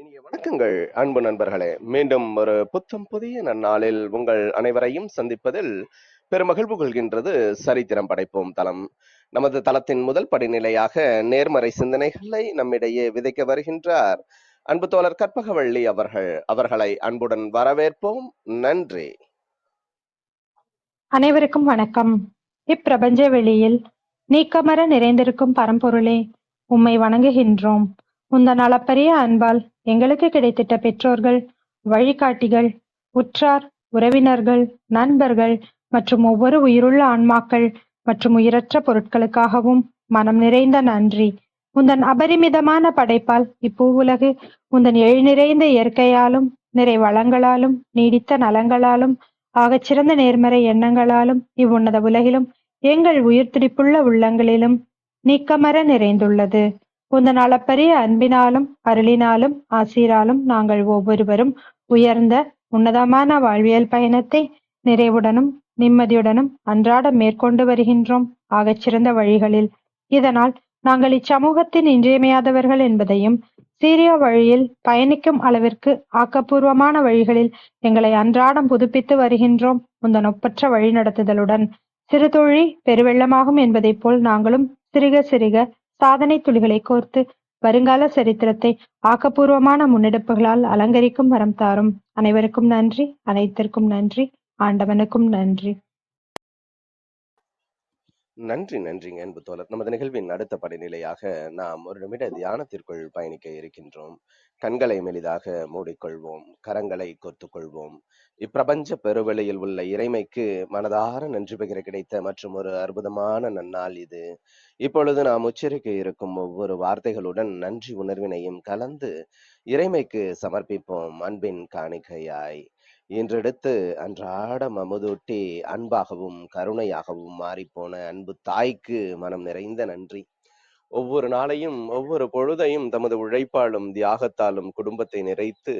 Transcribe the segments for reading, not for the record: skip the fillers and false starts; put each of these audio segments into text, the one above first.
இனிய வணக்கங்கள் அன்பு நண்பர்களே. மீண்டும் ஒரு புத்தம் புதிய நன்னாளில் உங்கள் அனைவரையும் சந்திப்பதில் பெருமகிழ்வு கொள்கின்றது சரித்திரம் படைப்போம் தளம். நமது தளத்தின் முதல் படிநிலையாக நேர்மறை சிந்தனைகளை நம்மிடையே விதைக்க வருகின்றார் அன்பு தோழர் கற்பகவள்ளி அவர்களை அன்புடன் வரவேற்போம். நன்றி. அனைவருக்கும் வணக்கம். இப்பிரபஞ்ச வெளியில் நீக்கமற நிறைந்திருக்கும் பரம்பொருளே, உம்மை வணங்குகின்றோம். உந்தன் அளப்பரிய அன்பால் எங்களுக்கு கிடைத்திட்ட பெற்றோர்கள், வழிகாட்டிகள், உற்றார், உறவினர்கள், நண்பர்கள் மற்றும் ஒவ்வொரு உயிருள்ள ஆன்மாக்கள் மற்றும் உயிரற்ற பொருட்களுக்காகவும் மனம் நிறைந்த நன்றி. உந்தன் அபரிமிதமான படைப்பால் இப்பூவுலகு உந்தன் எழில்நிறைந்த இயற்கையாலும் நிறை வளங்களாலும் நீடித்த நலங்களாலும் ஆகச்சிறந்த நேர்மறை எண்ணங்களாலும் இவ்வுன்னத உலகிலும் எங்கள் உயிர் துடிப்புள்ள உள்ளங்களிலும் நீக்கமற நிறைந்துள்ளது. உந்தன் அளப்பரிய அன்பினாலும் அருளினாலும் ஆசீராலும் நாங்கள் ஒவ்வொருவரும் உயர்ந்த உன்னதமான வாழ்வியல் பயணத்தை நிறைவுடனும் நிம்மதியுடனும் அன்றாடம் மேற்கொண்டு வருகின்றோம் ஆகச்சிறந்த வழிகளில். இதனால் நாங்கள் இச்சமூகத்தின் இன்றியமையாதவர்கள் என்பதையும் சீரிய வழியில் பயணிக்கும் அளவிற்கு ஆக்கப்பூர்வமான வழிகளில் எங்களை அன்றாடம் புதுப்பித்து வருகின்றோம் உந்தன் ஒப்பற்ற வழிநடத்துதலுடன். சிறுதுளி பெருவெள்ளமாகும் என்பதைப் போல் நாங்களும் சிறுக சிறுக சாதனை துளிகளை கோர்த்து வருங்கால சரித்திரத்தை ஆக்கப்பூர்வமான முன்னெடுப்புகளால் அலங்கரிக்கும் வரம் தாரும். அனைவருக்கும் நன்றி, அனைத்திற்கும் நன்றி, ஆண்டவனுக்கும் நன்றி. நன்றிங்க அன்பு தோழர். நமது நிகழ்வின் அடுத்த படிநிலையாக நாம் ஒரு நிமிட தியானத்திற்குள் பயணிக்க இருக்கின்றோம். கண்களை மெலிதாக மூடிக்கொள்வோம், கரங்களை கொத்துக்கொள்வோம். இப்பிரபஞ்ச பெருவெளியில் உள்ள இறைமைக்கு மனதார நன்றி பகிர கிடைத்த மற்றும் ஒரு அற்புதமான நன்னாள் இது. இப்பொழுது நாம் உச்சரிக்க இருக்கும் ஒவ்வொரு வார்த்தைகளுடன் நன்றி உணர்வினையும் கலந்து இறைமைக்கு சமர்ப்பிப்போம் அன்பின் காணிக்கையாய். இன்றெடுத்து அன்றாடம் அமுதூட்டி அன்பாகவும் கருணையாகவும் மாறிப்போன அன்பு தாய்க்கு மனம் நிறைந்த நன்றி. ஒவ்வொரு நாளையும் ஒவ்வொரு பொழுதையும் தமது உழைப்பாலும் தியாகத்தாலும் குடும்பத்தை நிறைத்து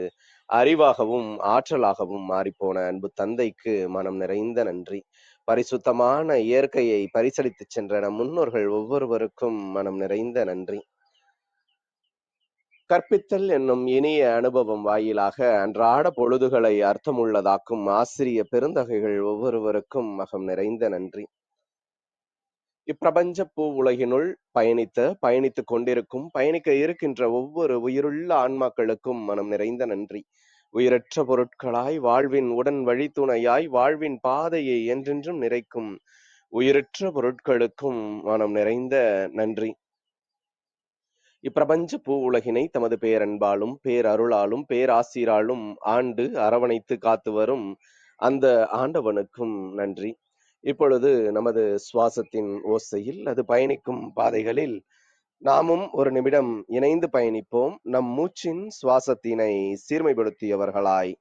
அறிவாகவும் ஆற்றலாகவும் மாறிப்போன அன்பு தந்தைக்கு மனம் நிறைந்த நன்றி. பரிசுத்தமான இயற்கையை பரிசளித்து சென்ற நம் முன்னோர்கள் ஒவ்வொருவருக்கும் மனம் நிறைந்த நன்றி. கற்பித்தல் என்னும் இனிய அனுபவம் வாயிலாக அன்றாட பொழுதுகளை அர்த்தமுள்ளதாக்கும் ஆசிரிய பெருந்தகைகள் ஒவ்வொருவருக்கும் மகம் நிறைந்த நன்றி. இப்பிரபஞ்ச பூ உலகினுள் பயணித்துக் கொண்டிருக்கும் பயணிக்க இருக்கின்ற ஒவ்வொரு உயிருள்ள ஆன்மாக்களுக்கும் மனம் நிறைந்த நன்றி. உயிரற்ற பொருட்களாய் வாழ்வின் உடன் வழித்துணையாய் வாழ்வின் பாதையை என்றென்றும் நிறைக்கும் உயிரற்ற பொருட்களுக்கும் மனம் நிறைந்த நன்றி. இப்பிரபஞ்ச பூ உலகினை தமது பேரன்பாலும் பேரருளாலும் பேராசீராலும் ஆண்டு அரவணைத்து காத்து வரும் அந்த ஆண்டவனுக்கும் நன்றி. இப்பொழுது நமது சுவாசத்தின் ஓசையில் அது பயணிக்கும் பாதைகளில் நாமும் ஒரு நிமிடம் இணைந்து பயணிப்போம், நம் மூச்சின் சுவாசத்தினை சீர்மைப்படுத்தியவர்களாய்.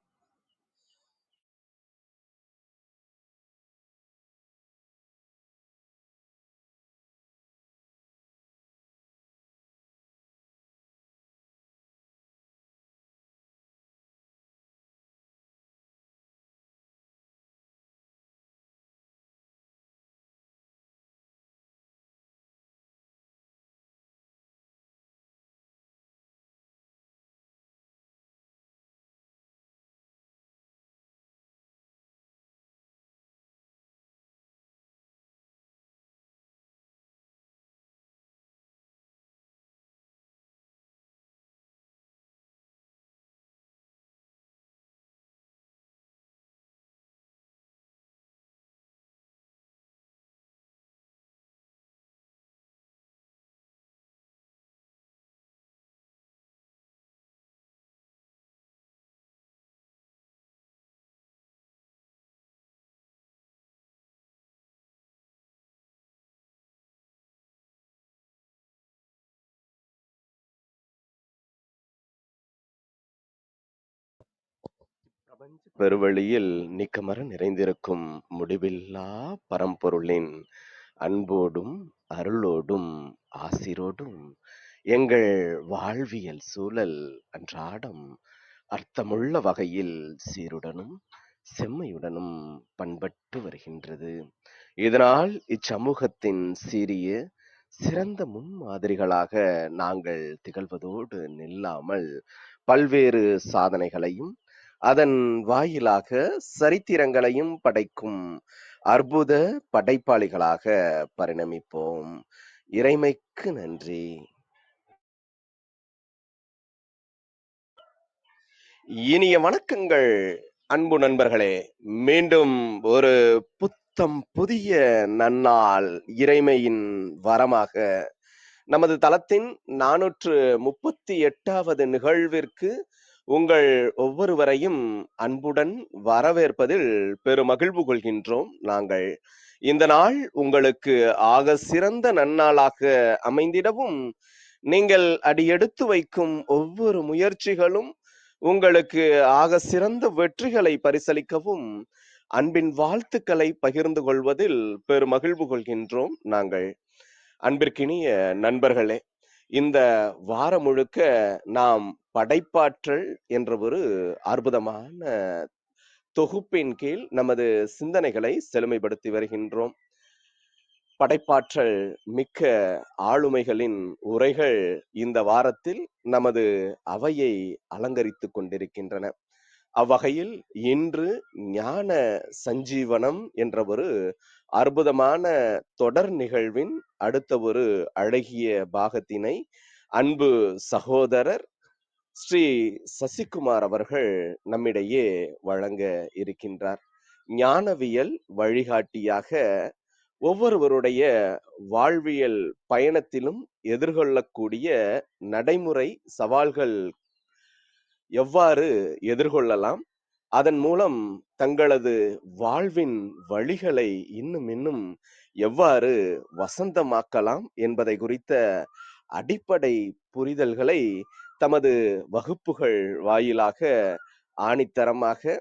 பெருவழியில் நீக்கமர நிறைந்திருக்கும் முடிவில்லா பரம்பொருளின் அன்போடும் அருளோடும் ஆசிரோடும் எங்கள் வாழ்வியல் சூழல் அன்றாடம் அர்த்தமுள்ள வகையில் சீருடனும் செம்மையுடனும் பண்பட்டு வருகின்றது. இதனால் இச்சமூகத்தின் சீரிய சிறந்த முன்மாதிரிகளாக நாங்கள் திகழ்வதோடு நில்லாமல், பல்வேறு சாதனைகளையும், அதன் வாயிலாக சரித்திரங்களையும் படைக்கும் அற்புத படைப்பாளிகளாக பரிணமிப்போம். இறைமைக்கு நன்றி. இனிய வணக்கங்கள் அன்பு நண்பர்களே. மீண்டும் ஒரு புதிய நன்னாள் இறைமையின் வரமாக நமது தளத்தின் 438வது நிகழ்விற்கு உங்கள் ஒவ்வொருவரையும் அன்புடன் வரவேற்பதில் பெருமகிழ்வு கொள்கின்றோம் நாங்கள். இந்த நாள் உங்களுக்கு ஆக சிறந்த நன்னாளாக அமைந்திடவும், நீங்கள் அடியெடுத்து வைக்கும் ஒவ்வொரு முயற்சிகளும் உங்களுக்கு ஆக சிறந்த வெற்றிகளை பரிசளிக்கவும் அன்பின் வாழ்த்துக்களை பகிர்ந்து கொள்வதில் பெருமகிழ்வு கொள்கின்றோம் நாங்கள். அன்பிற்கினிய நண்பர்களே, இந்த வாரம் முழுக்க நாம் படைப்பாற்றல் என்ற ஒரு அற்புதமான தொகுப்பின் கீழ் நமது சிந்தனைகளை செழுமைப்படுத்தி வருகின்றோம். படைப்பாற்றல் மிக்க ஆளுமைகளின் உரைகள் இந்த வாரத்தில் நமது அவையை அலங்கரித்துக் கொண்டிருக்கின்றன. அவ்வகையில் இன்று ஞான சஞ்சீவனம் என்ற ஒரு அற்புதமான தொடர் நிகழ்வின் அடுத்த ஒரு அழகிய பாகத்தினை அன்பு சகோதரர் ஸ்ரீ சசிகுமார் அவர்கள் நம்மிடையே வழங்க இருக்கின்றார். ஞானவியல் வழிகாட்டியாக ஒவ்வொருவருடைய வாழ்வியல் பயணத்திலும் எதிர்கொள்ளக்கூடிய நடைமுறை சவால்கள் எவ்வாறு எதிர்கொள்ளலாம், அதன் மூலம் தங்களது வாழ்வின் வழிகளை இன்னும் எவ்வாறு வசந்தமாக்கலாம் என்பதை குறித்த அடிப்படை புரிதல்களை தமது வகுப்புகள் வாயிலாக ஆணித்தரமாக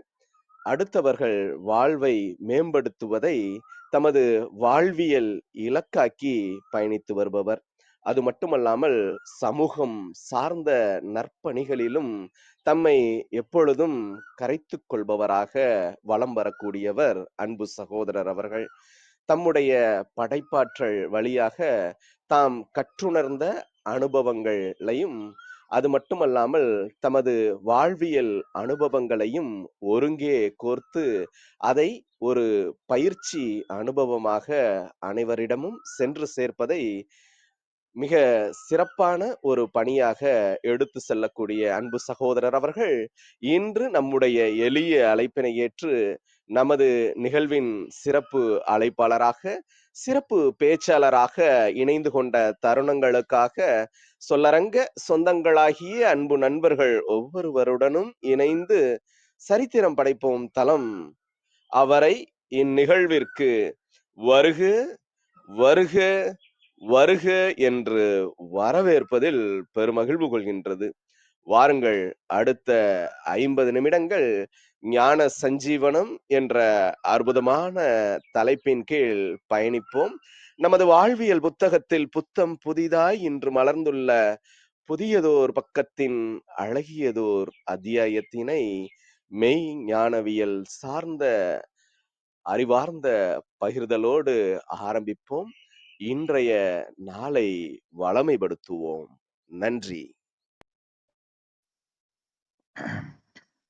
அடுத்தவர்கள் வாழ்வை மேம்படுத்துவதை தமது வாழ்வியல் இலக்காக்கி பயணித்து வருபவர். அது மட்டுமல்லாமல் சமூகம் சார்ந்த நற்பணிகளிலும் தம்மை எப்பொழுதும் கரைத்துக் கொள்பவராக வலம் வரக்கூடியவர் அன்பு சகோதரர் அவர்கள். தம்முடைய படைப்பாற்றல் வழியாக தாம் கற்றுணர்ந்த அனுபவங்களையும், அது மட்டுமல்லாமல் தமது வாழ்வியல் அனுபவங்களையும் ஒருங்கே கோர்த்து அதை ஒரு பயிற்சி அனுபவமாக அனைவரிடமும் சென்று சேர்ப்பதை மிக சிறப்பான ஒரு பணியாக எடுத்து செல்லக்கூடிய அன்பு சகோதரர் அவர்கள் இன்று நம்முடைய எளிய அழைப்பினை ஏற்று நமது நிகழ்வின் சிறப்பு அழைப்பாளராக, சிறப்பு பேச்சாளராக இணைந்து கொண்ட தருணங்களுக்காக சொல்லரங்க சொந்தங்களாகிய அன்பு நண்பர்கள் ஒவ்வொருவருடனும் இணைந்து சரித்திரம் படைப்போம் தளம் அவரை இந்நிகழ்விற்கு வருக வருக வருக என்று வரவேற்பதில் பெருமகிழ்வு கொள்கின்றது. வாருங்கள், அடுத்த 50 நிமிடங்கள் ஞான சஞ்சீவனம் என்ற அற்புதமான தலைப்பின் கீழ் பயணிப்போம். நமது வாழ்வியல் புத்தகத்தில் புத்தம் புதிதாய் இன்று மலர்ந்துள்ள புதியதோர் பக்கத்தின் அழகியதோர் அத்தியாயத்தினை மெய் ஞானவியல் சார்ந்த அறிவார்ந்த பகிர்தலோடு ஆரம்பிப்போம். இன்றைய நாளை வளமைப்படுத்துவோம். நன்றி.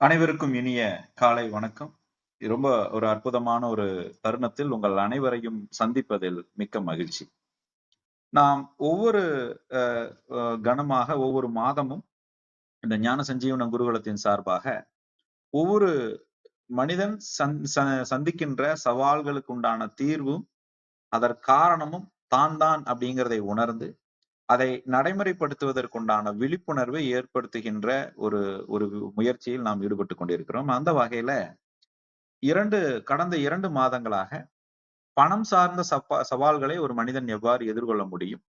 அனைவருக்கும் இனிய காலை வணக்கம். ரொம்ப ஒரு அற்புதமான ஒரு தருணத்தில் உங்கள் அனைவரையும் சந்திப்பதில் மிக்க மகிழ்ச்சி. நாம் ஒவ்வொரு கணமாக ஒவ்வொரு மாதமும் இந்த ஞான சஞ்சீவன குருகுலத்தின் சார்பாக ஒவ்வொரு மனிதன் சந்திக்கின்ற சவால்களுக்கு உண்டான தீர்வும் அதற்கு காரணமும் தான் அப்படிங்கிறதை உணர்ந்து அதை நடைமுறைப்படுத்துவதற்குண்டான விழிப்புணர்வை ஏற்படுத்துகின்ற ஒரு முயற்சியில் நாம் ஈடுபட்டு கொண்டிருக்கிறோம். அந்த வகையில கடந்த 2 மாதங்களாக பணம் சார்ந்த சவால்களை ஒரு மனிதன் எவ்வாறு எதிர்கொள்ள முடியும்,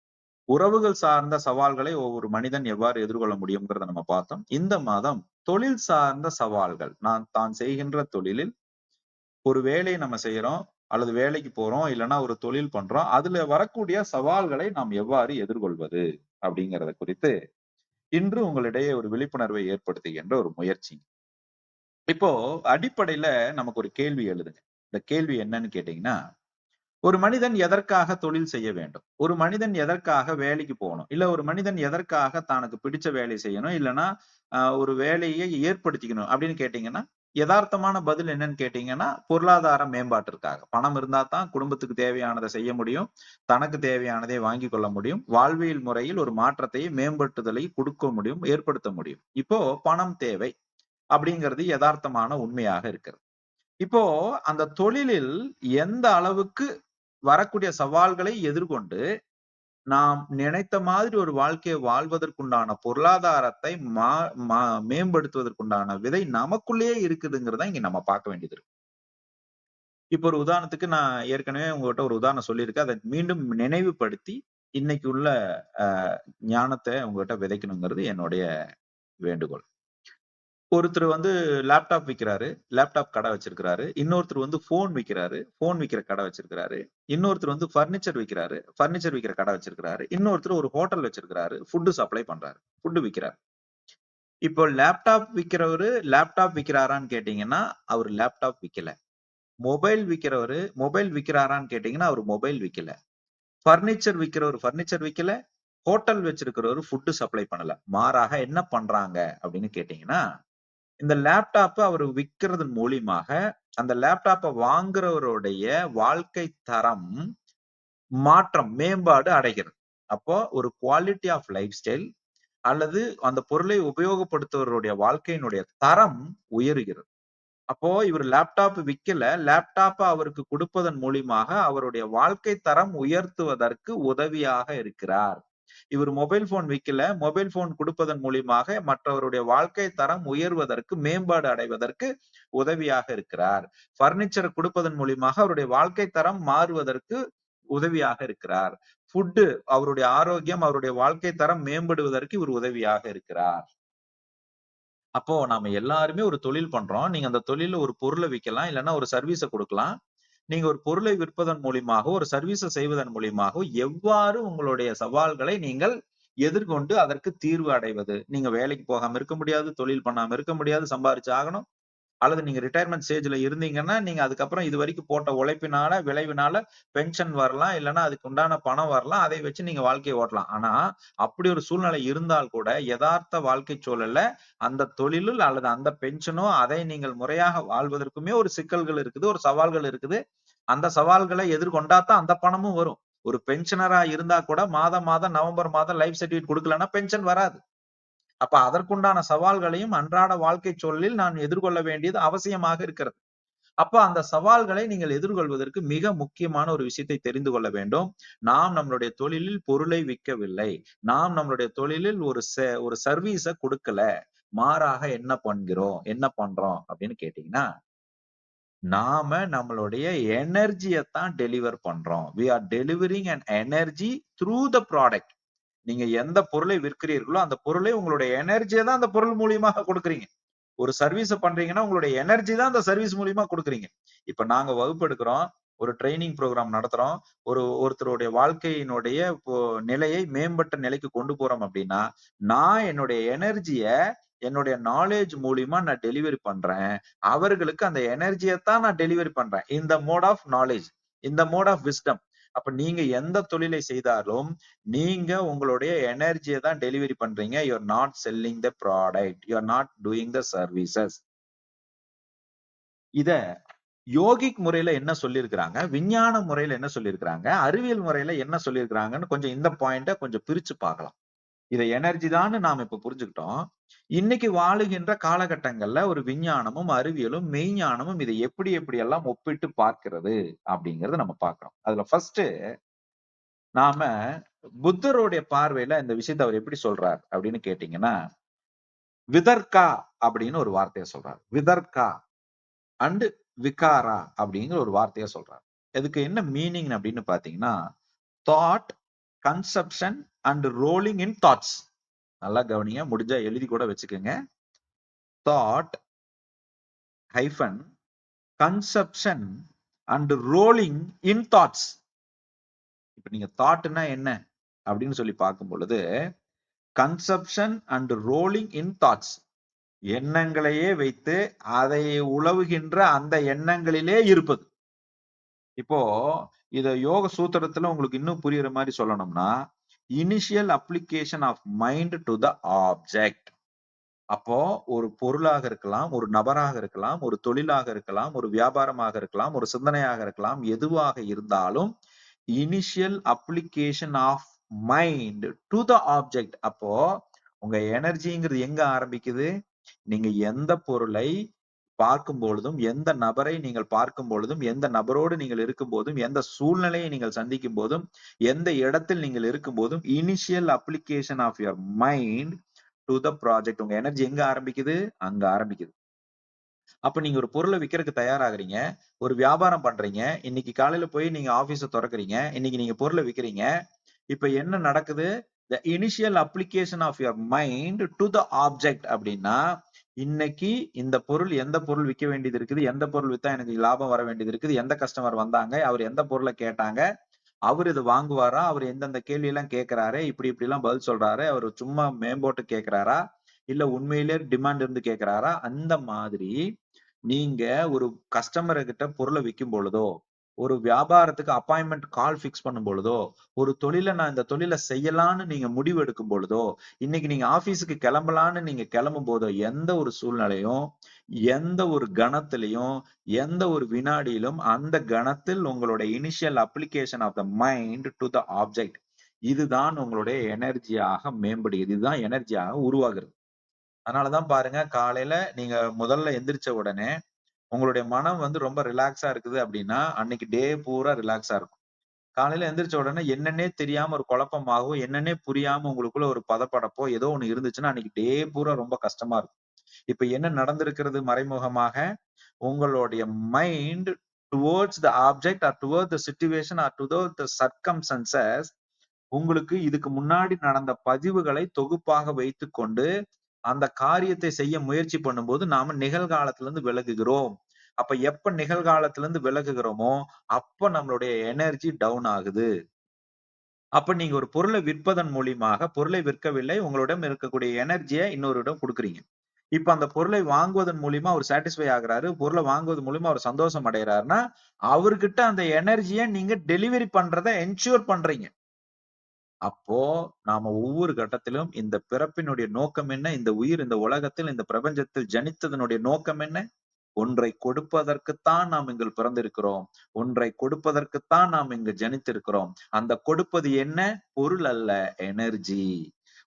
உறவுகள் சார்ந்த சவால்களை ஒவ்வொரு மனிதன் எவ்வாறு எதிர்கொள்ள முடியும்ங்கிறத நம்ம பார்த்தோம். இந்த மாதம் தொழில் சார்ந்த சவால்கள், தான் செய்கின்ற தொழிலில் ஒரு வேலையை நம்ம செய்யறோம் அல்லது வேலைக்கு போறோம், இல்லைன்னா ஒரு தொழில் பண்றோம், அதுல வரக்கூடிய சவால்களை நாம் எவ்வாறு எதிர்கொள்வது அப்படிங்கிறத குறித்து இன்று உங்களிடையே ஒரு விழிப்புணர்வை ஏற்படுத்துகின்ற ஒரு முயற்சி. இப்போ அடிப்படையில நமக்கு ஒரு கேள்வி எழுதுங்க. இந்த கேள்வி என்னன்னு கேட்டீங்கன்னா, ஒரு மனிதன் எதற்காக தொழில் செய்ய வேண்டும், ஒரு மனிதன் எதற்காக வேலைக்கு போகணும், இல்ல ஒரு மனிதன் எதற்காக தனக்கு பிடிச்ச வேலை செய்யணும், இல்லைன்னா ஒரு வேலையை ஏற்படுத்திக்கணும் அப்படின்னு கேட்டீங்கன்னா, யதார்த்தமான பதில் என்னன்னு கேட்டீங்கன்னா, பொருளாதார மேம்பாட்டிற்காக. பணம் இருந்தா தான் குடும்பத்துக்கு தேவையானதை செய்ய முடியும், தனக்கு தேவையானதை வாங்கி கொள்ள முடியும், வாழ்வியல் முறையில் ஒரு மாற்றத்தை மேம்படுத்துதலை கொடுக்க முடியும், ஏற்படுத்த முடியும். இப்போ பணம் தேவை அப்படிங்கிறது யதார்த்தமான உண்மையாக இருக்கிறது. இப்போ அந்த தொழிலில் எந்த அளவுக்கு வரக்கூடிய சவால்களை எதிர்கொண்டு நாம் நினைத்த மாதிரி ஒரு வாழ்க்கையை வாழ்வதற்குண்டான பொருளாதாரத்தை மேம்படுத்துவதற்குண்டான விதை நமக்குள்ளேயே இருக்குதுங்கிறத இங்க நம்ம பார்க்க வேண்டியது இருக்கு. இப்போ ஒரு உதாரணத்துக்கு நான் ஏற்கனவே உங்ககிட்ட ஒரு உதாரணம் சொல்லியிருக்கேன், அதை மீண்டும் நினைவுபடுத்தி இன்னைக்கு உள்ள ஞானத்தை உங்ககிட்ட விதைக்கணுங்கிறது என்னுடைய வேண்டுகோள். ஒருத்தர் லேப்டாப் விற்கிறாரு, லேப்டாப் கடை வச்சிருக்கிறாரு. இன்னொருத்தர் போன் விற்கிறாரு, போன் விற்கிற கடை வச்சிருக்கிறாரு. இன்னொருத்தர் பர்னிச்சர் விற்கிறாரு, பர்னிச்சர் விற்கிற கடை வச்சிருக்கிறாரு. இன்னொருத்தர் ஒரு ஹோட்டல் வச்சிருக்கிறாரு, ஃபுட்டு சப்ளை பண்றாரு, ஃபுட்டு விற்கிறாரு. இப்போ லேப்டாப் விற்கிறவரு லேப்டாப் விற்கிறாரான்னு கேட்டீங்கன்னா அவர் லேப்டாப் விற்கல. மொபைல் விற்கிறவரு மொபைல் விற்கிறாரான்னு கேட்டீங்கன்னா அவர் மொபைல் விற்கல. பர்னிச்சர் விற்கிறவர் பர்னிச்சர் விற்கல. ஹோட்டல் வச்சிருக்கிறவர் ஃபுட்டு சப்ளை பண்ணல. மாறாக என்ன பண்றாங்க அப்படின்னு கேட்டீங்கன்னா, இந்த லேப்டாப் அவர் விற்கிறது மூலியமாக அந்த லேப்டாப்பை வாங்குறவருடைய வாழ்க்கை தரம் மாற்றம் மேம்பாடு அடைகிறது. அப்போ ஒரு குவாலிட்டி ஆஃப் லைஃப் ஸ்டைல் அல்லது அந்த பொருளை உபயோகப்படுத்துவருடைய வாழ்க்கையினுடைய தரம் உயருகிறது. அப்போ இவர் லேப்டாப் விற்கல, லேப்டாப்பை அவருக்கு கொடுப்பதன் மூலியமாக அவருடைய வாழ்க்கை தரம் உயர்த்துவதற்கு உதவியாக இருக்கிறார். இவர் மொபைல் போன் விற்கல, மொபைல் போன் கொடுப்பதன் மூலியமாக மற்றவருடைய வாழ்க்கை தரம் உயர்வதற்கு மேம்பாடு அடைவதற்கு உதவியாக இருக்கிறார். பர்னிச்சர் கொடுப்பதன் மூலியமாக அவருடைய வாழ்க்கை தரம் மாறுவதற்கு உதவியாக இருக்கிறார். ஃபுட்டு அவருடைய ஆரோக்கியம் அவருடைய வாழ்க்கை தரம் மேம்படுவதற்கு இவர் உதவியாக இருக்கிறார். அப்போ நாம எல்லாருமே ஒரு தொழில் பண்றோம். நீங்க அந்த தொழில ஒரு பொருளை விற்கலாம், இல்லைன்னா ஒரு சர்வீஸை கொடுக்கலாம். நீங்க ஒரு பொருளை விற்பதன் மூலியமாக ஒரு சர்வீஸை செய்வதன் மூலியமாக எவ்வாறு உங்களுடைய சவால்களை நீங்கள் எதிர்கொண்டு அதற்கு தீர்வு அடைவது. நீங்க வேலைக்கு போகாம இருக்க முடியாது, தொழில் பண்ணாம இருக்க முடியாது, சம்பாரிச்சு ஆகணும். அல்லது நீங்க ரிட்டையர்மெண்ட் ஸ்டேஜ்ல இருந்தீங்கன்னா நீங்க அதுக்கப்புறம் இது வரைக்கும் போட்ட உழைப்பினால விளைவினால பென்ஷன் வரலாம், இல்லைன்னா அதுக்கு உண்டான பணம் வரலாம். அதை வச்சு நீங்க வாழ்க்கையை ஓட்டலாம். ஆனா அப்படி ஒரு சூழ்நிலை இருந்தால் கூட யதார்த்த வாழ்க்கை சூழல்ல அந்த தொழிலில் அல்லது அந்த பென்ஷனோ அதை நீங்கள் முறையாக வாழ்வதற்குமே ஒரு சிக்கல்கள் இருக்குது, ஒரு சவால்கள் இருக்குது. அந்த சவால்களை எதிர்கொண்டாதான் அந்த பணமும் வரும். ஒரு பென்ஷனரா இருந்தா கூட மாதம் நவம்பர் மாதம் லைஃப் சர்டிபிகேட் கொடுக்கலன்னா பென்ஷன் வராது. அப்ப அதற்குண்டான சவால்களையும் அன்றாட வாழ்க்கை சூழலில் நான் எதிர்கொள்ள வேண்டியது அவசியமாக இருக்கிறது. அப்ப அந்த சவால்களை நீங்கள் எதிர்கொள்வதற்கு மிக முக்கியமான ஒரு விஷயத்தை தெரிந்து கொள்ள வேண்டும். நாம் நம்மளுடைய தொழிலில் பொருளை விற்கவில்லை, நாம் நம்மளுடைய தொழிலில் ஒரு சர்வீஸை கொடுக்கல. மாறாக என்ன பண்றோம் அப்படின்னு கேட்டீங்கன்னா, நாம நம்மளுடைய எனர்ஜியை தான் டெலிவர் பண்றோம். we are delivering an energy through the product. நீங்க எந்த பொருளை விற்கிறீர்களோ அந்த பொருளை உங்களுடைய எனர்ஜியை தான் அந்த பொருள் மூலியமாக கொடுக்குறீங்க. ஒரு சர்வீஸ் பண்றீங்கன்னா உங்களுடைய எனர்ஜி தான் அந்த சர்வீஸ் மூலியமா கொடுக்குறீங்க. இப்ப நாங்க வகுப்பு எடுக்கிறோம், ஒரு ட்ரைனிங் ப்ரோக்ராம் நடத்துறோம், ஒருத்தருடைய வாழ்க்கையினுடைய நிலையை மேம்பட்ட நிலைக்கு கொண்டு போறோம் அப்படின்னா, நான் என்னுடைய எனர்ஜியை என்னுடைய நாலேஜ் மூலியமா நான் டெலிவரி பண்றேன். அவர்களுக்கு அந்த எனர்ஜியை தான் நான் டெலிவரி பண்றேன். இந்த மோட் ஆஃப் நாலேஜ், இந்த மோட் ஆஃப் விஸ்டம். அப்ப நீங்க எந்த தொழிலை செய்தாலும் நீங்க உங்களுடைய எனர்ஜியை தான் டெலிவரி பண்றீங்க. You are not selling the product, you are not doing the services. இத யோகிக் முறையில என்ன சொல்லியிருக்கிறாங்க, விஞ்ஞான முறையில என்ன சொல்லியிருக்கிறாங்க, அறிவியல் முறையில என்ன சொல்லியிருக்கிறாங்கன்னு கொஞ்சம் இந்த பாயிண்ட கொஞ்சம் பிரிச்சு பார்க்கலாம். இதை எனர்ஜி தான் நாம இப்ப புரிஞ்சுக்கிட்டோம். இன்னைக்கு வாழுகின்ற காலகட்டங்கள்ல ஒரு விஞ்ஞானமும் அறிவியலும் மெய்ஞானமும் இதை எப்படி எல்லாம் ஒப்பிட்டு பார்க்கிறது அப்படிங்கறத நம்ம பார்க்கிறோம். அதுல ஃபர்ஸ்ட் நாம புத்தருடைய பார்வையில இந்த விஷயத்தை அவர் எப்படி சொல்றார் அப்படின்னு கேட்டீங்கன்னா, விதர்கா அப்படின்னு ஒரு வார்த்தையை சொல்றாரு. விதர்கா அண்ட் விகாரா அப்படிங்கிற ஒரு வார்த்தையை சொல்றாரு. இதுக்கு என்ன மீனிங் அப்படின்னு பாத்தீங்கன்னா, thought, conception and rolling in thoughts. நல்லா கவனிங்க, முடிஞ்சா எழுதி கூட வச்சுக்கோங்க. Thought hyphen conception and rolling in thoughts. இப்ப நீங்க தாட்னா என்ன அப்படின்னு சொல்லி பார்க்கும் பொழுது, conception and rolling in thoughts, எண்ணங்களையே வைத்து அதை உழவுகின்ற அந்த எண்ணங்களிலே இருப்பது. இப்போ இத யோக சூத்திரத்துல உங்களுக்கு இன்னும் புரியுற மாதிரி சொல்லணும்னா, initial application of mind to the object. அப்போ ஒரு பொருளாக இருக்கலாம், ஒரு நபராக இருக்கலாம், ஒரு தொழிலாக இருக்கலாம், ஒரு வியாபாரமாக இருக்கலாம், ஒரு சிந்தனையாக இருக்கலாம், எதுவாக இருந்தாலும் initial application of mind to the object. அப்போ உங்க எனர்ஜிங்கிறது எங்க ஆரம்பிக்குது? நீங்க எந்த பொருளை பார்க்கும் பொழுதும், எந்த நபரை நீங்கள் பார்க்கும் பொழுதும், எந்த நபரோடு நீங்கள் இருக்கும் போதும், எந்த சூழ்நிலையை நீங்கள் சந்திக்கும் போதும், எந்த இடத்தில் நீங்கள் இருக்கும் போதும், initial application of your mind to the project. உங்க எனர்ஜி எங்க ஆரம்பிக்குது? அங்க ஆரம்பிக்குது. அப்ப நீங்க ஒரு பொருளை விற்கிறதுக்கு தயாராகிறீங்க, ஒரு வியாபாரம் பண்றீங்க. இன்னைக்கு காலையில போய் நீங்க ஆபீஸ திறக்கிறீங்க, இன்னைக்கு நீங்க பொருளை விற்கிறீங்க. இப்ப என்ன நடக்குது? The initial application of your mind to the object அப்படின்னா, இன்னைக்கு இந்த பொருள் எந்த பொருள் விற்க வேண்டியது இருக்குது, எந்த பொருள் வித்தா எனக்கு லாபம் வர வேண்டியது இருக்குது, எந்த கஸ்டமர் வந்தாங்க, அவர் எந்த பொருளை கேட்டாங்க, அவர் இது வாங்குவாரா, அவர் எந்தெந்த கேள்வி எல்லாம் கேட்கிறாரு, இப்படி இப்படி எல்லாம் பதில் சொல்றாரு, அவர் சும்மா மேம்போட்டு கேட்கிறாரா, இல்ல உண்மையிலே டிமாண்ட் இருந்து கேட்கிறாரா, அந்த மாதிரி நீங்க ஒரு கஸ்டமர் கிட்ட பொருளை விற்கும் பொழுதோ, ஒரு வியாபாரத்துக்கு அப்பாயின்மெண்ட் கால் பிக்ஸ் பண்ணும் பொழுதோ, ஒரு தொழிலை நான் இந்த தொழிலை செய்யலான்னு நீங்க முடிவு எடுக்கும் பொழுதோ, இன்னைக்கு நீங்க ஆபீஸுக்கு கிளம்பலான்னு நீங்க கிளம்பும் போதோ, எந்த ஒரு சூழ்நிலையும், எந்த ஒரு கணத்திலையும், எந்த ஒரு வினாடியிலும், அந்த கணத்தில் உங்களுடைய initial application of the mind to the object, இதுதான் உங்களுடைய எனர்ஜியாக மேம்படுகிறது. இதுதான் எனர்ஜியாக உருவாகிறது. அதனாலதான் பாருங்க, காலையில நீங்க முதல்ல எந்திரிச்ச உடனே உங்களுடைய மனம் ரொம்ப ரிலாக்ஸா இருக்குது அப்படின்னா, அன்னைக்கு டே பூரா ரிலாக்ஸா இருக்கும். காலையில எந்திரிச்ச உடனே என்னன்னே தெரியாம ஒரு குழப்பமாகவோ, என்னன்னே புரியாம உங்களுக்குள்ள ஒரு பதப்படப்போ ஏதோ ஒண்ணு இருந்துச்சுன்னா, அன்னைக்கு டே பூரா ரொம்ப கஷ்டமா இருக்கும். இப்ப என்ன நடந்திருக்கிறது மறைமுகமாக? உங்களுடைய mind towards the object or towards the situation or towards the circumstances உங்களுக்கு இதுக்கு முன்னாடி நடந்த பதிவுகளை தொகுப்பாக வைத்துக்கொண்டு அந்த காரியத்தை செய்ய முயற்சி பண்ணும்போது நாம நிகழ்காலத்துல இருந்து விலகுகிறோம். அப்ப எப்ப நிகழ்காலத்துல இருந்து விலகுகிறோமோ அப்ப நம்மளுடைய எனர்ஜி டவுன் ஆகுது. அப்ப நீங்க ஒரு பொருளை விற்பதன் மூலியமாக, பொருளை விற்கவில்லை, உங்களிடம் இருக்கக்கூடிய எனர்ஜியை இன்னொருடம் கொடுக்குறீங்க. இப்ப அந்த பொருளை வாங்குவதன் மூலியமா அவர் சாட்டிஸ்ஃபை ஆகுறாரு, பொருளை வாங்குவது மூலியமா அவர் சந்தோஷம் அடைகிறாருன்னா, அவர்கிட்ட அந்த எனர்ஜியை நீங்க டெலிவரி பண்றதை என்ஷூர் பண்றீங்க. அப்போ நாம ஒவ்வொரு கட்டத்திலும் இந்த பிறப்பினுடைய நோக்கம் என்ன, இந்த உயிர் இந்த உலகத்தில் இந்த பிரபஞ்சத்தில் ஜனித்ததனுடைய நோக்கம் என்ன, ஒன்றை கொடுப்பதற்குத்தான் நாம் இங்கு பிறந்திருக்கிறோம், ஒன்றை கொடுப்பதற்குத்தான் நாம் இங்கு ஜனித்திருக்கிறோம். அந்த கொடுப்பது என்ன? பொருள் அல்ல, எனர்ஜி.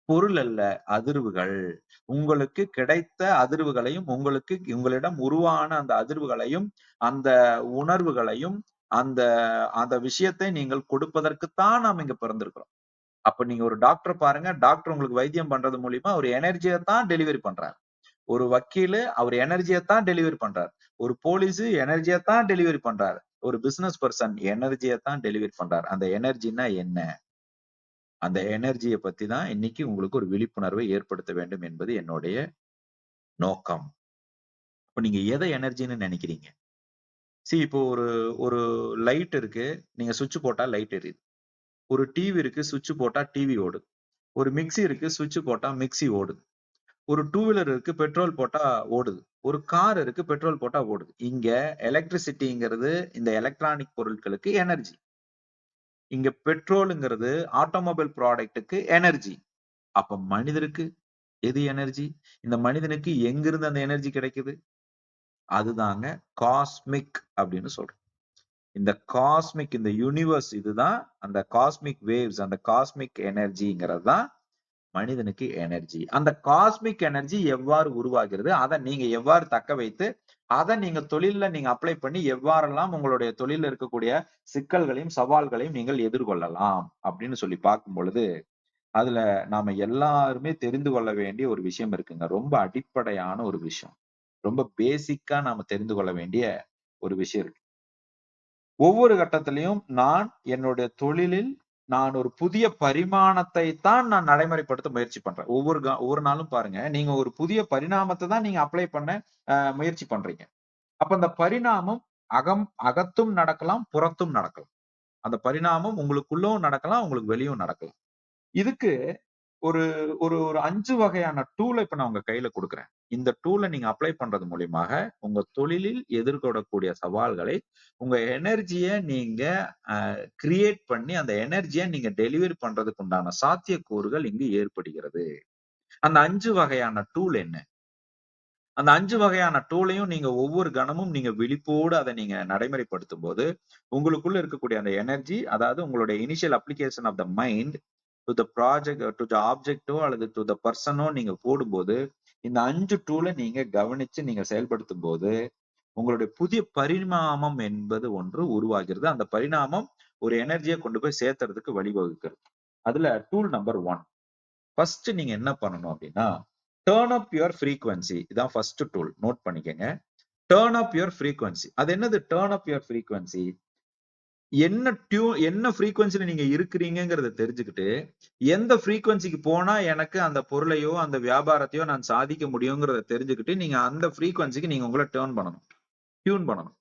பொருள் அல்ல, அதிர்வுகள். உங்களுக்கு கிடைத்த அதிர்வுகளையும், உங்களிடம் உருவான அந்த அதிர்வுகளையும், அந்த உணர்வுகளையும், அந்த அந்த விஷயத்தை நீங்கள் கொடுப்பதற்குத்தான் நாம் இங்க பிறந்திருக்கிறோம். அப்ப நீங்க ஒரு டாக்டர் பாருங்க, டாக்டர் உங்களுக்கு வைத்தியம் பண்றது மூலியமா ஒரு எனர்ஜியை தான் டெலிவரி பண்றாரு. ஒரு வக்கீலு அவர் எனர்ஜியை தான் டெலிவரி பண்றாரு. ஒரு போலீஸ் எனர்ஜியை தான் டெலிவரி பண்றாரு. ஒரு பிசினஸ் பர்சன் எனர்ஜியை தான் டெலிவரி பண்றாரு. அந்த எனர்ஜினா என்ன? அந்த எனர்ஜியை பத்தி தான் இன்னைக்கு உங்களுக்கு ஒரு விழிப்புணர்வை ஏற்படுத்த வேண்டும் என்பது என்னுடைய நோக்கம். இப்ப நீங்க எதை எனர்ஜின்னு நினைக்கிறீங்க? இப்போ ஒரு ஒரு லைட் இருக்கு, நீங்க சுவிட்ச் போட்டா லைட் எரியுது. ஒரு டிவி இருக்கு, சுவிட்ச் போட்டா டிவி ஓடுது. ஒரு மிக்ஸி இருக்கு, சுவிட்ச் போட்டா மிக்ஸி ஓடுது. ஒரு டூ வீலர் இருக்கு, பெட்ரோல் போட்டா ஓடுது. ஒரு கார் இருக்கு, பெட்ரோல் போட்டா ஓடுது. இங்க எலக்ட்ரிசிட்டிங்கிறது இந்த எலக்ட்ரானிக் பொருட்களுக்கு எனர்ஜி. இங்க பெட்ரோலுங்கிறது ஆட்டோமொபைல் ப்ராடக்ட்டுக்கு எனர்ஜி. அப்ப மனிதருக்கு எது எனர்ஜி? இந்த மனிதனுக்கு எங்கிருந்து அந்த எனர்ஜி கிடைக்குது? அதுதாங்க காஸ்மிக் அப்படின்னு சொல்றோம். இந்த காஸ்மிக், இந்த யூனிவர்ஸ், இதுதான் அந்த காஸ்மிக் வேவ்ஸ், அந்த காஸ்மிக் எனர்ஜிங்கிறது தான் மனிதனுக்கு எனர்ஜி. அந்த காஸ்மிக் எனர்ஜி எவ்வாறு உருவாகிறது, அதை நீங்க எவ்வாறு தக்க வைத்து அதை நீங்க தொழில்ல நீங்க அப்ளை பண்ணி எவ்வாறெல்லாம் உங்களுடைய தொழில இருக்கக்கூடிய சிக்கல்களையும் சவால்களையும் நீங்கள் எதிர்கொள்ளலாம் அப்படின்னு சொல்லி பார்க்கும் பொழுது, அதுல நாம எல்லாருமே தெரிந்து கொள்ள வேண்டிய ஒரு விஷயம் இருக்குங்க. ரொம்ப அடிப்படையான ஒரு விஷயம், ரொம்ப பேசிக்கா நாம தெரிந்து கொள்ள வேண்டிய ஒரு விஷயம் இருக்கு. ஒவ்வொரு கட்டத்திலையும் நான் என்னுடைய தொழிலில் நான் ஒரு புதிய பரிமாணத்தை தான் நான் நடைமுறைப்படுத்த முயற்சி பண்றேன். ஒவ்வொரு நாளும் பாருங்க, நீங்க ஒரு புதிய பரிணாமத்தை தான் நீங்க அப்ளை பண்ண முயற்சி பண்றீங்க. அப்ப அந்த பரிணாமம் அகத்தும் நடக்கலாம், புறத்தும் நடக்கலாம். அந்த பரிணாமம் உங்களுக்குள்ளும் நடக்கலாம், உங்களுக்கு வெளியும் நடக்கலாம். இதுக்கு ஒரு ஒரு ஒரு 5 வகையான டூலை இப்ப நான் உங்க கையில கொடுக்குறேன். இந்த டூலை நீங்க அப்ளை பண்றது மூலியமாக உங்க தொழிலில் எதிர்கொள்ளக்கூடிய சவால்களை, உங்க எனர்ஜிய நீங்க கிரியேட் பண்ணி அந்த எனர்ஜிய நீங்க டெலிவரி பண்றதுக்கு உண்டான சாத்தியக்கூறுகள் இங்கு ஏற்படுகிறது. அந்த 5 வகையான டூல் என்ன? அந்த 5 வகையான டூலையும் நீங்க ஒவ்வொரு கணமும் நீங்க விழிப்போடு அதை நீங்க நடைமுறைப்படுத்தும் போது உங்களுக்குள்ள இருக்கக்கூடிய அந்த எனர்ஜி, அதாவது உங்களுடைய initial application of the mind to the project, to the ஆப்ஜெக்டோ அல்லது டு த பர்சனோ நீங்க போடும்போது இந்த 5 டூலை நீங்க கவனிச்சு நீங்க செயல்படுத்தும் போது உங்களுடைய புதிய பரிணாமம் என்பது ஒன்று உருவாகிறது. அந்த பரிணாமம் ஒரு எனர்ஜியை கொண்டு போய் சேர்த்துறதுக்கு வழிவகுக்கிறது. அதுல டூல் நம்பர் 1, ஃபர்ஸ்ட் நீங்க என்ன பண்ணணும் அப்படின்னா, டர்ன் அப் யுவர் ஃப்ரீக்வன்சி. இதான் ஃபர்ஸ்ட் டூல், நோட் பண்ணிக்கங்க. Turn up your frequency. அது என்னது டர்ன் அப் யுவர் ஃப்ரீக்வன்சி? என்ன ஃப்ரீக்வன்சில நீங்க இருக்கிறீங்கிறத தெரிஞ்சுக்கிட்டு எந்த ஃப்ரீக்வன்சிக்கு போனா எனக்கு அந்த பொருளையோ அந்த வியாபாரத்தையோ நான் சாதிக்க முடியுங்கிறத தெரிஞ்சுக்கிட்டு நீங்க அந்த ஃப்ரீக்வன்சிக்கு நீங்க உங்களை டியூன் பண்ணணும்.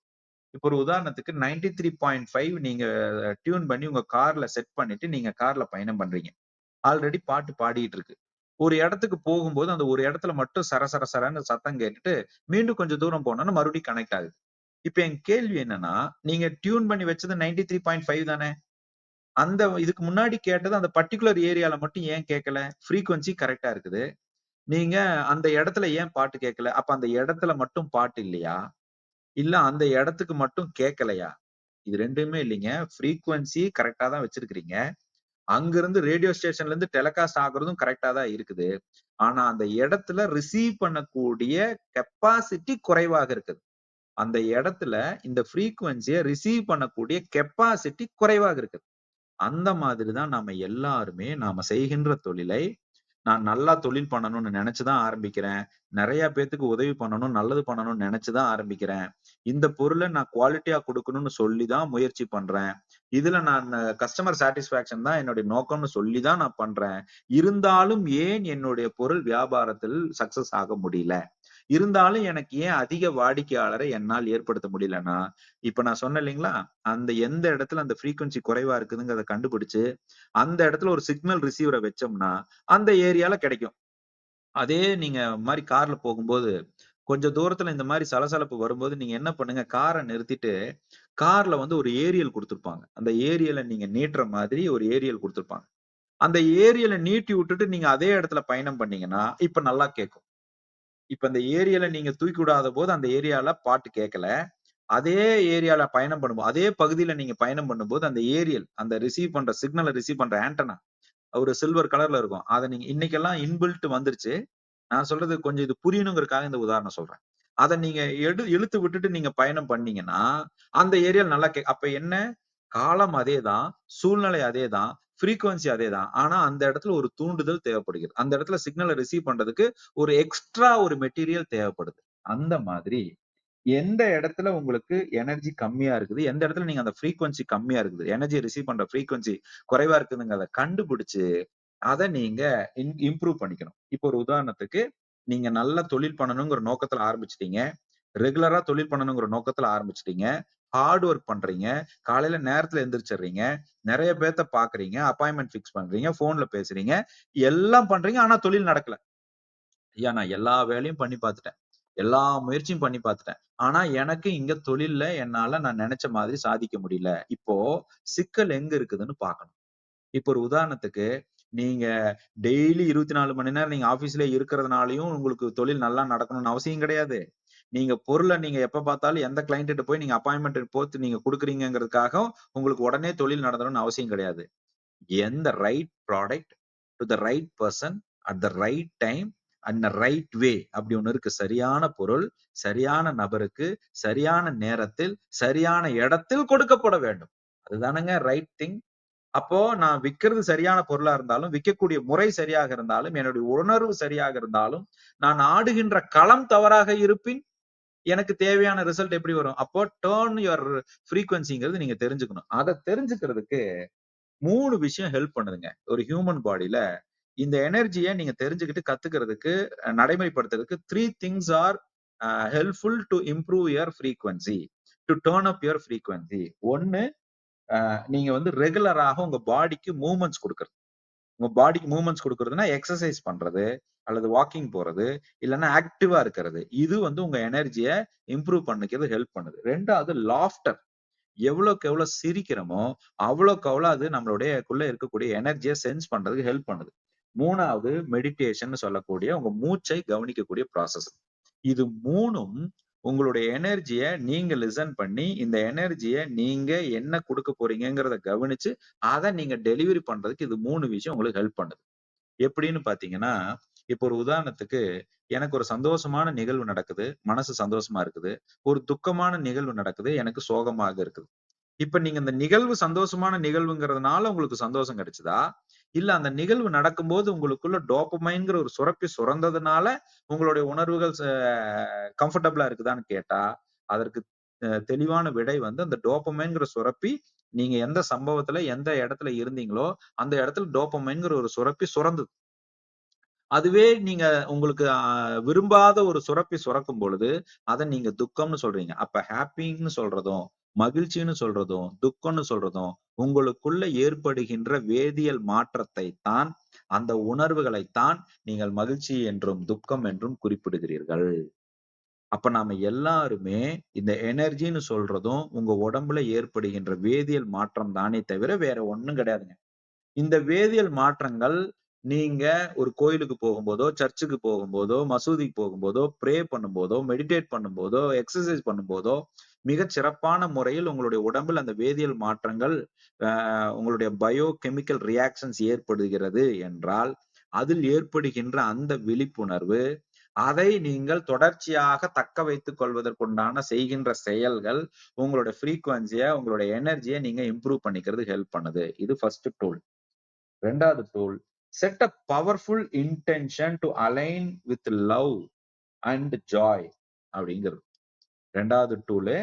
இப்போ ஒரு உதாரணத்துக்கு 93.5 நீங்க டியூன் பண்ணி உங்க கார்ல செட் பண்ணிட்டு நீங்க கார்ல பயணம் பண்றீங்க. ஆல்ரெடி பாட்டு பாடிட்டு இருக்கு. ஒரு இடத்துக்கு போகும்போது அந்த ஒரு இடத்துல மட்டும் சர சரன்னு சத்தம் கேட்டுட்டு மீண்டும் கொஞ்சம் தூரம் போனோம்னா மறுபடியும் கனெக்ட் ஆகுது. இப்ப என் கேள்வி என்னன்னா, நீங்க டியூன் பண்ணி வச்சது 93.5 தானே? அந்த இதுக்கு முன்னாடி கேட்டது அந்த பர்டிகுலர் ஏரியால மட்டும் ஏன் கேட்கல? ஃப்ரீக்வன்சி கரெக்டா இருக்குது. நீங்க அந்த இடத்துல ஏன் பாட்டு கேட்கல? அப்ப அந்த இடத்துல மட்டும் பாட்டு இல்லையா? இல்ல அந்த இடத்துக்கு மட்டும் கேட்கலையா? இது 2மே இல்லைங்க. ஃப்ரீக்வன்சி கரெக்டா தான் வச்சிருக்கிறீங்க. அங்கிருந்து ரேடியோ ஸ்டேஷன்ல இருந்து டெலிகாஸ்ட் ஆகுறதும் கரெக்டா தான் இருக்குது. ஆனா அந்த இடத்துல ரிசீவ் பண்ணக்கூடிய கெப்பாசிட்டி குறைவாக இருக்குது. அந்த இடத்துல இந்த ஃப்ரீக்வன்சியை ரிசீவ் பண்ணக்கூடிய கெப்பாசிட்டி குறைவாக இருக்குது. அந்த மாதிரிதான் நாம எல்லாருமே நாம செய்கின்ற தொழிலை நான் நல்லா தொழில் பண்ணணும்னு நினைச்சுதான் ஆரம்பிக்கிறேன். நிறைய பேத்துக்கு உதவி பண்ணணும், நல்லது பண்ணணும்னு நினைச்சுதான் ஆரம்பிக்கிறேன். இந்த பொருளை நான் குவாலிட்டியா கொடுக்கணும்னு சொல்லிதான் முயற்சி பண்றேன். இதுல நான் கஸ்டமர் சாட்டிஸ்பாக்சன் தான் என்னுடைய நோக்கம்னு சொல்லிதான் நான் பண்றேன். இருந்தாலும் ஏன் என்னுடைய பொருள் வியாபாரத்தில் சக்சஸ் ஆக முடியல? இருந்தாலும் எனக்கு ஏன் அதிக வாடிக்கையாளரை என்னால் ஏற்படுத்த முடியலன்னா, இப்ப நான் சொன்னேன் இல்லைங்களா, அந்த எந்த இடத்துல அந்த ஃப்ரீக்வன்சி குறைவா இருக்குதுங்கிறத கண்டுபிடிச்சு அந்த இடத்துல ஒரு சிக்னல் ரிசீவரை வச்சோம்னா அந்த ஏரியால கிடைக்கும். அதே நீங்க மாதிரி கார்ல போகும்போது கொஞ்சம் தூரத்துல இந்த மாதிரி சலசலப்பு வரும்போது நீங்க என்ன பண்ணுங்க, காரை நிறுத்திட்டு கார்ல வந்து ஒரு ஏரியல் கொடுத்திருப்பாங்க. அந்த ஏரியலை நீங்க நீட்டுற மாதிரி ஒரு ஏரியல் கொடுத்திருப்பாங்க. அந்த ஏரியலை நீட்டி விட்டுட்டு நீங்க அதே இடத்துல பயணம் பண்ணீங்கன்னா இப்ப நல்லா கேட்கும். இப்ப இந்த ஏரியால நீங்க தூக்கி விடாத போது அந்த ஏரியால பாட்டு கேட்கல. அதே ஏரியால பயணம் பண்ணும்போது, அதே பகுதியில நீங்க பயணம் பண்ணும்போது அந்த ஏரியல், அந்த ரிசீவ் பண்ற சிக்னலை ரிசீவ் பண்ற ஆண்டனா ஒரு சில்வர் கலர்ல இருக்கும். அதை நீங்க இன்னைக்கெல்லாம் இன்பில்ட் வந்துருச்சு. நான் சொல்றது கொஞ்சம் இது புரியணுங்கிறதுக்காக இந்த உதாரணம் சொல்றேன். அதை நீங்க இழுத்து விட்டுட்டு நீங்க பயணம் பண்ணீங்கன்னா அந்த ஏரியல் நல்லா அப்ப என்ன, காலம் அதேதான், சூழ்நிலை அதேதான், ஃப்ரீக்வன்சி அதேதான். ஆனா அந்த இடத்துல ஒரு தூண்டுதல் தேவைப்படுகிறது. அந்த இடத்துல சிக்னலை ரிசீவ் பண்றதுக்கு ஒரு எக்ஸ்ட்ரா ஒரு மெட்டீரியல் தேவைப்படுது. அந்த மாதிரி எந்த இடத்துல உங்களுக்கு எனர்ஜி கம்மியா இருக்குது, எந்த இடத்துல நீங்க அந்த ஃப்ரீக்வன்சி கம்மியா இருக்குது, எனர்ஜி ரிசீவ் பண்ற ஃப்ரீக்வன்சி குறைவா இருக்குதுங்கிறத கண்டுபிடிச்சு அதை நீங்க இம்ப்ரூவ் பண்ணிக்கணும். இப்போ ஒரு உதாரணத்துக்கு நீங்க நல்ல தொழில் பண்ணணுங்கிற நோக்கத்துல ஆரம்பிச்சிட்டீங்க, ரெகுலரா தொழில் பண்ணணுங்கிற நோக்கத்துல ஆரம்பிச்சிட்டீங்க, ஹார்ட் ஒர்க் பண்றீங்க, காலையில நேரத்துல எந்திரிச்சிடுறீங்க, நிறைய பேர்த்த பாக்குறீங்க, அப்பாயின்மெண்ட் பிக்ஸ் பண்றீங்க, போன்ல பேசுறீங்க, எல்லாம் பண்றீங்க. ஆனா தொழில் நடக்கல. ஐயா நான் எல்லா வேலையும் பண்ணி பார்த்துட்டேன், எல்லா முயற்சியும் பண்ணி பார்த்துட்டேன். ஆனா எனக்கு இங்க தொழில்ல என்னால நான் நினைச்ச மாதிரி சாதிக்க முடியல. இப்போ சிக்கல் எங்க இருக்குதுன்னு பார்க்கணும். இப்போ ஒரு உதாரணத்துக்கு நீங்க டெய்லி 24 மணி நேரம் நீங்க ஆபீஸ்ல இருக்கிறதுனாலயும் உங்களுக்கு தொழில் நல்லா நடக்கணும்னு அவசியம் கிடையாது. நீங்க பொருளை நீங்க எப்ப பார்த்தாலும் எந்த கிளைண்ட் போய் நீங்க அப்பாயின்மெண்ட் போட்டு நீங்க கொடுக்குறீங்கிறதுக்காக உங்களுக்கு உடனே தொழில் நடத்தணும்னு அவசியம் கிடையாது. எந்த right product to the right person at the right time and right way அப்படி ஒண்ணு இருக்கு. சரியான பொருள் சரியான நபருக்கு சரியான நேரத்தில் சரியான இடத்தில் கொடுக்கப்பட வேண்டும். அதுதானங்க ரைட் திங். அப்போ நான் விற்கிறது சரியான பொருளா இருந்தாலும், விற்கக்கூடிய முறை சரியாக இருந்தாலும், என்னுடைய உணர்வு சரியாக இருந்தாலும், நான் ஆடுகின்ற களம் தவறாக இருப்பின் எனக்கு தேவையான ரிசல்ட் எப்படி வரும்? அப்போ டர்ன் யுவர் ஃப்ரீக்வன்சிங்கிறது நீங்க தெரிஞ்சுக்கணும். அதை தெரிஞ்சுக்கிறதுக்கு 3 விஷயம் ஹெல்ப் பண்ணுதுங்க. ஒரு ஹியூமன் பாடியில இந்த எனர்ஜியை நீங்க தெரிஞ்சுக்கிட்டு கத்துக்கிறதுக்கு நடைமுறைப்படுத்துறதுக்கு 3 things R helpful to improve your frequency, to turn up your frequency. ஒன்னு, நீங்க வந்து ரெகுலராக உங்க பாடிக்கு மூவ்மெண்ட்ஸ் கொடுக்கறது. உங்க பாடிக்கு மூவ்மெண்ட்ஸ் கொடுக்கறதுன்னா எக்ஸசைஸ் பண்றது அல்லது வாக்கிங் போறது இல்லைன்னா ஆக்டிவா இருக்கிறது. இது உங்க எனர்ஜியை இம்ப்ரூவ் பண்ணிக்கிறது ஹெல்ப் பண்ணுது. ரெண்டாவது லாஃப்டர். எவ்வளவுக்கு எவ்வளவு சிரிக்கிறோமோ அவ்வளவுக்கு அவ்வளவு அது நம்மளுடையக்குள்ள இருக்கக்கூடிய எனர்ஜியை சென்ஸ் பண்றதுக்கு ஹெல்ப் பண்ணுது. மூணாவது மெடிடேஷன் சொல்லக்கூடிய உங்க மூச்சை கவனிக்கக்கூடிய ப்ராசஸ். இது மூணும் உங்களுடைய எனர்ஜியை நீங்க லிசன் பண்ணி இந்த எனர்ஜியை நீங்க என்ன கொடுக்க போறீங்கிறத கவனிச்சு அதை நீங்க டெலிவரி பண்றதுக்கு இது மூணு விஷயம் உங்களுக்கு ஹெல்ப் பண்ணுது. எப்படின்னு பாத்தீங்கன்னா, இப்போ ஒரு உதாரணத்துக்கு எனக்கு ஒரு சந்தோஷமான நிகழ்வு நடக்குது, மனசு சந்தோஷமா இருக்குது. ஒரு துக்கமான நிகழ்வு நடக்குது, எனக்கு சோகமாக இருக்குது. இப்ப நீங்க இந்த நிகழ்வு சந்தோஷமான நிகழ்வுங்கிறதுனால உங்களுக்கு சந்தோஷம் கிடைச்சதா, இல்ல அந்த நிகழ்வு நடக்கும்போது உங்களுக்குள்ள டோபமைன்ங்கிற ஒரு சுரப்பி சுரந்ததுனால உங்களுடைய உணர்வுகள் கம்ஃபர்டபுளா இருக்குதான்னு கேட்டா, அதற்கு தெளிவான விடை அந்த டோபமைன்ங்கிற சுரப்பி நீங்க எந்த சம்பவத்துல எந்த இடத்துல இருந்தீங்களோ அந்த இடத்துல டோபமைன்ங்கிற ஒரு சுரப்பி சுரந்தது. அதுவே நீங்க உங்களுக்கு விரும்பாத ஒரு சுரப்பி சுரக்கும் பொழுது அதை நீங்க துக்கம்னு சொல்றீங்க. அப்ப ஹாப்பின்னு சொல்றதும் மகிழ்ச்சின்னு சொல்றதும் துக்கம்னு சொல்றதும் உங்களுக்குள்ள ஏற்படுகின்ற வேதியியல் மாற்றத்தை தான், அந்த உணர்வுகளைத்தான் நீங்கள் மகிழ்ச்சி என்றும் துக்கம் என்றும் குறிப்பிடுகிறீர்கள். அப்ப நாம எல்லாருமே இந்த எனர்ஜின்னு சொல்றதும் உங்க உடம்புல ஏற்படுகின்ற வேதியியல் மாற்றம் தானே தவிர வேற ஒண்ணும் கிடையாதுங்க. இந்த வேதியியல் மாற்றங்கள் நீங்க ஒரு கோயிலுக்கு போகும்போதோ, சர்ச்சுக்கு போகும்போதோ, மசூதிக்கு போகும்போதோ, ப்ரே பண்ணும்போதோ, மெடிடேட் பண்ணும்போதோ, எக்ஸசைஸ் பண்ணும்போதோ மிகச் சிறப்பான முறையில் உங்களுடைய உடம்பில் அந்த வேதியியல் மாற்றங்கள் உங்களுடைய பயோ கெமிக்கல் ரியாக்ஷன்ஸ் ஏற்படுகிறது என்றால் அதில் ஏற்படுகின்ற அந்த விழிப்புணர்வு, அதை நீங்கள் தொடர்ச்சியாக தக்க வைத்துக் கொள்வதற்குண்டான செய்கின்ற செயல்கள் உங்களுடைய ஃப்ரீக்வன்சியை உங்களுடைய எனர்ஜியை நீங்க இம்ப்ரூவ் பண்ணிக்கிறது ஹெல்ப் பண்ணுது. இது ஃபர்ஸ்ட் டூல். ரெண்டாவது tool, set a powerful intention to align with love and joy அப்படிங்கிறது. ரெண்டாவது tool,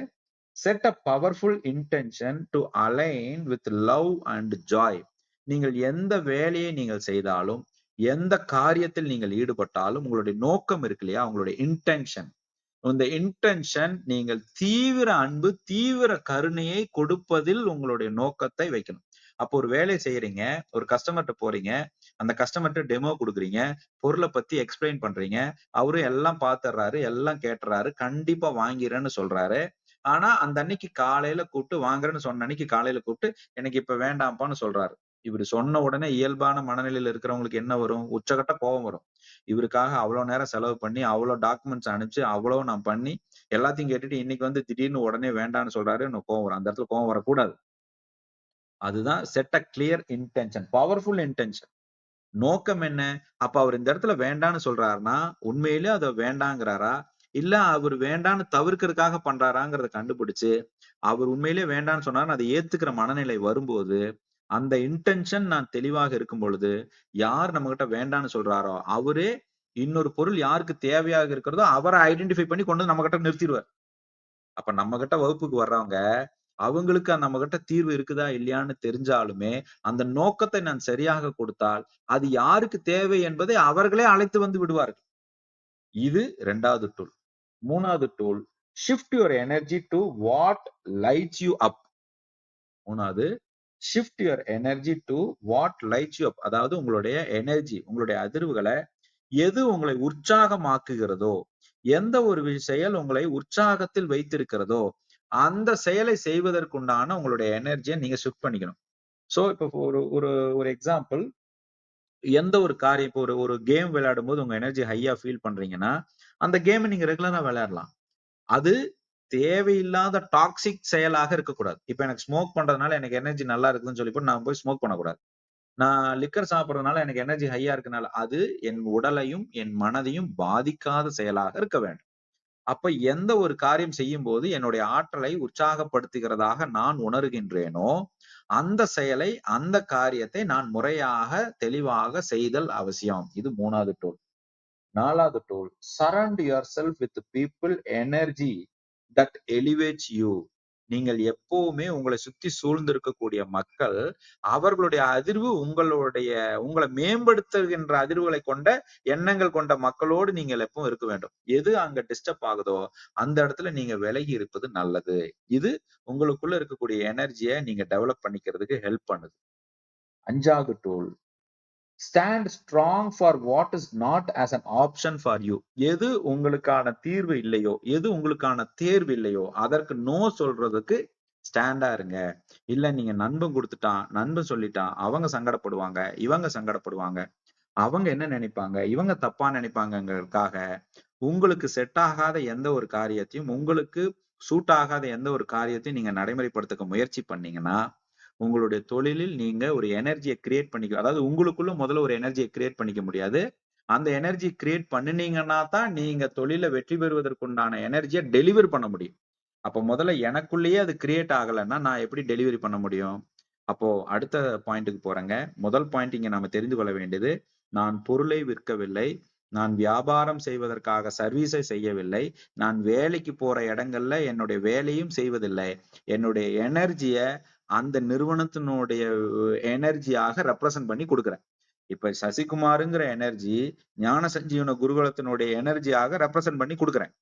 set a powerful intention to align with love and joy. நீங்கள் எந்த வேலையை நீங்கள் செய்தாலும் எந்த காரியத்தில் நீங்கள் ஈடுபட்டாலும் உங்களுடைய நோக்கம் இருக்கு இல்லையா, உங்களுடைய இன்டென்ஷன், இந்த இன்டென்ஷன் நீங்கள் தீவிர அன்பு தீவிர கருணையை கொடுப்பதில் உங்களுடைய நோக்கத்தை வைக்கணும். அப்போ ஒரு வேலையை செய்யறீங்க, ஒரு கஸ்டமர்கிட்ட போறீங்க, அந்த கஸ்டமர்கிட்ட டெமோ கொடுக்குறீங்க, பொருளை பத்தி எக்ஸ்பிளைன் பண்றீங்க, அவரும் எல்லாம் பாத்துறாரு, எல்லாம் கேட்டுறாரு, கண்டிப்பா வாங்கிறேன்னு சொல்றாரு. ஆனா அந்த அன்னைக்கு காலையில கூப்பிட்டு வாங்குறேன்னு சொன்ன அன்னைக்கு காலையில கூப்பிட்டு எனக்கு இப்ப வேண்டாம்ப்பான்னு சொல்றாரு. இவரு சொன்ன உடனே இயல்பான மனநிலையில இருக்கிறவங்களுக்கு என்ன வரும்? உச்சகட்ட கோபம் வரும். இவருக்காக அவ்வளவு நேரம் செலவு பண்ணி அவ்வளவு டாக்குமெண்ட்ஸ் அனுப்பிச்சு அவ்வளவு நான் பண்ணி எல்லாத்தையும் கேட்டுட்டு இன்னைக்கு திடீர்னு உடனே வேண்டான்னு சொல்றாரு, எனக்கு கோவம் வரும். அந்த இடத்துல கோவம் வரக்கூடாது. அதுதான் set a clear intention, powerful intention. நோக்கம் என்ன? அப்ப அவர் இந்த இடத்துல வேண்டான்னு சொல்றாருன்னா உண்மையிலே அதை வேண்டாங்கிறாரா, இல்ல அவர் வேண்டான்னு தவிர்க்கிறதுக்காக பண்றாராங்கிறத கண்டுபிடிச்சு அவர் உண்மையிலே வேண்டான்னு சொன்னாரு அதை ஏத்துக்கிற மனநிலை வரும்போது, அந்த இன்டென்ஷன் நான் தெளிவாக இருக்கும் பொழுது, யார் நம்ம கிட்ட வேண்டான்னு சொல்றாரோ அவரே இன்னொரு பொருள் யாருக்கு தேவையாக இருக்கிறதோ அவரை ஐடென்டிஃபை பண்ணி கொண்டு நம்ம கிட்ட நிறுத்திடுவார். அப்ப நம்ம கிட்ட வகுப்புக்கு வர்றவங்க அவங்களுக்கு நம்ம கிட்ட தீர்வு இருக்குதா இல்லையான்னு தெரிஞ்சாலுமே அந்த நோக்கத்தை நான் சரியாக கொடுத்தால் அது யாருக்கு தேவை என்பதை அவர்களே அழைத்து வந்து விடுவார்கள். இது ரெண்டாவது டூல். மூணாவது tool, shift your energy to what lights you up. மூணாவது, shift your energy to what lights you up. அதாவது உங்களுடைய எனர்ஜி, உங்களுடைய அதிர்வுகளை எது உங்களை உற்சாகமாக்குகிறதோ, எந்த ஒரு செயல் உங்களை உற்சாகத்தில் வைத்திருக்கிறதோ அந்த செயலை செய்வதற்குண்டான உங்களுடைய எனர்ஜியை நீங்க ஷிஃப்ட் பண்ணிக்கணும். சோ இப்போ ஒரு ஒரு ஒரு எக்ஸாம்பிள், எந்த ஒரு காரியம், இப்போ ஒரு கேம் விளையாடும் போது உங்க எனர்ஜி ஹையா ஃபீல் பண்றீங்கன்னா அந்த கேம் நீங்க ரெகுலரா விளையாடலாம். அது தேவையில்லாத டாக்ஸிக் செயலாக இருக்கக்கூடாது. இப்ப எனக்கு ஸ்மோக் பண்றதுனால எனக்கு எனர்ஜி நல்லா இருக்குதுன்னு சொல்லி நான் போய் ஸ்மோக் பண்ணக்கூடாது. நான் லிக்கர் சாப்பிடுறதுனால எனக்கு எனர்ஜி ஹையா இருக்கனால அது என் உடலையும் என் மனதையும் பாதிக்காத செயலாக இருக்க வேண்டும். அப்ப எந்த ஒரு காரியம் செய்யும் போது என்னுடைய ஆற்றலை உற்சாகப்படுத்துகிறதாக நான் உணர்கின்றேனோ அந்த செயலை அந்த காரியத்தை நான் முறையாக தெளிவாக செய்தல் அவசியம். இது மூணாவது டூல். நாலாவது tool, surround your self with people energy that elevates you. நீங்கள் எப்பவுமே உங்களை சுத்தி சூழ்ந்து இருக்கக்கூடிய மக்கள் அவர்களுடைய அதிர்வு உங்களை மேம்படுத்துகின்ற அதிர்வுகளை கொண்ட எண்ணங்கள் கொண்ட மக்களோடு நீங்கள் எப்பவும் இருக்க வேண்டும். எது அங்க டிஸ்டர்ப் ஆகுதோ அந்த இடத்துல நீங்க விலகி இருப்பது நல்லது. இது உங்களுக்குள்ள இருக்கக்கூடிய எனர்ஜியை நீங்க டெவலப் பண்ணிக்கிறதுக்கு ஹெல்ப் பண்ணுது. அஞ்சாவது tool, stand strong for what is not as an option for you. எது உங்களுக்கான தீர்வு இல்லையோ, எது உங்களுக்கான தேர்வு இல்லையோ அதற்கு நோ சொல்றதுக்கு ஸ்டாண்டா இருங்க. இல்ல நீங்க நண்பன் கொடுத்துட்டான், நண்பன் சொல்லிட்டான், அவங்க சங்கடப்படுவாங்க, இவங்க சங்கடப்படுவாங்க, அவங்க என்ன நினைப்பாங்க, இவங்க தப்பா நினைப்பாங்கங்கிறதுக்காக உங்களுக்கு செட் ஆகாத எந்த ஒரு காரியத்தையும், உங்களுக்கு சூட் ஆகாத எந்த ஒரு காரியத்தையும் நீங்க நடைமுறைப்படுத்த முயற்சி பண்ணீங்கன்னா உங்களுடைய தொழிலில் நீங்க ஒரு எனர்ஜியை கிரியேட் பண்ணிக்க, அதாவது உங்களுக்குள்ள முதல்ல ஒரு எனர்ஜியை கிரியேட் பண்ணிக்க முடியாது. அந்த எனர்ஜி கிரியேட் பண்ணினீங்கன்னா தான் நீங்க தொழில வெற்றி பெறுவதற்குண்டான எனர்ஜியை டெலிவர் பண்ண முடியும். அப்போ முதல்ல எனக்குள்ளேயே அது கிரியேட் ஆகலைன்னா நான் எப்படி டெலிவரி பண்ண முடியும்? அப்போ அடுத்த பாயிண்ட்டுக்கு போறேங்க. முதல் பாயிண்ட் இங்க நாம தெரிந்து கொள்ள வேண்டியது, நான் பொருளை விற்கவில்லை, நான் வியாபாரம் செய்வதற்காக சர்வீஸை செய்யவில்லை, நான் வேலைக்கு போற இடங்கள்ல என்னுடைய வேலையும் செய்வதில்லை, என்னுடைய எனர்ஜிய அந்த நிறுவனத்தினுடைய எனர்ஜியாக ரெப்ரசன்ட் பண்ணி கொடுக்குறேன். இப்ப சசிகுமாருங்கிற எனர்ஜி ஞான சஞ்சீவன குருகுலத்தினுடைய எனர்ஜியாக ரெப்ரசன்ட் பண்ணி கொடுக்குறேன்.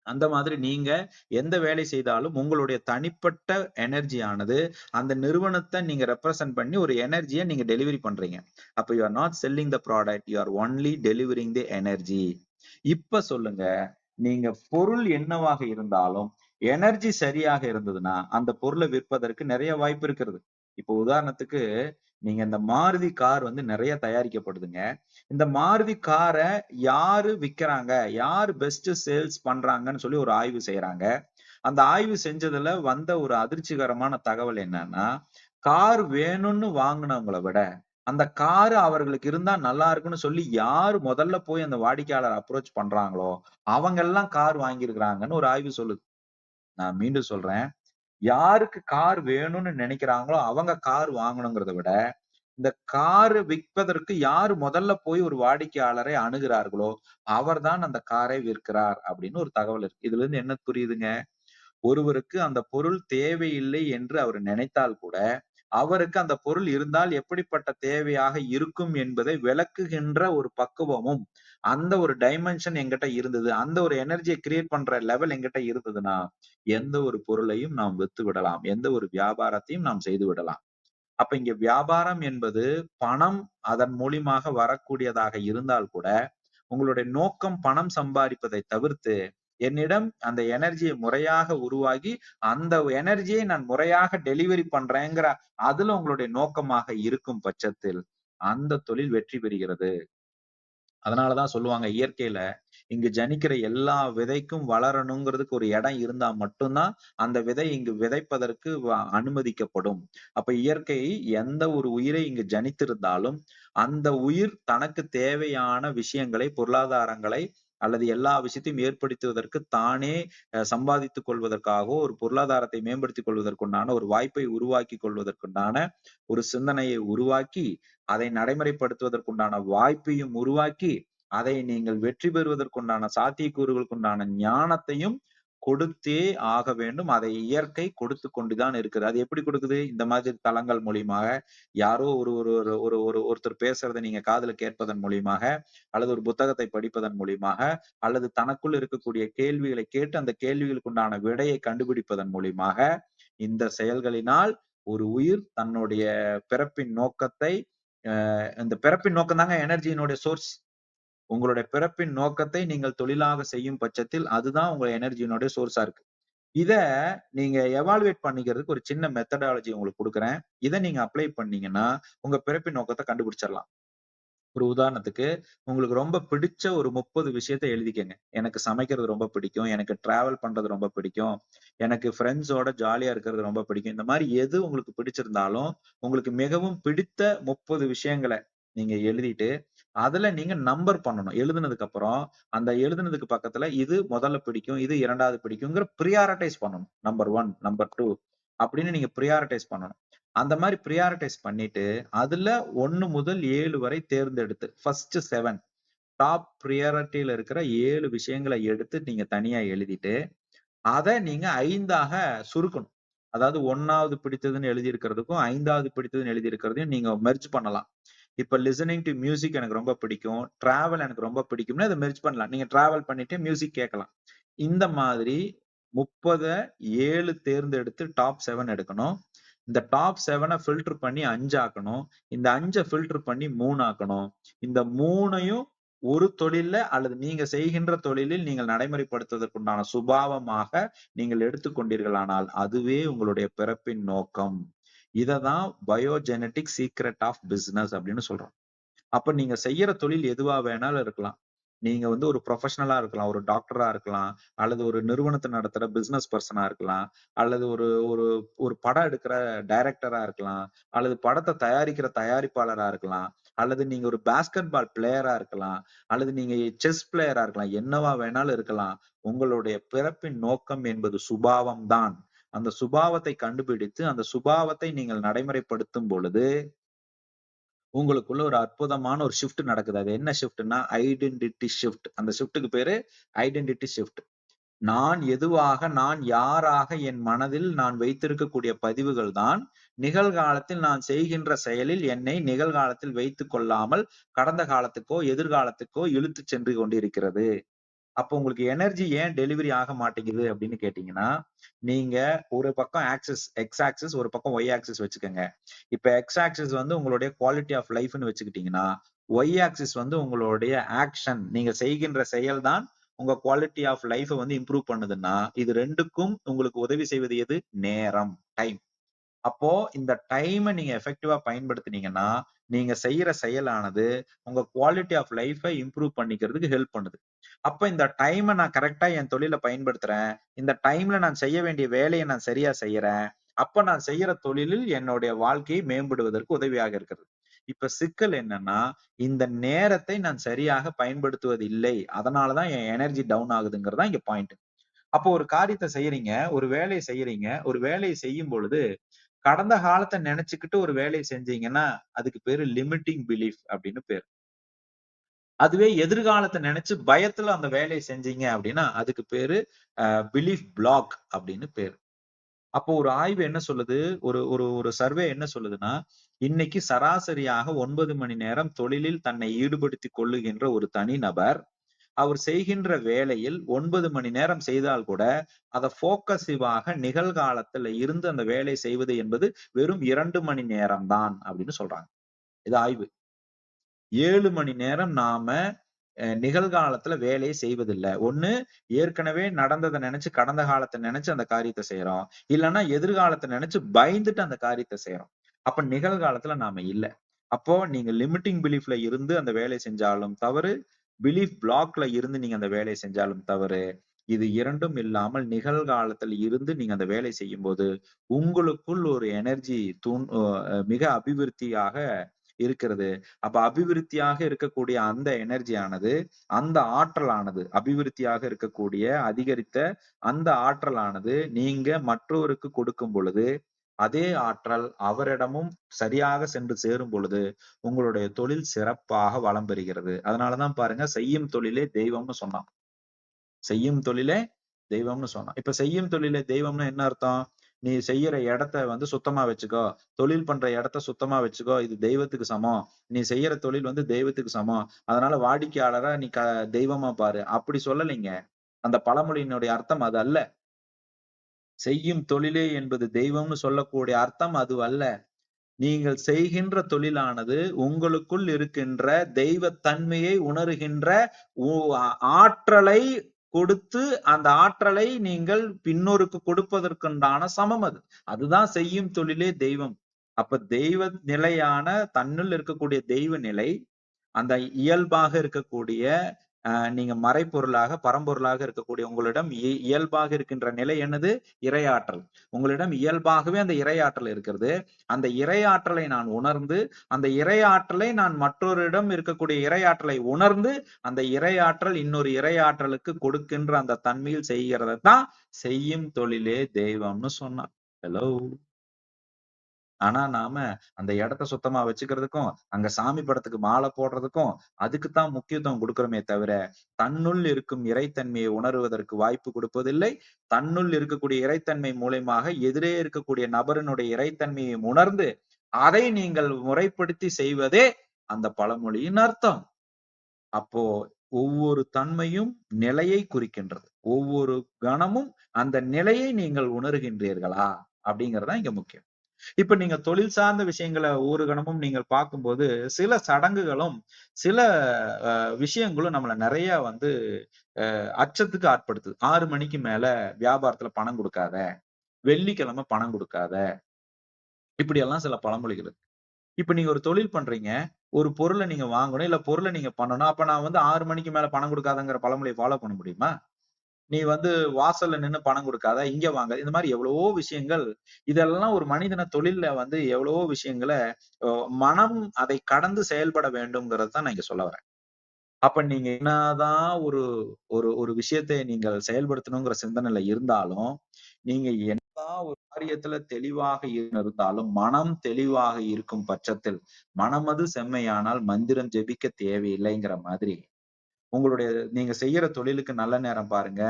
அந்த மாதிரி நீங்க எந்த வேலை செய்தாலும் உங்களுடைய தனிப்பட்ட எனர்ஜி ஆனது அந்த நிறுவனத்தை நீங்க ரெப்ரசன்ட் பண்ணி ஒரு எனர்ஜியை நீங்க டெலிவரி பண்றீங்க. அப்ப you are not selling the product, you are only delivering the energy. இப்ப சொல்லுங்க, நீங்க பொருள் என்னவாக இருந்தாலும் எனர்ஜி சரியாக இருந்ததுன்னா அந்த பொருளை விற்பதற்கு நிறைய வாய்ப்பு இருக்கிறது. இப்போ உதாரணத்துக்கு நீங்க இந்த மாருதி கார் வந்து நிறைய தயாரிக்கப்படுதுங்க. இந்த மாருதி காரை யாரு விக்கிறாங்க, யாரு பெஸ்ட் சேல்ஸ் பண்றாங்கன்னு சொல்லி ஒரு ஆய்வு செய்யறாங்க. அந்த ஆய்வு செஞ்சதுல வந்த ஒரு அதிர்ச்சிகரமான தகவல் என்னன்னா, கார் வேணும்னு வாங்கினவங்களை விட அந்த காரு அவர்களுக்கு இருந்தா நல்லா இருக்குன்னு சொல்லி யாரு முதல்ல போய் அந்த வாடிக்கையாளர் அப்ரோச் பண்றாங்களோ அவங்க எல்லாம் கார் வாங்கியிருக்கிறாங்கன்னு ஒரு ஆய்வு சொல்லுது. நான் மீண்டும் சொல்றேன், யாருக்கு கார் வேணும்னு நினைக்கிறாங்களோ அவங்க கார் வாங்கணுங்கிறத விட இந்த கார் விற்பதற்கு யாரு முதல்ல போய் ஒரு வாடிக்கையாளரை அணுகிறார்களோ அவர்தான் அந்த காரை விற்கிறார் அப்படின்னு ஒரு தகவல் இருக்கு. இதுல இருந்து என்ன புரியுதுங்க? ஒருவருக்கு அந்த பொருள் தேவையில்லை என்று அவர் நினைத்தால் கூட அவருக்கு அந்த பொருள் இருந்தால் எப்படிப்பட்ட தேவையாக இருக்கும் என்பதை விளக்குகின்ற ஒரு பக்குவமும் அந்த ஒரு டைமென்ஷன் எங்கிட்ட இருந்தது, அந்த ஒரு எனர்ஜியை கிரியேட் பண்ற லெவல் எங்கிட்ட இருந்ததுன்னா எந்த ஒரு பொருளையும் நாம் வித்து விடலாம், எந்த ஒரு வியாபாரத்தையும் நாம் செய்து விடலாம். அப்ப இங்க வியாபாரம் என்பது பணம் அதன் மூலியமாக வரக்கூடியதாக இருந்தால் கூட உங்களுடைய நோக்கம் பணம் சம்பாதிப்பதை தவிர்த்து என்னிடம் அந்த எனர்ஜியை முறையாக உருவாகி அந்த எனர்ஜியை நான் முறையாக டெலிவரி பண்றேங்கிற அதுல உங்களுடைய நோக்கமாக இருக்கும் பட்சத்தில் அந்த தொழில் வெற்றி பெறுகிறது. அதனாலதான் சொல்லுவாங்க, இயற்கையில இங்கு ஜனிக்கிற எல்லா விதைக்கும் வளரணுங்கிறதுக்கு ஒரு இடம் இருந்தா மட்டும்தான் அந்த விதை இங்கு விதைப்பதற்கு அனுமதிக்கப்படும். அப்ப இயற்கை எந்த ஒரு உயிரை இங்கு ஜனித்திருந்தாலும் அந்த உயிர் தனக்கு தேவையான விஷயங்களை, பொருளாதாரங்களை அல்லது எல்லா விஷயத்தையும் ஏற்படுத்துவதற்கு தானே சம்பாதித்துக் கொள்வதற்காக ஒரு பொருளாதாரத்தை மேம்படுத்திக் கொள்வதற்குண்டான ஒரு வாய்ப்பை உருவாக்கி கொள்வதற்குண்டான ஒரு சிந்தனையை உருவாக்கி அதை நடைமுறைப்படுத்துவதற்குண்டான வாய்ப்பையும் உருவாக்கி அதை நீங்கள் வெற்றி பெறுவதற்குண்டான சாத்தியக்கூறுகளுக்குண்டான ஞானத்தையும் கொடுத்தே ஆக வேண்டும். அதை இயற்கை கொடுத்து கொண்டுதான் இருக்குது. அது எப்படி கொடுக்குது? இந்த மாதிரி தளங்கள் மூலியமாக யாரோ ஒருத்தர் பேசுறதை நீங்க காதுல கேட்பதன் மூலியமாக, அல்லது ஒரு புத்தகத்தை படிப்பதன் மூலியமாக, அல்லது தனக்குள் இருக்கக்கூடிய கேள்விகளை கேட்டு அந்த கேள்விகளுக்கு உண்டான விடையை கண்டுபிடிப்பதன் மூலியமாக இந்த செயல்களினால் ஒரு உயிர் தன்னுடைய பிறப்பின் நோக்கத்தை இந்த பிறப்பின் நோக்கம் தாங்க எனர்ஜியினுடைய சோர்ஸ். உங்களுடைய பிறப்பின் நோக்கத்தை நீங்கள் தொழிலாக செய்யும் பட்சத்தில் அதுதான் உங்க எனர்ஜியினுடைய சோர்ஸா இருக்கு. இத நீங்க எவாலுவேட் பண்ணிக்கிறதுக்கு ஒரு சின்ன மெத்தடாலஜி உங்களுக்கு கொடுக்குறேன். இதை நீங்க அப்ளை பண்ணீங்கன்னா உங்க பிறப்பின் நோக்கத்தை கண்டுபிடிச்சிடலாம். ஒரு உதாரணத்துக்கு உங்களுக்கு ரொம்ப பிடிச்ச ஒரு 30 விஷயத்த எழுதிக்கங்க. எனக்கு சமைக்கிறது ரொம்ப பிடிக்கும், எனக்கு டிராவல் பண்றது ரொம்ப பிடிக்கும், எனக்கு ஃப்ரெண்ட்ஸோட ஜாலியா இருக்கிறது ரொம்ப பிடிக்கும். இந்த மாதிரி எது உங்களுக்கு பிடிச்சிருந்தாலும் உங்களுக்கு மிகவும் பிடித்த 30 விஷயங்களை நீங்க எழுதிட்டு அதுல நீங்க நம்பர் பண்ணணும். எழுதுனதுக்கு அப்புறம் அந்த எழுதுனதுக்கு பக்கத்துல இது முதல்ல பிடிக்கும், இது இரண்டாவது பிடிக்குங்கிற ப்ரியாரிட்டைஸ் பண்ணணும். நம்பர் 1, நம்பர் 2 அப்படின்னு நீங்க ப்ரியாரிட்டைஸ் பண்ணணும். அந்த மாதிரி ப்ரியாரிட்டைஸ் பண்ணிட்டு அதுல 1 முதல் 7 வரை தேர்ந்தெடுத்து ஃபர்ஸ்ட் 7 டாப் ப்ரியாரிட்டியில இருக்கிற 7 விஷயங்களை எடுத்து நீங்க தனியா எழுதிட்டு அதை நீங்க 5ஆக சுருக்கணும். அதாவது 1வது பிடித்ததுன்னு எழுதி இருக்கிறதுக்கும் 5வது பிடித்ததுன்னு எழுதி இருக்கிறதையும் நீங்க மெர்ஜ் பண்ணலாம். இப்ப லிசனிங் டு மியூசிக் எனக்கு ரொம்ப பிடிக்கும், டிராவல் எனக்கு ரொம்ப பிடிக்கும்னு அதை மெர்ஜ் பண்ணலாம். நீங்க டிராவல் பண்ணிட்டு மியூசிக் கேட்கலாம். இந்த மாதிரி 30 7 தேர்ந்தெடுத்து டாப் 7 எடுக்கணும். இந்த டாப் 7 ஃபில்டர் பண்ணி 5 ஆக்கணும். இந்த 5 ஃபில்டர் பண்ணி 3 ஆக்கணும். இந்த 3ஐயும் ஒரு தொழில்ல அல்லது நீங்க செய்கின்ற தொழிலில் நீங்கள் நடைமுறைப்படுத்துவதற்குண்டான சுபாவமாக நீங்கள் எடுத்துக்கொண்டீர்களானால் அதுவே உங்களுடைய பிறப்பின் நோக்கம். இததான் பயோஜெனடிக் சீக்ரெட் ஆஃப் பிசினஸ் அப்படின்னு சொல்றோம். அப்ப நீங்க செய்யற தொழில் எதுவா வேணாலும் இருக்கலாம். நீங்க ஒரு ப்ரொஃபஷனலா இருக்கலாம், ஒரு டாக்டரா இருக்கலாம், அல்லது ஒரு நிறுவனத்தை நடத்துற பிசினஸ் பர்சனா இருக்கலாம், அல்லது ஒரு ஒரு ஒரு படம் எடுக்கிற டைரக்டரா இருக்கலாம், அல்லது படத்தை தயாரிக்கிற தயாரிப்பாளரா இருக்கலாம், அல்லது நீங்க ஒரு பாஸ்கெட் பால் பிளேயரா இருக்கலாம், அல்லது நீங்க செஸ் பிளேயரா இருக்கலாம், என்னவா வேணாலும் இருக்கலாம். உங்களுடைய பிறப்பின் நோக்கம் என்பது சுபாவம் தான். அந்த சுபாவத்தை கண்டுபிடித்து அந்த சுபாவத்தை நீங்கள் நடைமுறைப்படுத்தும் பொழுது உங்களுக்குள்ள ஒரு அற்புதமான ஒரு ஷிஃப்ட் நடக்குது. அது என்ன ஷிஃப்ட்னா ஐடென்டிட்டி ஷிஃப்ட். அந்த ஷிஃப்ட்டுக்கு பேரு ஐடென்டிட்டி ஷிஃப்ட். நான் எதுவாக, நான் யாராக என் மனதில் நான் வைத்திருக்கக்கூடிய பதிவுகள் தான் நிகழ்காலத்தில் நான் செய்கின்ற செயலில் என்னை நிகழ்காலத்தில் வைத்துக் கொள்ளாமல் கடந்த காலத்துக்கோ எதிர்காலத்துக்கோ இழுத்து சென்று கொண்டிருக்கிறது. அப்போ உங்களுக்கு எனர்ஜி ஏன் டெலிவரி ஆக மாட்டேங்குது அப்படின்னு கேட்டீங்கன்னா, நீங்க ஒரு பக்கம் எக்ஸ் ஆக்சிஸ், ஒரு பக்கம் ஒய் ஆக்சிஸ் வச்சுக்கோங்க. இப்ப எக்ஸ் ஆக்சிஸ் உங்களுடைய குவாலிட்டி ஆஃப் லைஃப்னு வச்சுக்கிட்டீங்கன்னா, ஒய் ஆக்சிஸ் உங்களுடைய ஆக்ஷன், நீங்க செய்கின்ற செயல் தான் உங்க குவாலிட்டி ஆஃப் லைஃப் இம்ப்ரூவ் பண்ணுதுன்னா, இது ரெண்டுக்கும் உங்களுக்கு உதவி செய்வது எது? நேரம், டைம். அப்போ இந்த டைமை நீங்க எஃபெக்டிவா பயன்படுத்தினீங்கன்னா, நீங்க செய்யற செயலானது உங்க குவாலிட்டி ஆஃப் லைஃபை இம்ப்ரூவ் பண்ணிக்கிறதுக்கு ஹெல்ப் பண்ணுது. அப்ப இந்த டைமை நான் கரெக்டா என் தொழில பயன்படுத்துறேன், இந்த டைம்ல நான் செய்ய வேண்டிய வேலையை நான் சரியா செய்யறேன், அப்ப நான் செய்யற தொழிலில் என்னுடைய வாழ்க்கையை மேம்படுவதற்கு உதவியாக இருக்கிறது. இப்ப சிக்கல் என்னன்னா, இந்த நேரத்தை நான் சரியாக பயன்படுத்துவது இல்லை, அதனாலதான் என் எனர்ஜி டவுன் ஆகுதுங்கிறதா இங்க பாயிண்ட். அப்போ ஒரு காரியத்தை செய்யறீங்க, ஒரு வேலையை செய்யறீங்க, ஒரு வேலையை செய்யும் பொழுது கடந்த காலத்தை நினைச்சுக்கிட்டு ஒரு வேலையை செஞ்சீங்கன்னா அதுக்கு பேரு லிமிட்டிங் பிலீஃப் அப்படின்னு பேரு. அதுவே எதிர்காலத்தை நினைச்சு பயத்துல அந்த வேலையை செஞ்சீங்க அப்படின்னா அதுக்கு பேரு பிலீஃப் பிளாக் அப்படின்னு பேரு. அப்போ ஒரு ஆய்வு என்ன சொல்லுது, ஒரு ஒரு ஒரு சர்வே என்ன சொல்லுதுன்னா, இன்னைக்கு சராசரியாக 9 மணி நேரம் தொழிலில் தன்னை ஈடுபடுத்தி கொள்ளுகின்ற ஒரு தனி நபர் அவர் செய்கின்ற வேலையில் 9 மணி நேரம் செய்தால் கூட அதை போக்கசிவாக நிகழ்காலத்துல இருந்து அந்த வேலை செய்வது என்பது வெறும் 2 மணி நேரம் தான் அப்படின்னு சொல்றாங்க. இது ஆய்வு. 7 மணி நேரம் நாம நிகழ்காலத்துல வேலையை செய்வதில்லை. ஒண்ணு ஏற்கனவே நடந்ததை நினைச்சு கடந்த காலத்தை நினைச்சு அந்த காரியத்தை செய்யறோம், இல்லைன்னா எதிர்காலத்தை நினைச்சு பயந்துட்டு அந்த காரியத்தை செய்யறோம். அப்ப நிகழ்காலத்துல நாம இல்லை. அப்போ நீங்க லிமிட்டிங் பிலீஃப்ல இருந்து அந்த வேலையை செஞ்சாலும் தவறு, பிலீஃப் பிளாக்ல இருந்து நீங்க அந்த வேலையை செஞ்சாலும் தவறு. இது இரண்டும் இல்லாமல் நிகழ்காலத்தில் இருந்து நீங்க அந்த வேலை செய்யும் போது உங்களுக்குள் ஒரு எனர்ஜி மிக அபிவிருத்தியாக இருக்கிறது. அப்ப அபிவிருத்தியாக இருக்கக்கூடிய அந்த எனர்ஜியானது, அந்த ஆற்றலானது, அபிவிருத்தியாக இருக்கக்கூடிய அதிகரித்த அந்த ஆற்றலானது நீங்க மற்றவருக்கு கொடுக்கும் பொழுது அதே ஆற்றல் அவரிடமும் சரியாக சென்று சேரும் பொழுது உங்களுடைய தொழில் சிறப்பாக வளம் பெறுகிறது. அதனாலதான் பாருங்க, செய்யும் தொழிலே தெய்வம்னு சொன்னான். செய்யும் தொழிலே தெய்வம்னு சொன்னான். இப்ப செய்யும் தொழிலே தெய்வம்னு என்ன அர்த்தம்? நீ செய்யற இடத்த சுத்தமா வச்சுக்கோ, தொழில் பண்ற இடத்த சுத்தமா வச்சுக்கோ, இது தெய்வத்துக்கு சமம். நீ செய்யற தொழில் தெய்வத்துக்கு சமம், அதனால வாடிக்கையாளரை நீ தெய்வமா பாரு, அப்படி சொல்லலைங்க. அந்த பழமொழியினுடைய அர்த்தம் அது அல்ல. செய்யும் தொழிலே என்பது தெய்வம்னு சொல்லக்கூடிய அர்த்தம் அது அல்ல. நீங்கள் செய்கின்ற தொழிலானது உங்களுக்குள் இருக்கின்ற தெய்வ தன்மையை உணர்கின்ற ஆற்றலை கொடுத்து அந்த ஆற்றலை நீங்கள் பின்னோருக்கு கொடுப்பதற்குண்டான சமம் அது. அதுதான் செய்யும் தொழிலே தெய்வம். அப்ப தெய்வ நிலையான தன்னுள் இருக்கக்கூடிய தெய்வ நிலை, அந்த இயல்பாக இருக்கக்கூடிய நீங்க மறைப்பொருளாக பரம்பொருளாக இருக்கக்கூடிய உங்களிடம் இயல்பாக இருக்கின்ற நிலை என்னது? இறையாற்றல். உங்களிடம் இயல்பாகவே அந்த இறையாற்றல் இருக்கிறது. அந்த இறையாற்றலை நான் உணர்ந்து, அந்த இறையாற்றலை நான் மற்றொருடம் இருக்கக்கூடிய இறையாற்றலை உணர்ந்து, அந்த இறையாற்றல் இன்னொரு இறையாற்றலுக்கு கொடுக்கின்ற அந்த தன்மையில் செய்கிறத தான் செய்யும் தொழிலே தெய்வம்னு சொன்னான். ஹலோ. ஆனா நாம அந்த இடத்த சுத்தமா வச்சுக்கிறதுக்கும், அங்க சாமி படத்துக்கு மாலை போடுறதுக்கும் அதுக்குத்தான் முக்கியத்துவம் கொடுக்கிறோமே தவிர, தன்னுள் இருக்கும் இறைத்தன்மையை உணர்வதற்கு வாய்ப்பு கொடுப்பதில்லை. தன்னுள் இருக்கக்கூடிய இறைத்தன்மை மூலமாக எதிரே இருக்கக்கூடிய நபரினுடைய இறைத்தன்மையை உணர்ந்து அதை நீங்கள் முறைப்படுத்தி செய்வதே அந்த பழமொழியின் அர்த்தம். அப்போ ஒவ்வொரு தன்மையும் நிலையை குறிக்கின்றது. ஒவ்வொரு கணமும் அந்த நிலையை நீங்கள் உணர்கின்றீர்களா அப்படிங்கறதா இங்க முக்கியம். இப்ப நீங்க தொழில் சார்ந்த விஷயங்களை ஒவ்வொரு கணமும் நீங்கள் பார்க்கும்போது சில சடங்குகளும் சில விஷயங்களும் நம்மள நிறைய வந்து அச்சத்துக்கு ஆட்படுத்துது. 6 மணிக்கு மேல வியாபாரத்துல பணம் கொடுக்காத, வெள்ளிக்கிழமை பணம் கொடுக்காத, இப்படி எல்லாம் சில பழமொழிகள் இருக்கு. இப்ப நீங்க ஒரு தொழில் பண்றீங்க, ஒரு பொருளை நீங்க வாங்கணும், இல்ல பொருளை நீங்க பண்ணணும். அப்ப நான் வந்து 6 மணிக்கு மேல பணம் கொடுக்காதங்கிற பழமொழியை ஃபாலோ பண்ண முடியுமா? நீ வந்து வாசல்ல நின்னு பணம் கொடுக்காத, இங்க வாங்க. இந்த மாதிரி எவ்வளவோ விஷயங்கள். இதெல்லாம் ஒரு மனிதன தொழில்ல வந்து எவ்வளவோ விஷயங்களை மனம் அதை கடந்து செயல்பட வேண்டும்ங்கிறது தான் நான் இங்க சொல்ல வரேன். அப்ப நீங்க என்னதான் ஒரு ஒரு ஒரு விஷயத்தை நீங்கள் செயல்படுத்தணுங்கிற சிந்தனையில இருந்தாலும், நீங்க என்னதான் ஒரு காரியத்துல தெளிவாக இருந்தாலும், மனம் தெளிவாக இருக்கும் பட்சத்தில், மனமது செம்மையானால் மந்திரம் ஜெபிக்க தேவையில்லைங்கிற மாதிரி, உங்களுடைய நீங்க செய்யற தொழிலுக்கு நல்ல நேரம் பாருங்க.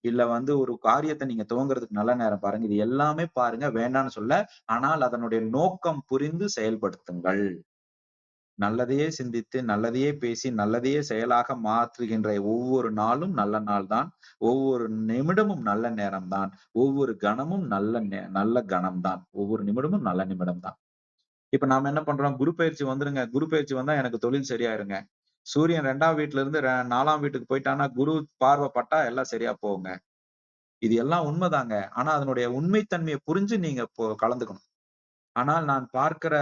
இல்ல வந்து ஒரு காரியத்தை நீங்க துவங்குறதுக்கு நல்ல நேரம் பாருங்க. இது எல்லாமே பாருங்க, வேண்டான்னு சொல்ல. ஆனால் அதனுடைய நோக்கம் புரிந்து செயல்படுத்துங்கள். நல்லதையே சிந்தித்து, நல்லதையே பேசி, நல்லதையே செயலாக மாற்றுகின்ற ஒவ்வொரு நாளும் நல்ல நாள் தான். ஒவ்வொரு நிமிடமும் நல்ல நேரம் தான். ஒவ்வொரு கணமும் நல்ல கணம் தான். ஒவ்வொரு நிமிடமும் நல்ல நிமிடம் தான். இப்ப நாம என்ன பண்றோம்? குரு பயிற்சி வந்துருங்க. குரு பயிற்சி வந்தா எனக்கு தொழில் சரியாயிருங்க. சூரியன் 2ஆம் வீட்டுல இருந்து 4ஆம் வீட்டுக்கு போயிட்டான்னா, குரு பார்வை பட்டா எல்லாம் சரியா போகுங்க. இது எல்லாம் உண்மைதாங்க. ஆனா அதனுடைய உண்மைத்தன்மையை புரிஞ்சு நீங்க கலந்துக்கணும். ஆனால் நான் பார்க்கிற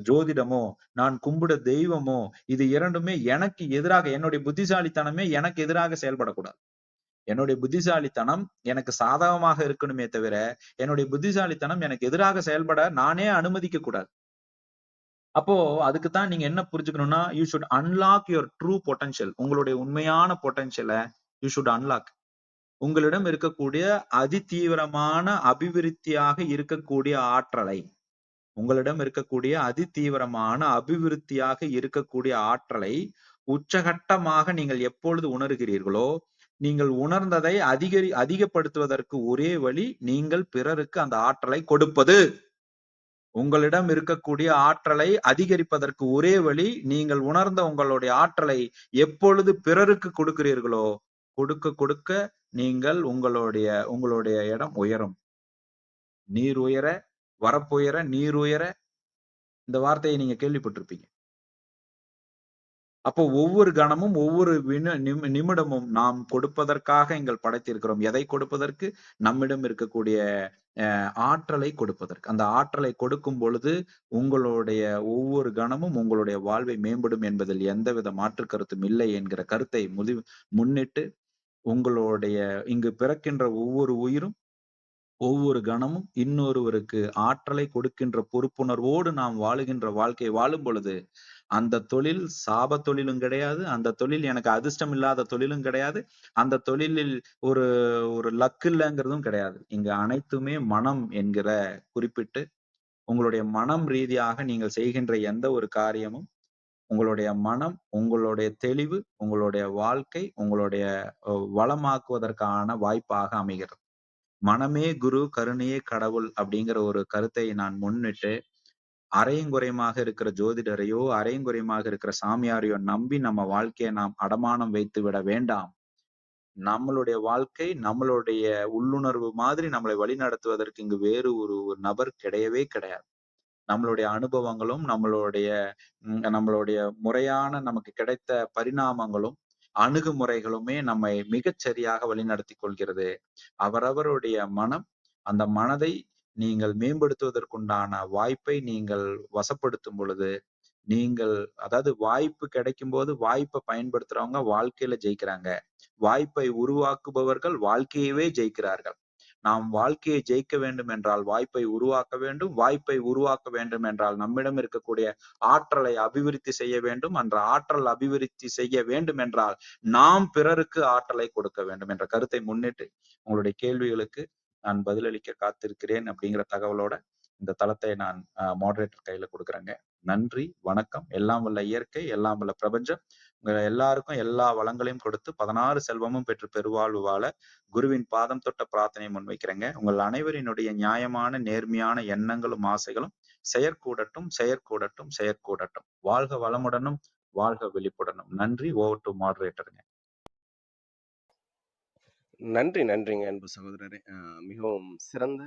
ஜோதிடமோ, நான் கும்பிட தெய்வமோ, இது இரண்டுமே எனக்கு எதிராக, என்னுடைய புத்திசாலித்தனமே எனக்கு எதிராக செயல்படக்கூடாது. என்னுடைய புத்திசாலித்தனம் எனக்கு சாதகமாக இருக்கணுமே தவிர, என்னுடைய புத்திசாலித்தனம் எனக்கு எதிராக செயல்பட நானே அனுமதிக்க கூடாது. அப்போ அதுக்குத்தான் நீங்க என்ன புரிஞ்சுக்கணும்னா, you should unlock your true potential. உங்களுடைய உண்மையான பொட்டன்ஷியலை யூ ஷுட் அன்லாக். உங்களிடம் இருக்கக்கூடிய அதிதீவிரமான அபிவிருத்தியாக இருக்கக்கூடிய ஆற்றலை, உங்களிடம் இருக்கக்கூடிய அதிதீவிரமான அபிவிருத்தியாக இருக்கக்கூடிய ஆற்றலை உச்சகட்டமாக நீங்கள் எப்பொழுது உணர்கிறீர்களோ, நீங்கள் உணர்ந்ததை அதிகப்படுத்துவதற்கு ஒரே வழி நீங்கள் பிறருக்கு அந்த ஆற்றலை கொடுப்பது. உங்களிடம் இருக்கக்கூடிய ஆற்றலை அதிகரிப்பதற்கு ஒரே வழி, நீங்கள் உணர்ந்த உங்களுடைய ஆற்றலை எப்பொழுது பிறருக்கு கொடுக்கிறீர்களோ, கொடுக்க கொடுக்க நீங்கள் உங்களுடைய இடம் உயரும். நீர் உயர, வரப்புயர, நீர் உயர, இந்த வார்த்தையை நீங்க கேள்விப்பட்டிருப்பீங்க. அப்போ ஒவ்வொரு கணமும் ஒவ்வொரு நிமிடமும் நாம் கொடுப்பதற்காக எங்கள் படைத்திருக்கிறோம். எதை கொடுப்பதற்கு? நம்மிடம் இருக்கக்கூடிய ஆற்றலை கொடுப்பதற்கு. அந்த ஆற்றலை கொடுக்கும் பொழுது உங்களுடைய ஒவ்வொரு கணமும் உங்களுடைய வாழ்வை மேம்படும் என்பதில் எந்தவித மாற்று கருத்தும் இல்லை என்கிற கருத்தை முன்னிட்டு, உங்களுடைய இங்கு பிறக்கின்ற ஒவ்வொரு உயிரும் ஒவ்வொரு கணமும் இன்னொருவருக்கு ஆற்றலை கொடுக்கின்ற பொறுப்புணர்வோடு நாம் வாழுகின்ற வாழ்க்கையை வாழும் பொழுது, அந்த தொழில் சாப தொழிலும் கிடையாது, அந்த தொழில் எனக்கு அதிர்ஷ்டம் இல்லாத தொழிலும் கிடையாது, அந்த தொழிலில் ஒரு ஒரு லக் இல்லைங்கிறதும் கிடையாது. இங்க அனைத்துமே மனம் என்கிற குறிப்பிட்டு, உங்களுடைய மனம் ரீதியாக நீங்கள் செய்கின்ற எந்த ஒரு காரியமும், உங்களுடைய மனம், உங்களுடைய தெளிவு, உங்களுடைய வாழ்க்கை, உங்களுடைய வளமாக்குவதற்கான வாய்ப்பாக அமைகிறது. மனமே குரு, கருணையே கடவுள் அப்படிங்கிற ஒரு கருத்தை நான் முன்னிட்டு, அரையும் குறையுமாக இருக்கிற ஜோதிடரையோ, அரையும் குறையுமாக இருக்கிற சாமியாரையோ நம்பி நம்ம வாழ்க்கையை நாம் அடமானம் வைத்து விட வேண்டாம். நம்மளுடைய வாழ்க்கை, நம்மளுடைய உள்ளுணர்வு மாதிரி நம்மளை வழிநடத்துவதற்கு இங்கு வேறு ஒரு நபர் கிடையவே கிடையாது. நம்மளுடைய அனுபவங்களும், நம்மளுடைய முறையான நமக்கு கிடைத்த பரிணாமங்களும், அணுகுமுறைகளுமே நம்மை மிகச் சரியாக வழிநடத்தி கொள்கிறது. அவரவருடைய மனம், அந்த மனதை நீங்கள் மேம்படுத்துவதற்குண்டான வாய்ப்பை நீங்கள் வசப்படுத்தும் பொழுது, நீங்கள் அதாவது வாய்ப்பு கிடைக்கும் போது வாய்ப்பை பயன்படுத்துறவங்க வாழ்க்கையில ஜெயிக்கிறாங்க. வாய்ப்பை உருவாக்குபவர்கள் வாழ்க்கையவே ஜெயிக்கிறார்கள். நாம் வாழ்க்கையை ஜெயிக்க வேண்டும் என்றால் வாய்ப்பை உருவாக்க வேண்டும். வாய்ப்பை உருவாக்க வேண்டும் என்றால் நம்மிடம் இருக்கக்கூடிய ஆற்றலை அபிவிருத்தி செய்ய வேண்டும். அந்த ஆற்றல் அபிவிருத்தி செய்ய வேண்டும் என்றால் நாம் பிறருக்கு ஆற்றலை கொடுக்க வேண்டும் என்ற கருத்தை முன்னிட்டு உங்களுடைய கேள்விகளுக்கு நான் பதிலளிக்க காத்திருக்கிறேன் அப்படிங்கிற தகவலோட இந்த தளத்தை நான் மாடரேட்டர் கையில கொடுக்குறேங்க. நன்றி, வணக்கம். எல்லாம் வல்ல இயற்கை, எல்லாம் வல்ல பிரபஞ்சம் உங்க எல்லாருக்கும் எல்லா வளங்களையும் கொடுத்து 16 செல்வமும் பெற்று பெருவாழ்வு வாழ குருவின் பாதம் தொட்ட பிரார்த்தனையை முன்வைக்கிறேங்க. உங்கள் அனைவரினுடைய நியாயமான நேர்மையான எண்ணங்களும் ஆசைகளும் செயற்கூடட்டும், செயற்கூடட்டும், செயற்கூடட்டும். வாழ்க வளமுடனும், வாழ்க விழிப்புடனும். நன்றி. ஓவர் டு மாடரேட்டருங்க. நன்றிங்க அன்பு சகோதரரே. மிகவும் சிறந்த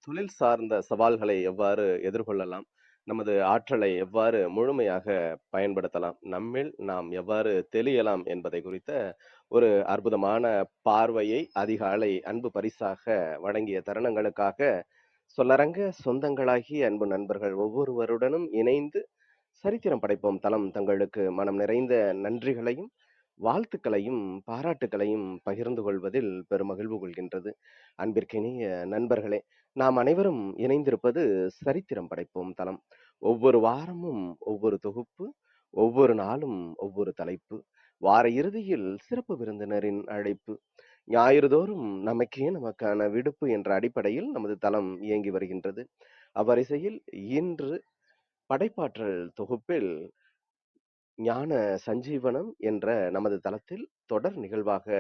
தொழில் சார்ந்த சவால்களை எவ்வாறு எதிர்கொள்ளலாம்? நமது ஆற்றலை எவ்வாறு முழுமையாக பயன்படுத்தலாம்? நம்மில் நாம் எவ்வாறு தெளியலாம் என்பதை குறித்த ஒரு அற்புதமான பார்வையை அதிகாலை அன்பு பரிசாக வழங்கிய தருணங்களுக்காக சொல்லரங்க சொந்தங்களாகிய அன்பு நண்பர்கள் ஒவ்வொருவருடனும் இணைந்து சரித்திரம் படைப்போம் தளம் தங்களுக்கு மனம் நிறைந்த நன்றிகளையும் வாழ்த்துக்களையும் பாராட்டுக்களையும் பகிர்ந்து கொள்வதில் பெருமகிழ்வு கொள்கின்றது. அன்பிற்கினிய நண்பர்களே, நாம் அனைவரும் இணைந்திருப்பது சரித்திரம் படைப்போம் தளம். ஒவ்வொரு வாரமும் ஒவ்வொரு தொகுப்பு, ஒவ்வொரு நாளும் ஒவ்வொரு தலைப்பு, வார இறுதியில் சிறப்பு விருந்தினரின் அழைப்பு, ஞாயிறுதோறும் நமக்கான விடுப்பு என்ற அடிப்படையில் நமது தளம் இயங்கி வருகின்றது. அவ்வரிசையில் இன்று படைப்பாற்றல் தொகுப்பில் ஞான சஞ்சீவனம் என்ற நமது தளத்தில் தொடர் நிகழ்வாக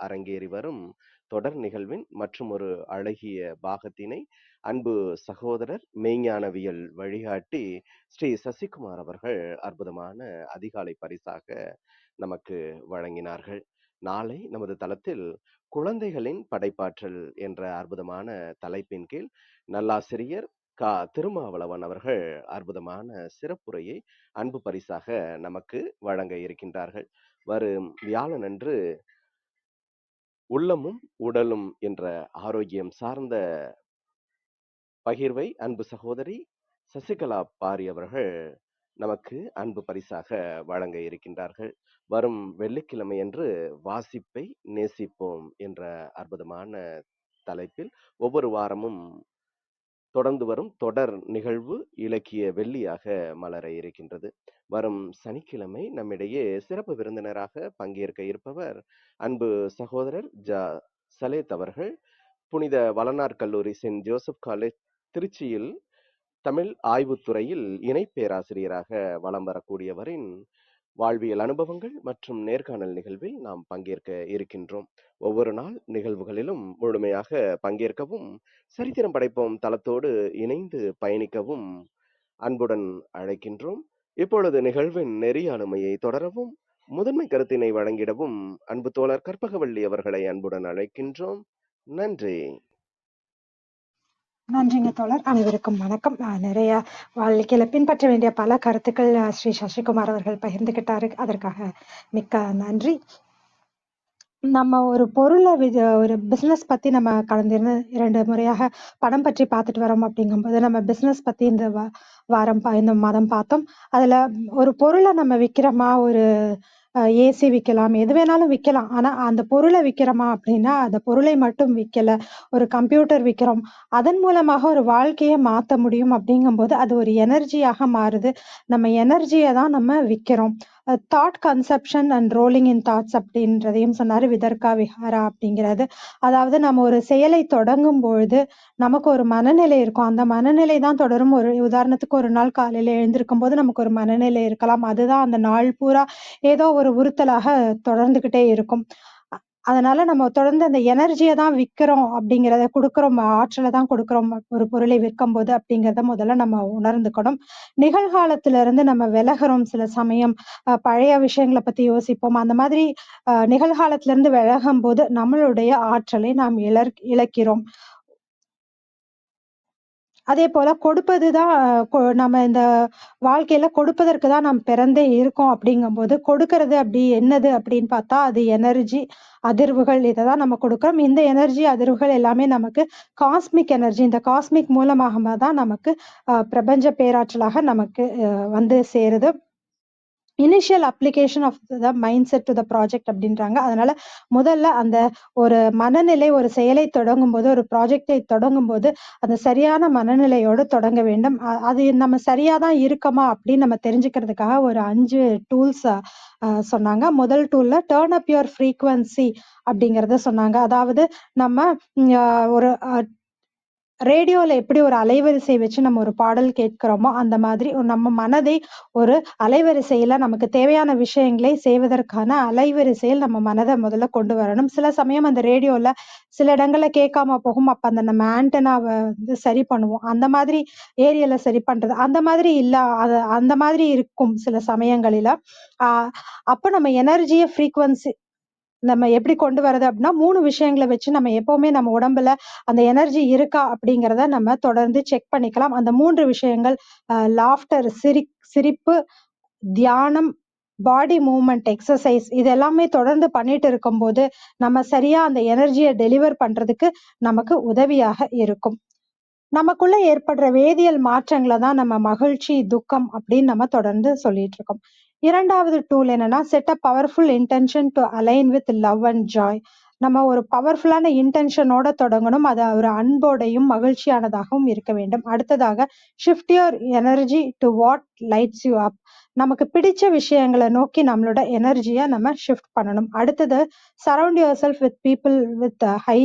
அரங்கேறி வரும் தொடர் நிகழ்வின் மற்றும் ஒரு அழகிய பாகத்தினை அன்பு சகோதரர் மெய்ஞானவியல் வழிகாட்டி ஸ்ரீ சசிகுமார் அவர்கள் அற்புதமான அதிகாலை பரிசாக நமக்கு வழங்கினார்கள். நாளை நமது தளத்தில் குழந்தைகளின் படைப்பாற்றல் என்ற அற்புதமான தலைப்பின் கீழ் நல்லாசிரியர் திருமாவளவன் அவர்கள் அற்புதமான சிறப்புரையை அன்பு பரிசாக நமக்கு வழங்க இருக்கின்றார்கள். வரும் வியாழனன்று உள்ளமும் உடலும் என்ற ஆரோக்கியம் சார்ந்த பகிர்வை அன்பு சகோதரி சசிகலா பாரி அவர்கள் நமக்கு அன்பு பரிசாக வழங்க இருக்கின்றார்கள். வரும் வெள்ளிக்கிழமை அன்று வாசிப்பை நேசிப்போம் என்ற அற்புதமான தலைப்பில் ஒவ்வொரு வாரமும் தொடர்ந்து வரும் தொடர் நிகழ்வு இலக்கிய வெள்ளியாக மலர இருக்கின்றது. வரும் சனிக்கிழமை நம்மிடையே சிறப்பு விருந்தினராக பங்கேற்க இருப்பவர் அன்பு சகோதரர் சலேத் அவர்கள். புனித வளனார் கல்லூரி சென்ட் ஜோசப் காலேஜ் திருச்சியில் தமிழ் ஆய்வுத்துறையில் இணை பேராசிரியராக வலம் வரக்கூடியவரின் வாழ்வியல் அனுபவங்கள் மற்றும் நேர்காணல் நிகழ்வில் நாம் பங்கேற்க இருக்கின்றோம். ஒவ்வொரு நாள் நிகழ்வுகளிலும் முழுமையாக பங்கேற்கவும் சரித்திரம் படைப்போம் தளத்தோடு இணைந்து பயணிக்கவும் அன்புடன் அழைக்கின்றோம். இப்பொழுது நிகழ்வின் நெறியாளுமையை தொடரவும் முதன்மை கருத்தினை வழங்கிடவும் அன்பு தோழர் கற்பகவள்ளி அவர்களை அன்புடன் அழைக்கின்றோம். நன்றி. நன்றிங்க தோழர். அனைவருக்கும் வணக்கம். நிறைய வாழ்க்கையில பின்பற்ற வேண்டிய பல கருத்துக்கள் ஸ்ரீ சசிகுமார் அவர்கள் பகிர்ந்துகிட்டாரு. அதற்காக மிக்க நன்றி. நம்ம ஒரு பொருளை ஒரு பிசினஸ் பத்தி நம்ம கடந்த 2 முறையாக படம் பற்றி பார்த்துட்டு வரோம். அப்படிங்கும்போது நம்ம பிசினஸ் பத்தி இந்த இந்த மாதம் பார்த்தோம். அதுல ஒரு பொருளை நம்ம விற்கிறோமா, ஒரு ஏசி விற்கலாம், எது வேணாலும் விற்கலாம். ஆனா அந்த பொருளை விற்கிறோமா அப்படின்னா அந்த பொருளை மட்டும் விற்கல, ஒரு கம்ப்யூட்டர் விற்கிறோம், அதன் மூலமாக ஒரு வாழ்க்கையை மாற்ற முடியும். அப்படிங்கும்போது அது ஒரு எனர்ஜியாக மாறுது. நம்ம எனர்ஜியை தான் நம்ம விற்கிறோம். Thought conception and rolling in thoughts அப்படின்றதையும் சொன்னாரு விதர்கா விஹாரா அப்படிங்கிறது. அதாவது நம்ம ஒரு செயலை தொடங்கும் பொழுது நமக்கு ஒரு மனநிலை இருக்கும். அந்த மனநிலை தான் தொடரும். ஒரு உதாரணத்துக்கு ஒரு நாள் காலையில எழுந்திருக்கும் போது நமக்கு ஒரு மனநிலை இருக்கலாம். அதுதான் அந்த நாள் பூரா ஏதோ ஒரு உறுத்தலாக தொடர்ந்துகிட்டே இருக்கும். அதனால நம்ம தொடர்ந்து அந்த எனர்ஜியை தான் விற்கிறோம் அப்படிங்கிறத கொடுக்குறோம், ஆற்றலை தான் கொடுக்குறோம் ஒரு பொருளை விற்கும் போது அப்படிங்கிறத முதல்ல நம்ம உணர்ந்துக்கணும். நிகழ்காலத்துல இருந்து நம்ம விலகிறோம். சில சமயம் பழைய விஷயங்களை பத்தி யோசிப்போம். அந்த மாதிரி நிகழ்காலத்துல இருந்து விலகும் போது நம்மளுடைய ஆற்றலை நாம் இழக்கிறோம். அதே போல கொடுப்பதுதான் நம்ம இந்த வாழ்க்கையில கொடுப்பதற்கு தான் நாம் பிறந்தே இருக்கோம். அப்படிங்கும்போது கொடுக்கறது அப்படி என்னது அப்படின்னு பார்த்தா அது எனர்ஜி, அதிர்வுகள். இதை தான் நம்ம கொடுக்கிறோம். இந்த எனர்ஜி அதிர்வுகள் எல்லாமே நமக்கு காஸ்மிக் எனர்ஜி. இந்த காஸ்மிக் மூலமாக தான் நமக்கு பிரபஞ்ச பேராற்றலாக நமக்கு வந்து சேருது. Initial application of the mind set to the project அப்படின்றாங்க. அதனால முதல்ல அந்த ஒரு மனநிலை, ஒரு செயலை தொடங்கும் போது, ஒரு ப்ராஜெக்டை தொடங்கும் போது அந்த சரியான மனநிலையோடு தொடங்க வேண்டும். அது நம்ம சரியா தான் இருக்கமா அப்படின்னு நம்ம தெரிஞ்சுக்கிறதுக்காக ஒரு 5 டூல்ஸ் சொன்னாங்க. முதல் டூல்ல டர்ன் அப் யுவர் ஃப்ரீக்வன்சி அப்படிங்கறத சொன்னாங்க. அதாவது நம்ம ஒரு ரேடியோல எப்படி ஒரு அலைவரிசை வச்சு நம்ம ஒரு பாடல் கேட்கிறோமோ அந்த மாதிரி நம்ம மனதை ஒரு அலைவரிசையில நமக்கு தேவையான விஷயங்களை செய்வதற்கான அலைவரிசையில் நம்ம மனதை முதல்ல கொண்டு வரணும். சில சமயம் அந்த ரேடியோல சில இடங்கள்ல கேட்காம போகும். அப்ப நம்ம ஆண்டனாவை வந்து சரி பண்ணுவோம். அந்த மாதிரி ஏரியால சரி பண்றது அந்த மாதிரி இல்ல, அந்த மாதிரி இருக்கும் சில சமயங்களில. அப்ப நம்ம எனர்ஜியை ஃப்ரீக்வன்சி நம்ம எப்படி கொண்டு வரது அப்படின்னா 3 விஷயங்களை வச்சு நம்ம எப்பவுமே நம்ம உடம்புல அந்த எனர்ஜி இருக்கா அப்படிங்கிறத நம்ம தொடர்ந்து செக் பண்ணிக்கலாம். அந்த 3 விஷயங்கள் லாஃப்டர், சிரிப்பு, தியானம், பாடி மூவ்மெண்ட், எக்ஸசைஸ் இது எல்லாமே தொடர்ந்து பண்ணிட்டு இருக்கும்போது நம்ம சரியா அந்த எனர்ஜியை டெலிவர் பண்றதுக்கு நமக்கு உதவியாக இருக்கும். நமக்குள்ள ஏற்படுற வேதியியல் மாற்றங்களை தான் நம்ம மகிழ்ச்சி, துக்கம் அப்படின்னு நம்ம தொடர்ந்து சொல்லிட்டு இருக்கோம். 2வது டூல் என்னன்னா set a powerful intention to align with love and joy. நம்ம ஒரு பவர்ஃபுல்லான இன்டென்ஷனோட தொடங்கணும். அது ஒரு அன்போடையும் மகிழ்ச்சியானதாகவும் இருக்க வேண்டும். அடுத்ததாக shift your energy to what lights you அப். நமக்கு பிடிச்ச விஷயங்களை நோக்கி நம்மளோட எனர்ஜியை நம்ம ஷிஃப்ட் பண்ணணும். அடுத்தது surround your self with people with high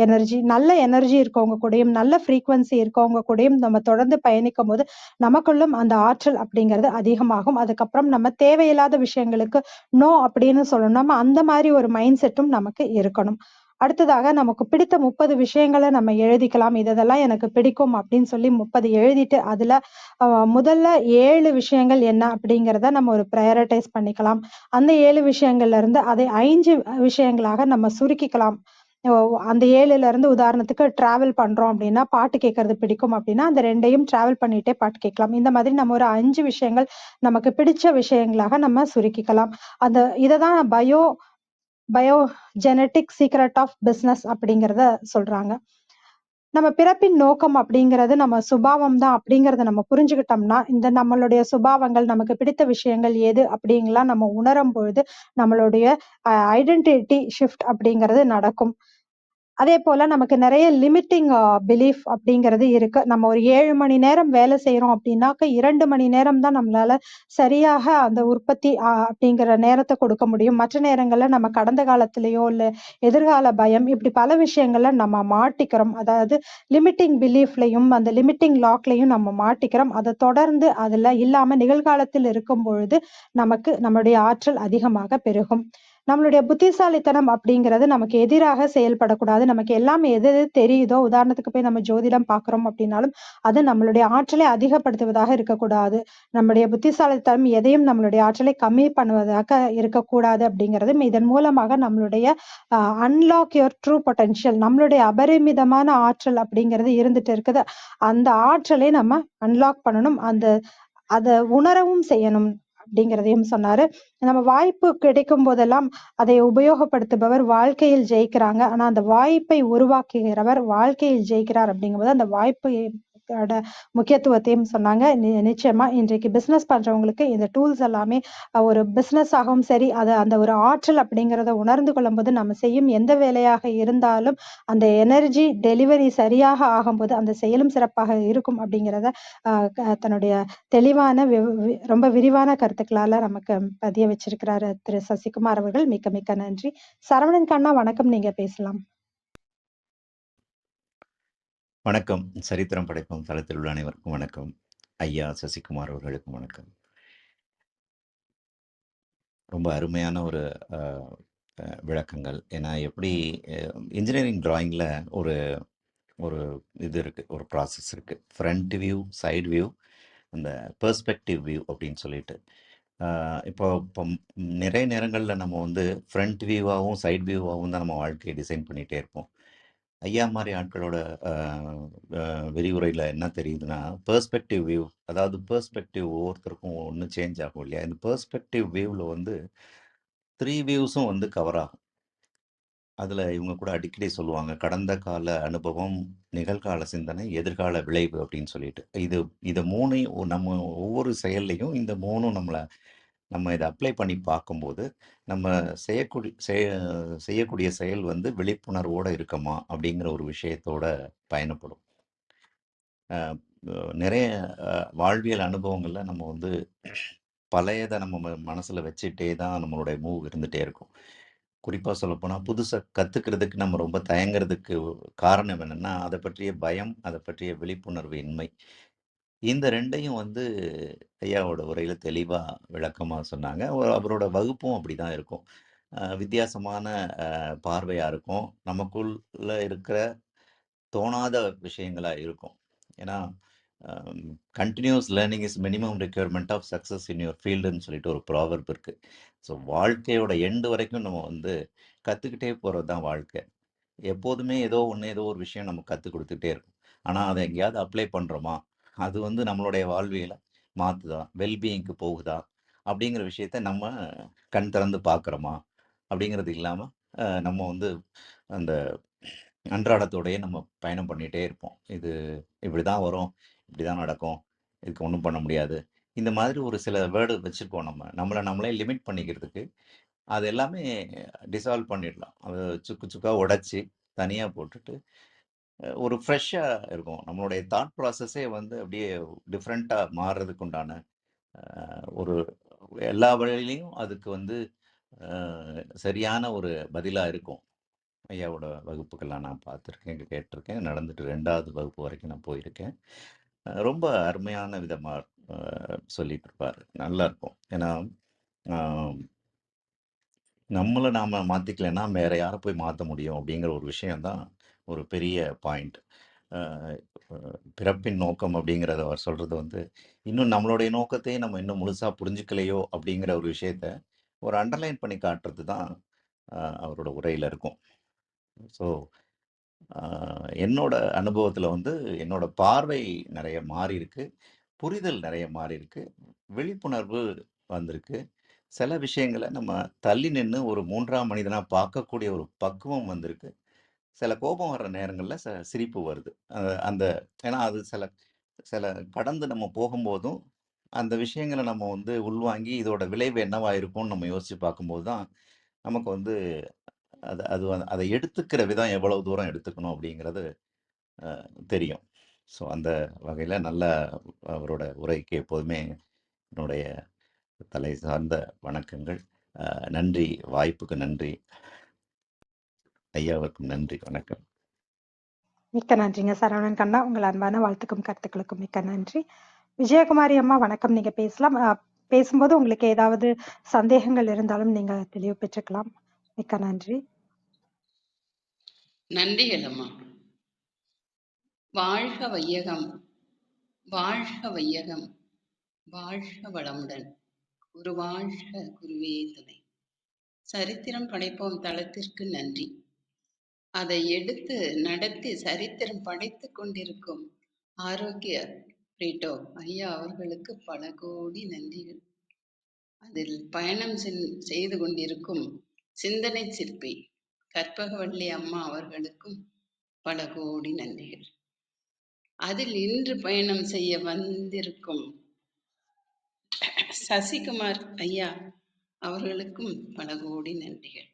energy. நல்ல எனர்ஜி இருக்கவங்க கூடயும் நல்ல ஃப்ரீக்வன்சி இருக்கவங்க கூடயும் நம்ம தொடர்ந்து பயணிக்கும் போது நமக்குள்ளும் அந்த ஆற்றல் அப்படிங்கிறது அதிகமாகும். அதுக்கப்புறம் நம்ம தேவையில்லாத விஷயங்களுக்கு நோ அப்படின்னு சொல்லணும். நம்ம அந்த மாதிரி ஒரு மைண்ட் செட்டும் நமக்கு இருக்கணும். அடுத்ததாக நமக்கு பிடித்த 30 விஷயங்களை நம்ம எழுதிக்கலாம். இதெல்லாம் எனக்கு பிடிக்கும் அப்படின்னு சொல்லி 30 எழுதிட்டு அதுல முதல்ல 7 விஷயங்கள் என்ன அப்படிங்கிறத நம்ம ஒரு ப்ரையாரிட்டைஸ் பண்ணிக்கலாம். அந்த 7 விஷயங்கள்ல இருந்து அதை 5 விஷயங்களாக நம்ம சுருக்கிக்கலாம். அந்த 7ல இருந்து உதாரணத்துக்கு டிராவல் பண்றோம் அப்படின்னா பாட்டு கேட்கறது பிடிக்கும் அப்படின்னா அந்த 2யும் டிராவல் பண்ணிட்டே பாட்டு கேட்கலாம். இந்த மாதிரி நம்ம ஒரு 5 விஷயங்கள் நமக்கு பிடிச்ச விஷயங்களாக நம்ம சுருக்கிக்கலாம். இததான் பயோஜெனடிக் சீக்ரெட் ஆஃப் பிசினஸ் அப்படிங்கிறத சொல்றாங்க. நம்ம பிறப்பின் நோக்கம் அப்படிங்கிறது நம்ம சுபாவம் தான் அப்படிங்கறத நம்ம புரிஞ்சுக்கிட்டோம்னா இந்த நம்மளுடைய சுபாவங்கள் நமக்கு பிடித்த விஷயங்கள் எது அப்படிங்கலாம் நம்ம உணரும் பொழுது நம்மளுடைய ஐடென்டிட்டி ஷிஃப்ட் அப்படிங்கிறது நடக்கும். அதே போல நமக்கு நிறைய லிமிட்டிங் பிலீஃப் அப்படிங்கிறது இருக்கு. நம்ம ஒரு 7 மணி நேரம் வேலை செய்யறோம் அப்படின்னாக்க 2 மணி நேரம் தான் நம்மளால சரியாக அந்த உற்பத்தி அப்படிங்கிற நேரத்தை கொடுக்க முடியும். மற்ற நேரங்கள்ல நம்ம கடந்த காலத்திலேயோ இல்ல எதிர்கால பயம் இப்படி பல விஷயங்கள்ல நம்ம மாட்டிக்கிறோம். அதாவது லிமிட்டிங் பிலீஃப்லயும் அந்த லிமிட்டிங் லாக்லயும் நம்ம மாட்டிக்கிறோம். அதை தொடர்ந்து அதுல இல்லாம நிகழ்காலத்தில் இருக்கும் பொழுது நமக்கு நம்மளுடைய ஆற்றல் அதிகமாக பெருகும். நம்மளுடைய புத்திசாலித்தனம் அப்படிங்கிறது நமக்கு எதிராக செயல்படக்கூடாது. நமக்கு எல்லாமே எது எது தெரியுதோ உதாரணத்துக்கு போய் நம்ம ஜோதிடம் பார்க்கிறோம் அப்படின்னாலும் அது நம்மளுடைய ஆற்றலை அதிகப்படுத்துவதாக இருக்கக்கூடாது. நம்முடைய புத்திசாலித்தனம் எதையும் நம்மளுடைய ஆற்றலை கம்மி பண்ணுவதாக இருக்கக்கூடாது அப்படிங்கிறது இதன் மூலமாக நம்மளுடைய அன்லாக் யுவர் ட்ரூ பொட்டன்ஷியல் நம்மளுடைய அபரிமிதமான ஆற்றல் அப்படிங்கிறது இருந்துட்டு இருக்குது. அந்த ஆற்றலை நம்ம அன்லாக் பண்ணணும். அதை உணரவும் செய்யணும் அப்படிங்கிறதையும் சொன்னாரு. நம்ம வாய்ப்பு கிடைக்கும் போதெல்லாம் அதை உபயோகப்படுத்துபவர் வாழ்க்கையில் ஜெயிக்கிறாங்க. ஆனா அந்த வாய்ப்பை உருவாக்குகிறவர் வாழ்க்கையில் ஜெயிக்கிறார் அப்படிங்கும்போது அந்த வாய்ப்பு முக்கியத்துவத்தையும் சொன்னாங்க. நிச்சயமா இன்றைக்கு பிசினஸ் பண்றவங்களுக்கு இந்த டூல்ஸ் எல்லாமே ஒரு பிசினஸ் ஆகவும் சரி அந்த ஒரு ஆற்றல் அப்படிங்கிறத உணர்ந்து கொள்ளும் போது நம்ம செய்யும் எந்த வேலையாக இருந்தாலும் அந்த எனர்ஜி டெலிவரி சரியாக ஆகும்போது அந்த செயலும் சிறப்பாக இருக்கும் அப்படிங்கிறத தன்னுடைய தெளிவான ரொம்ப விரிவான கருத்துக்களால நமக்கு பதிய வச்சிருக்கிறாரு திரு சசிகுமார் அவர்கள். மிக்க மிக்க நன்றி. சரவணன் கண்ணா வணக்கம், நீங்க பேசலாம். வணக்கம். சரித்திரம் படைப்போம் தளத்தில் உள்ள அனைவருக்கும் வணக்கம். ஐயா சசிகுமார் அவர்களுக்கும் வணக்கம். ரொம்ப அருமையான ஒரு விளக்கங்கள். ஏன்னா எப்படி இன்ஜினியரிங் டிராயிங்கில் ஒரு ஒரு இது இருக்குது, ஒரு ப்ராசஸ் இருக்குது. ஃப்ரண்ட் வியூ, சைடு வியூ, அந்த பெர்ஸ்பெக்டிவ் வியூ அப்படின்னு சொல்லிட்டு இப்போ நிறைய நேரங்களில் நம்ம வந்து ஃப்ரண்ட் வியூவாகவும் சைடு வியூவாகவும் தான் நம்ம வாழ்க்கையை டிசைன் பண்ணிகிட்டே இருப்போம். ஐயா மாதிரி ஆட்களோட விரிவுரையில் என்ன தெரியுதுன்னா பெர்ஸ்பெக்டிவ் வியூ, அதாவது பெர்ஸ்பெக்டிவ் ஒவ்வொருத்தருக்கும் ஒன்று சேஞ்ச் ஆகும் இல்லையா. இந்த பெர்ஸ்பெக்டிவ் வியூவில் வந்து 3 வியூஸும் வந்து கவர் ஆகும். அதில் இவங்க கூட அடிக்கடி சொல்லுவாங்க கடந்த கால அனுபவம், நிகழ்கால சிந்தனை, எதிர்கால விளைவு அப்படின்னு சொல்லிட்டு. இது மூணையும் நம்ம ஒவ்வொரு செயல்லையும் இந்த மூணும் நம்ம இதை அப்ளை பண்ணி பார்க்கும்போது நம்ம செய்யக்கூடிய செயல் வந்து விழிப்புணர்வோடு இருக்கமா அப்படிங்கிற ஒரு விஷயத்தோட பயணப்படும். நிறைய வாழ்வியல் அனுபவங்களில் நம்ம வந்து பழையதை நம்ம மனசில் வச்சுட்டே தான் நம்மளுடைய மூவ் இருந்துகிட்டே இருக்கும். குறிப்பாக சொல்லப்போனால் புதுசாக கற்றுக்கிறதுக்கு நம்ம ரொம்ப தயங்குறதுக்கு காரணம் என்னென்னா அதை பற்றிய பயம், அதை பற்றிய விழிப்புணர்வு இன்மை. இந்த ரெண்டையும் வந்து ஐயாவோட உரையில் தெளிவாக விளக்கமாக சொன்னாங்க. அவரோட வகுப்பும் அப்படி தான் இருக்கும். வித்தியாசமான பார்வையாக இருக்கும். நமக்குள்ள இருக்கிற தோணாத விஷயங்களாக இருக்கும். ஏன்னா continuous learning is minimum requirement of success in your ஃபீல்டுன்னு சொல்லிட்டு ஒரு ப்ராவர்ப் இருக்கு. ஸோ வாழ்க்கையோட எண்டு வரைக்கும் நம்ம வந்து கற்றுக்கிட்டே போகிறது தான் வாழ்க்கை. எப்போதுமே ஏதோ ஒரு விஷயம் நமக்கு கற்றுக் கொடுத்துட்டே இருக்கும். ஆனால் அதை எங்கேயாவது அப்ளை பண்ணுறோமா, அது வந்து நம்மளுடைய வாழ்வியலை மாற்றுதா, வெல்பீயிங்க்கு போகுதா அப்படிங்கிற விஷயத்த நம்ம கண் திறந்து பார்க்குறோமா அப்படிங்கிறது இல்லாமல் நம்ம வந்து அந்த அன்றாடத்தோடயே நம்ம பயணம் பண்ணிகிட்டே இருப்போம். இது இப்படி தான் வரும், இப்படி தான் நடக்கும், இதுக்கு ஒன்றும் பண்ண முடியாது. இந்த மாதிரி ஒரு சில வேர்டு வச்சுருக்கோம் நம்ம. நம்மளை நம்மளே லிமிட் பண்ணிக்கிறதுக்கு. அது எல்லாமே டிசால்வ் பண்ணிடலாம். அதை சுக்கு சுக்கா உடைச்சி தனியாக போட்டுட்டு ஒரு ஃப்ரெஷ்ஷாக இருக்கும். நம்மளுடைய தாட் ப்ராசஸே வந்து அப்படியே டிஃப்ரெண்ட்டாக மாறுறதுக்கு உண்டான ஒரு எல்லா வழியிலையும் அதுக்கு வந்து சரியான ஒரு பதிலாக இருக்கும். ஐயாவோட வகுப்புக்கெல்லாம் நான் பார்த்துருக்கேன், கேட்டிருக்கேன். நடந்துட்டு 2வது வகுப்பு வரைக்கும் நான் போயிருக்கேன். ரொம்ப அருமையான விதமாக சொல்லிட்டு இருப்பார். நல்லா இருக்கும். ஏன்னா நம்மளை நாம் மாற்றிக்கலைன்னா வேற யாரை போய் மாற்ற முடியும் அப்படிங்கிற ஒரு விஷயம் தான் ஒரு பெரிய பாயிண்ட். பிறப்பின் நோக்கம் அப்படிங்கிறத அவர் சொல்கிறது வந்து இன்னும் நம்மளுடைய நோக்கத்தையே நம்ம இன்னும் முழுசாக புரிஞ்சுக்கலையோ அப்படிங்கிற ஒரு விஷயத்த ஒரு அண்டர்லைன் பண்ணி காட்டுறது தான் அவரோட உரையில் இருக்கும். ஸோ என்னோட அனுபவத்தில் வந்து என்னோட பார்வை நிறைய மாறி இருக்கு, புரிதல் நிறைய மாறி இருக்கு, விழிப்புணர்வு வந்திருக்கு. சில விஷயங்களை நம்ம தள்ளி நின்று ஒரு 3ஆம் மனிதனாக பார்க்கக்கூடிய ஒரு பக்குவம் வந்திருக்கு. சில கோபம் வர்ற நேரங்களில் சிரிப்பு வருது. அந்த ஏன்னா அது சில சில கடந்து நம்ம போகும்போதும் அந்த விஷயங்களை நம்ம வந்து உள்வாங்கி இதோட விளைவு என்னவா இருக்கும்னு நம்ம யோசிச்சு பார்க்கும்போது தான் நமக்கு வந்து அதை எடுத்துக்கிற விதம் எவ்வளவு தூரம் எடுத்துக்கணும் அப்படிங்கிறது தெரியும். ஸோ அந்த வகையில் நல்ல அவரோட உரைக்கு எப்போதுமே என்னுடைய தலை சார்ந்த வணக்கங்கள். நன்றி, வாய்ப்புக்கு நன்றி, ஐயாவுக்கும் நன்றி, வணக்கம். மிக்க நன்றிங்க சரவணன் கண்ணா. உங்கள் அன்பான வாழ்த்துக்கும் கருத்துக்களுக்கும் மிக்க நன்றி. விஜயகுமாரி அம்மா வணக்கம். நீங்க பேசலாம். பேசும்போது உங்களுக்கு ஏதாவது சந்தேகங்கள் இருந்தாலும் நீங்க தெளிவு பெற்றுக்கலாம். மிக்க நன்றி. நன்றிகள் அம்மா. வாழ்க வையகம், வாழ்க வையகம், வாழ்க வளமுடன். குரு வாழ்க, குருவே துணை. சரித்திரம் படைப்போம் தளத்திற்கு நன்றி. அதை எடுத்து நடத்தி சரித்திரம் படைத்துக் கொண்டிருக்கும் ஆரோக்கிய பிரீட்டோ ஐயா அவர்களுக்கு பல கோடி நன்றிகள். அதில் பயணம் செய்து கொண்டிருக்கும் சிந்தனை சிற்பி கற்பகவள்ளி அம்மா அவர்களுக்கும் பல கோடி நன்றிகள். அதில் இன்று பயணம் செய்ய வந்திருக்கும் சசிகுமார் ஐயா அவர்களுக்கும் பல கோடி நன்றிகள்.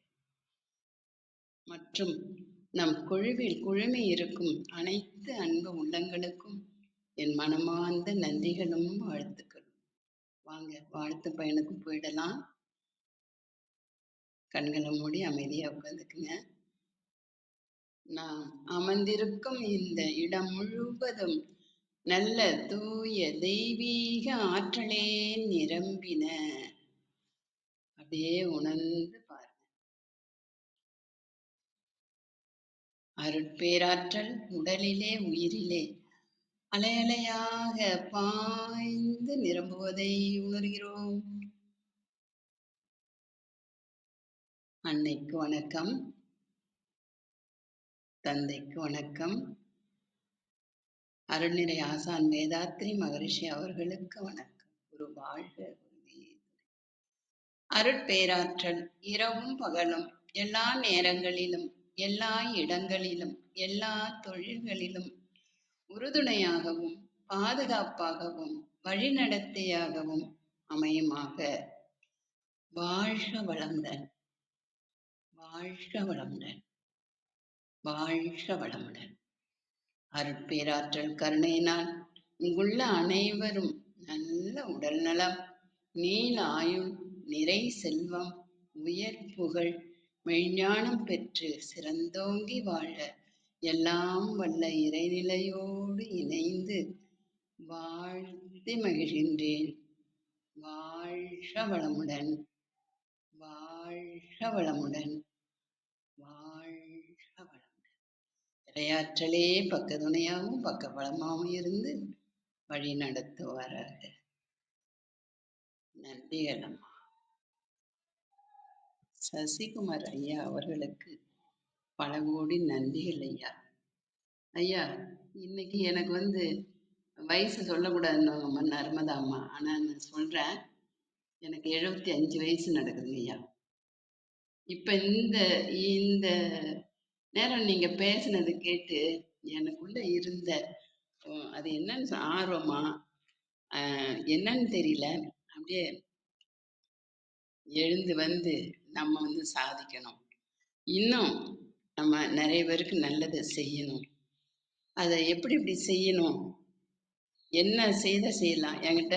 மற்றும் நம் குழுவில் குழுமி இருக்கும் அனைத்து அன்பு உள்ளங்களுக்கும் என் மனமார்ந்த நன்றிகளும் வாழ்த்துக்களும். வாங்க வாழ்த்து பயனுக்கு போயிடலாம். கண்களை மூடி அமைதியா உட்காந்துக்குங்க. நாம் அமர்ந்திருக்கும் இந்த இடம் முழுவதும் நல்ல தூய தெய்வீக ஆற்றலே நிரம்பின. அப்படியே உணர்ந்து பாருங்க. அருட்பேராற்றல் உடலிலே உயிரிலே அலையலையாக பாய்ந்து நிரம்புவதை உணர்கிறோம். அன்னைக்கு வணக்கம், தந்தைக்கு வணக்கம், அருள்நிறை ஆசான் வேதாத்ரி மகரிஷி அவர்களுக்கு வணக்கம். குரு வாழ்க, குருவே. அருட்பேராற்றல் இரவும் பகலும் எல்லா நேரங்களிலும் எல்லா இடங்களிலும் எல்லா தொழில்களிலும் உறுதுணையாகவும் பாதுகாப்பாகவும் வழிநடத்தையாகவும் அமையுமாக. வாழ்க வளமுடன், வாழ்க வளமுடன், வாழ்க வளமுடன். அருட்பேராற்றல் கருணையினால் இங்குள்ள அனைவரும் நல்ல உடல் நலம், நீல ஆயுள், நிறை செல்வம், உயர் புகழ், மெய்ஞானம் பெற்று சிறந்தோங்கி வாழ எல்லாம் வல்ல இறைநிலையோடு இணைந்து வாழ்த்தி மகிழ்கின்றேன். வாழ்க வளமுடன், வாழ்க வளமுடன், வாழ்க வளமுடன். இறையாற்றலே பக்க துணையாகவும் பக்க பலமாகவும் இருந்து வழி நடத்துவாராக. நன்றிகள் அம்மா. சசிகுமார் ஐயா அவர்களுக்கு பல கோடி நன்றிகள் ஐயா. ஐயா, இன்னைக்கு எனக்கு வயசு சொல்லக்கூடாதுன்னு நர்மதா அம்மா, ஆனா நான் சொல்றேன். எனக்கு 75 வயசு நடக்குதுங்க ஐயா. இப்ப இந்த இந்த நேரம் நீங்க பேசுனது கேட்டு எனக்குள்ள இருந்த அது என்னன்னு ஆர்வமா என்னன்னு தெரியல, அப்படியே எழுந்து நம்ம சாதிக்கணும், இன்னும் நம்ம நிறைய பேருக்கு நல்லது செய்யணும். அதை எப்படி செய்யணும், என்ன செய்யலாம். என்கிட்ட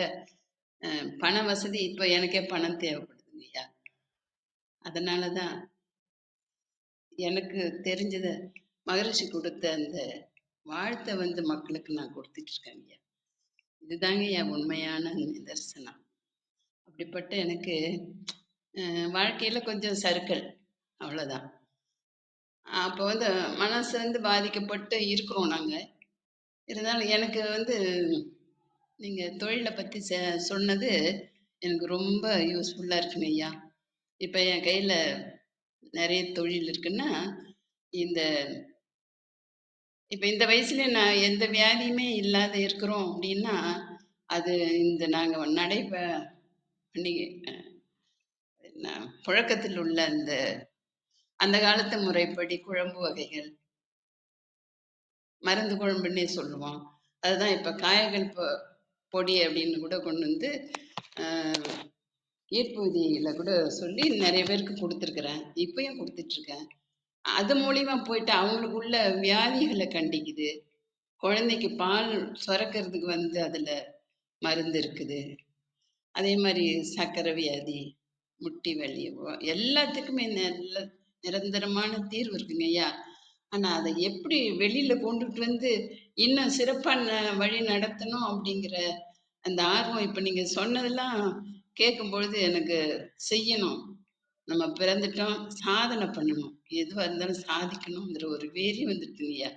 பண வசதி இப்ப எனக்கே பணம் தேவைப்படுதுங்க ஐயா. அதனாலதான் எனக்கு தெரிஞ்சத மகரிஷி கொடுத்த அந்த வாழ்த்தை மக்களுக்கு நான் கொடுத்துட்டு இருக்கேன் ஐயா. இதுதாங்க என் உண்மையான நிதர்சனம். அப்படிப்பட்ட எனக்கு வாழ்க்கையில கொஞ்சம் சறுக்கல், அவ்வளவுதான். அப்போ மனசு பாதிக்கப்பட்டு இருக்கிறோம் நாங்க. இருந்தாலும் எனக்கு நீங்க தொழிலை பத்தி சொன்னது எனக்கு ரொம்ப யூஸ்ஃபுல்லா இருக்குங்க ஐயா. இப்ப என் கையில நிறைய தொழில் இருக்குன்னா, இந்த இப்ப இந்த வயசுல நான் எந்த வியாதியுமே இல்லாத இருக்கிறோம் அப்படின்னா, அது இந்த நாங்க பண்ணி புழக்கத்தில் உள்ள அந்த காலத்து முறைப்படி குழம்பு வகைகள், மருந்து குழம்புன்னே சொல்லுவோம். அதுதான் இப்ப காய்கள் பொடி அப்படின்னு கூட கொண்டு ஈர்ப்பு விதியில கூட சொல்லி நிறைய பேருக்கு கொடுத்துருக்குறேன், இப்பயும் கொடுத்துட்டு இருக்கேன். அது மூலியமா போயிட்டு அவங்களுக்குள்ள வியாதிகளை கண்டிக்குது. குழந்தைக்கு பால் சுரக்கிறதுக்கு அதுல மருந்து இருக்குது. அதே மாதிரி சர்க்கரை வியாதி, முட்டி வலி, எல்லாத்துக்குமே நல்ல நிரந்தரமான தீர்வு இருக்குங்க ஐயா. ஆனா அதை எப்படி வெளியில கொண்டுட்டு இன்னும் சிறப்பான வழி நடத்தணும் அப்படிங்கிற அந்த ஆர்வம் இப்ப நீங்க சொன்னதெல்லாம் கேட்கும் பொழுது எனக்கு செய்யணும். நம்ம பிறந்துட்டோம், சாதனை பண்ணணும், எதுவா இருந்தாலும் சாதிக்கணுங்கிற ஒரு வெறி வந்துட்டுங்கய்யா.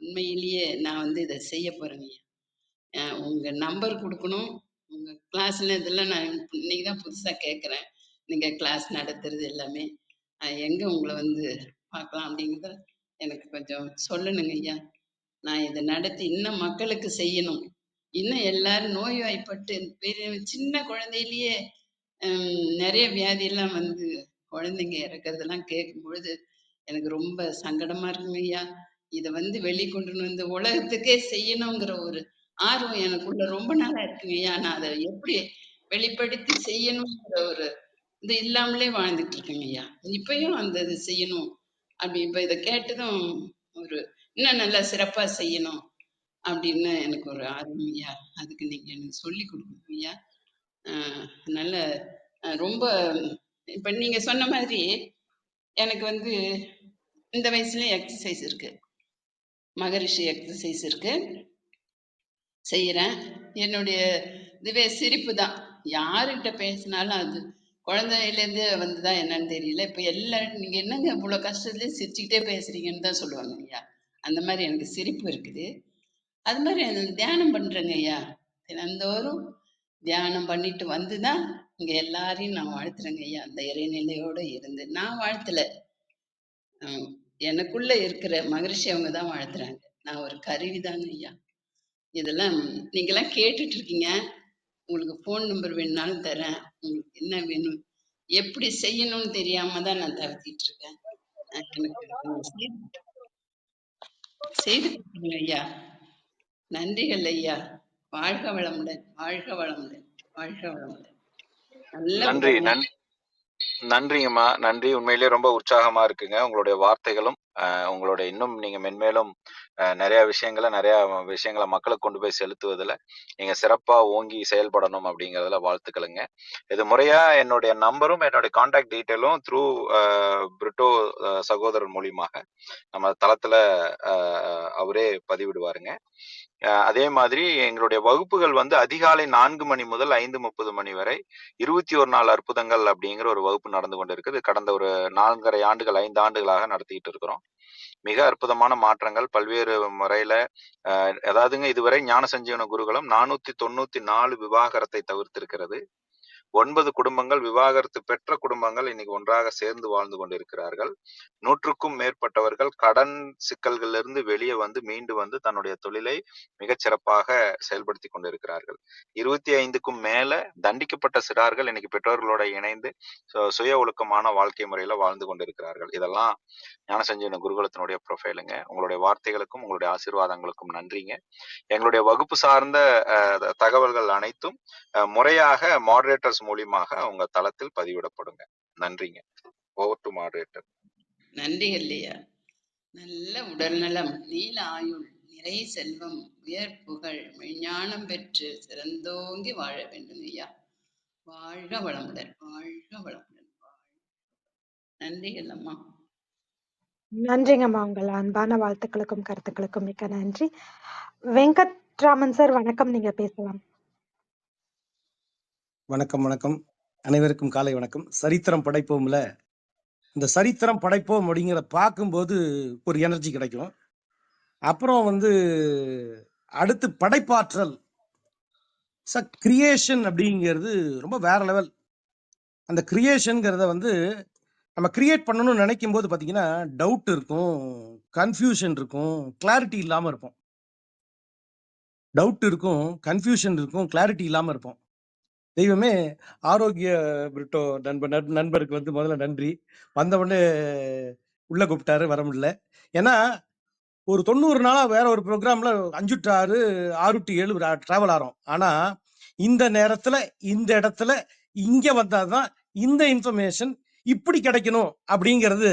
உண்மையிலேயே நான் இதை செய்ய போறேங்க. உங்க நம்பர் கொடுக்கணும். உங்க கிளாஸ்ல இதெல்லாம் நான் இன்னைக்குதான் புதுசா கேட்கறேன். நீங்க கிளாஸ் நடத்துறது எல்லாமே எங்க உங்களை பார்க்கலாம் அப்படிங்கிறத எனக்கு கொஞ்சம் சொல்லணுங்க ஐயா. நான் இதை நடத்தி இன்னும் மக்களுக்கு செய்யணும். இன்னும் எல்லாரும் நோய்வாய்ப்பட்டு சின்ன குழந்தையிலேயே நிறைய வியாதியெல்லாம் குழந்தைங்க இறக்கறதெல்லாம் கேட்கும் பொழுது எனக்கு ரொம்ப சங்கடமா இருக்குங்க ஐயா. இதை வெளிக்கொண்டு உலகத்துக்கே செய்யணுங்கிற ஒரு ஆர்வம் எனக்குள்ள ரொம்ப நாளா இருக்குங்க ஐயா. நான் அதை எப்படி வெளிப்படுத்தி செய்யணுங்கிற ஒரு இது இல்லாமலே வாழ்ந்துட்டு இருக்கேங்க ஐயா. இப்பயும் இது செய்யணும் அப்படி இப்ப இதை கேட்டதும் ஒரு இன்னும் நல்லா சிறப்பா செய்யணும் அப்படின்னு எனக்கு ஒரு ஆர்வம் ஐயா. அதுக்கு நீங்க எனக்கு சொல்லி கொடுக்கணும் ஐயா. நல்ல ரொம்ப இப்ப நீங்க சொன்ன மாதிரி எனக்கு இந்த வயசுல எக்ஸசைஸ் இருக்கு, மகரிஷி எக்ஸசைஸ் இருக்கு, செய்யறேன். என்னுடைய இதுவே சிரிப்பு தான். யாருகிட்ட பேசினாலும் அது குழந்தையிலேருந்து வந்துதான் என்னன்னு தெரியல, இப்ப எல்லாரும் நீங்க என்னங்க இவ்வளவு கஷ்டத்துலயே சிரிச்சுக்கிட்டே பேசுறீங்கன்னு தான் சொல்லுவாங்க ஐயா. அந்த மாதிரி எனக்கு சிரிப்பு இருக்குது. அது மாதிரி தியானம் பண்றேங்க ஐயா. தினந்தோறும் தியானம் பண்ணிட்டு வந்துதான் இங்க எல்லாரையும் நான் வாழ்த்துறேங்க ஐயா. அந்த இறைநிலையோட இருந்து நான் வாழ்த்தல, எனக்குள்ள இருக்கிற மகிழ்ச்சி அவங்க தான் வாழ்த்துறாங்க. நான் ஒரு கருவிதாங்க ஐயா. இதெல்லாம் நீங்கெல்லாம் கேட்டுட்டு இருக்கீங்க. உங்களுக்கு போன் நம்பர் வேணும்னாலும் தரேன். உங்களுக்கு என்ன வேணும், எப்படி செய்யணும்னு தெரியாம தான் நான் தவிர்த்திட்டு இருக்கேன். எனக்கு செய்து கொடுக்குங்க ஐயா. நன்றிகள் ஐயா. வாழ்க வளமுடன், வாழ்க வளமுடன், வாழ்க வளமுடன். நன்றி. நன்றிங்கம்மா, நன்றி. உண்மையிலேயே ரொம்ப உற்சாகமா இருக்குங்க உங்களுடைய வார்த்தைகளும். உங்களுடைய இன்னும் நீங்க மென்மேலும் நிறைய விஷயங்களை மக்களுக்கு கொண்டு போய் செலுத்துவதில் நீங்க சிறப்பா ஓங்கி செயல்படணும் அப்படிங்கிறதுல வாழ்த்துக்களுங்க. இது முறையா என்னுடைய நம்பரும் என்னுடைய கான்டாக்ட் டீட்டெயிலும் த்ரூ பிரிட்டோ சகோதரர் மூலியமாக நம்ம தளத்துல அவரே பதிவிடுவாருங்க. அதே மாதிரி எங்களுடைய வகுப்புகள் அதிகாலை 4 மணி முதல் 5:30 மணி வரை 21 நாள் அற்புதங்கள் அப்படிங்கிற ஒரு வகுப்பு நடந்து கொண்டு இருக்குது. கடந்த ஒரு 4.5 ஆண்டுகள் 5 ஆண்டுகளாக நடத்திட்டு இருக்கிறோம். மிக அற்புதமான மாற்றங்கள் பல்வேறு முறையில. அதாவதுங்க, இதுவரை ஞான சஞ்சீவன குருகுலம் 494 விவாகரத்தை தவிர்த்திருக்கிறது. 9 குடும்பங்கள், விவாகரத்து பெற்ற குடும்பங்கள் இன்னைக்கு ஒன்றாக சேர்ந்து வாழ்ந்து கொண்டிருக்கிறார்கள். 100க்கும் மேற்பட்டவர்கள் கடன் சிக்கல்களிலிருந்து வெளியே வந்து மீண்டு வந்து தன்னுடைய தொழிலை மிகச் சிறப்பாக செயல்படுத்தி கொண்டிருக்கிறார்கள். 25க்கும் மேல தண்டிக்கப்பட்ட சிறார்கள் இன்னைக்கு பெற்றோர்களோட இணைந்து சுய ஒழுக்கமான வாழ்க்கை முறையில வாழ்ந்து கொண்டிருக்கிறார்கள். இதெல்லாம் ஞானசஞ்சீவன குருகுலத்தினுடைய ப்ரொஃபைலுங்க. உங்களுடைய வார்த்தைகளுக்கும் உங்களுடைய ஆசீர்வாதங்களுக்கும் நன்றிங்க. எங்களுடைய வகுப்பு சார்ந்த தகவல்கள் அனைத்தும் முறையாக மாடரேட்டர்ஸ் மூலியமாக உங்க தளத்தில் பதிவிடப்படுங்க. நன்றிங்க. Over to moderator. நன்றி இல்லையா? நல்ல உடல்நலம், நீல ஆயுள், நிறை செல்வம், உயர் புகழ், மெஞ்ஞானம் பெற்று சிறந்தோங்கி வாழ வேண்டும் ஐயா. வாழ்க வளமுடன், வாழ்க வளமுடன். நன்றிகள் அம்மா. நன்றிங்கம்மா. உங்கள் அன்பான வாழ்த்துக்களுக்கும் கருத்துக்களுக்கும் மிக்க நன்றி. வெங்கட்ராமன் சார், வணக்கம். நீங்க பேசலாம். வணக்கம் வணக்கம். அனைவருக்கும் காலை வணக்கம். சரித்திரம் படைப்போம்ல, இந்த சரித்திரம் படைப்போம் அப்படிங்கிற பார்க்கும்போது ஒரு எனர்ஜி கிடைக்கும். அப்புறம் அடுத்து படைப்பாற்றல், கிரியேஷன் அப்படிங்கிறது ரொம்ப வேற லெவல். அந்த கிரியேஷன்ங்கிறத நம்ம கிரியேட் பண்ணணும்னு நினைக்கும் போது பார்த்தீங்கன்னா டவுட் இருக்கும், கன்ஃபியூஷன் இருக்கும், கிளாரிட்டி இல்லாமல் இருப்போம். டவுட் இருக்கும், கன்ஃபியூஷன் இருக்கும், கிளாரிட்டி இல்லாமல் இருப்போம். தெய்வமே, ஆரோக்கிய பிரிட்டோ நண்பருக்கு முதல்ல நன்றி. வந்தவுடனே உள்ள கூப்பிட்டாரு, வர முடியல. ஏன்னா ஒரு 90 நாளா வேற ஒரு ப்ரோக்ராம்ல 5 to 6 6 to 7 டிராவல் ஆறோம். ஆனா இந்த நேரத்துல இந்த இடத்துல இங்க வந்தாதான் இந்த இன்ஃபர்மேஷன் இப்படி கிடைக்கணும் அப்படிங்கிறது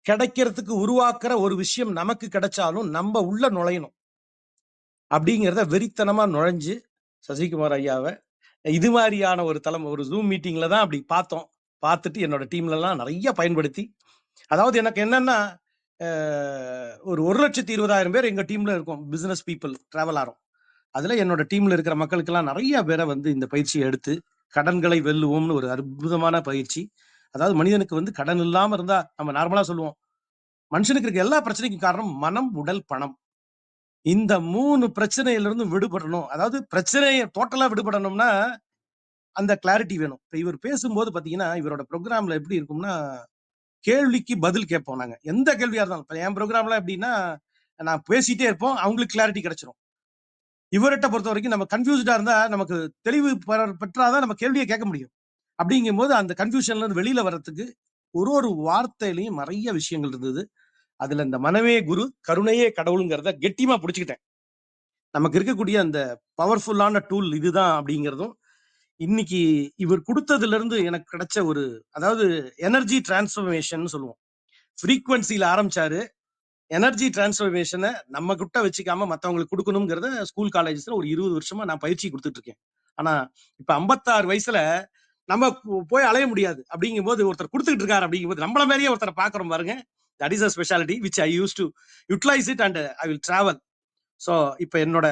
கிடைக்கிறதுக்கு உருவாக்குற ஒரு விஷயம். நமக்கு கிடைச்சாலும் நம்ம உள்ள நுழையணும் அப்படிங்கிறத வெறித்தனமா நுழைஞ்சு சசிகுமார் ஐயாவை இது மாதிரியான ஒரு ஒரு ஜூம் மீட்டிங்ல தான் அப்படி பார்த்தோம். பார்த்துட்டு என்னோட டீம்ல எல்லாம் நிறைய பயன்படுத்தி, அதாவது எனக்கு என்னன்னா ஒரு 1,20,000 பேர் எங்க டீம்ல இருக்கோம். பிசினஸ் பீப்புள் டிராவல் ஆறோம். அதுல என்னோட டீம்ல இருக்கிற மக்களுக்கு எல்லாம் நிறைய பேரை இந்த பயிற்சியை எடுத்து கடன்களை வெல்லுவோம்னு ஒரு அற்புதமான பயிற்சி. அதாவது மனிதனுக்கு கடன் இல்லாம இருந்தா, நம்ம நார்மலா சொல்லுவோம், மனுஷனுக்கு இருக்க எல்லா பிரச்சனைக்கும் காரணம் மனம், உடல், பணம். இந்த 3 பிரச்சனையிலிருந்து விடுபடணும். அதாவது பிரச்சனையை டோட்டலா விடுபடணும்னா அந்த கிளாரிட்டி வேணும். இப்ப இவர் பேசும்போது பாத்தீங்கன்னா, இவரோட ப்ரோக்ராம்ல எப்படி இருக்கும்னா, கேள்விக்கு பதில் கேட்போம் நாங்க. எந்த கேள்வியா இருந்தாலும். இப்ப என் ப்ரோக்ராம்ல எப்படின்னா, நான் பேசிட்டே இருப்போம், அவங்களுக்கு கிளாரிட்டி கிடைச்சிரும். இவர்கிட்ட பொறுத்த வரைக்கும் நம்ம கன்ஃபியூஸ்டா இருந்தா, நமக்கு தெளிவு பெற்றாதான் நம்ம கேள்வியை கேட்க முடியும். அப்படிங்கும் போது அந்த கன்ஃபியூஷன்ல இருந்து வெளியில வர்றதுக்கு ஒரு வார்த்தையிலையும் நிறைய விஷயங்கள் இருந்தது. அதுல இந்த மனமே குரு, கருணையே கடவுளுங்கிறத கெட்டியமா பிடிச்சுக்கிட்டேன். நமக்கு இருக்கக்கூடிய அந்த பவர்ஃபுல்லான டூல் இதுதான் அப்படிங்கிறதும், இன்னைக்கு இவர் கொடுத்ததுல இருந்து எனக்கு கிடைச்ச அதாவது எனர்ஜி டிரான்ஸ்பர்மேஷன் சொல்லுவோம். ஃப்ரீக்வன்சியில ஆரம்பிச்சாரு. எனர்ஜி டிரான்ஸ்பர்மேஷனை நம்ம கிட்ட வச்சுக்காம மத்தவங்களுக்கு கொடுக்கணுங்கிறத ஸ்கூல் காலேஜஸ்ல ஒரு 20 வருஷமா நான் பயிற்சி கொடுத்துட்டு இருக்கேன். ஆனா இப்ப 56 வயசுல நம்ம போய் அலைய முடியாது. அப்படிங்கும் போது ஒருத்தர் கொடுத்துட்டு இருக்காரு. அப்படிங்கும் போது நம்மள மாதிரியே ஒருத்தரை பாக்குறோம் பாருங்க. That is a speciality which I use to utilise it and I will travel. So இப்ப என்னோட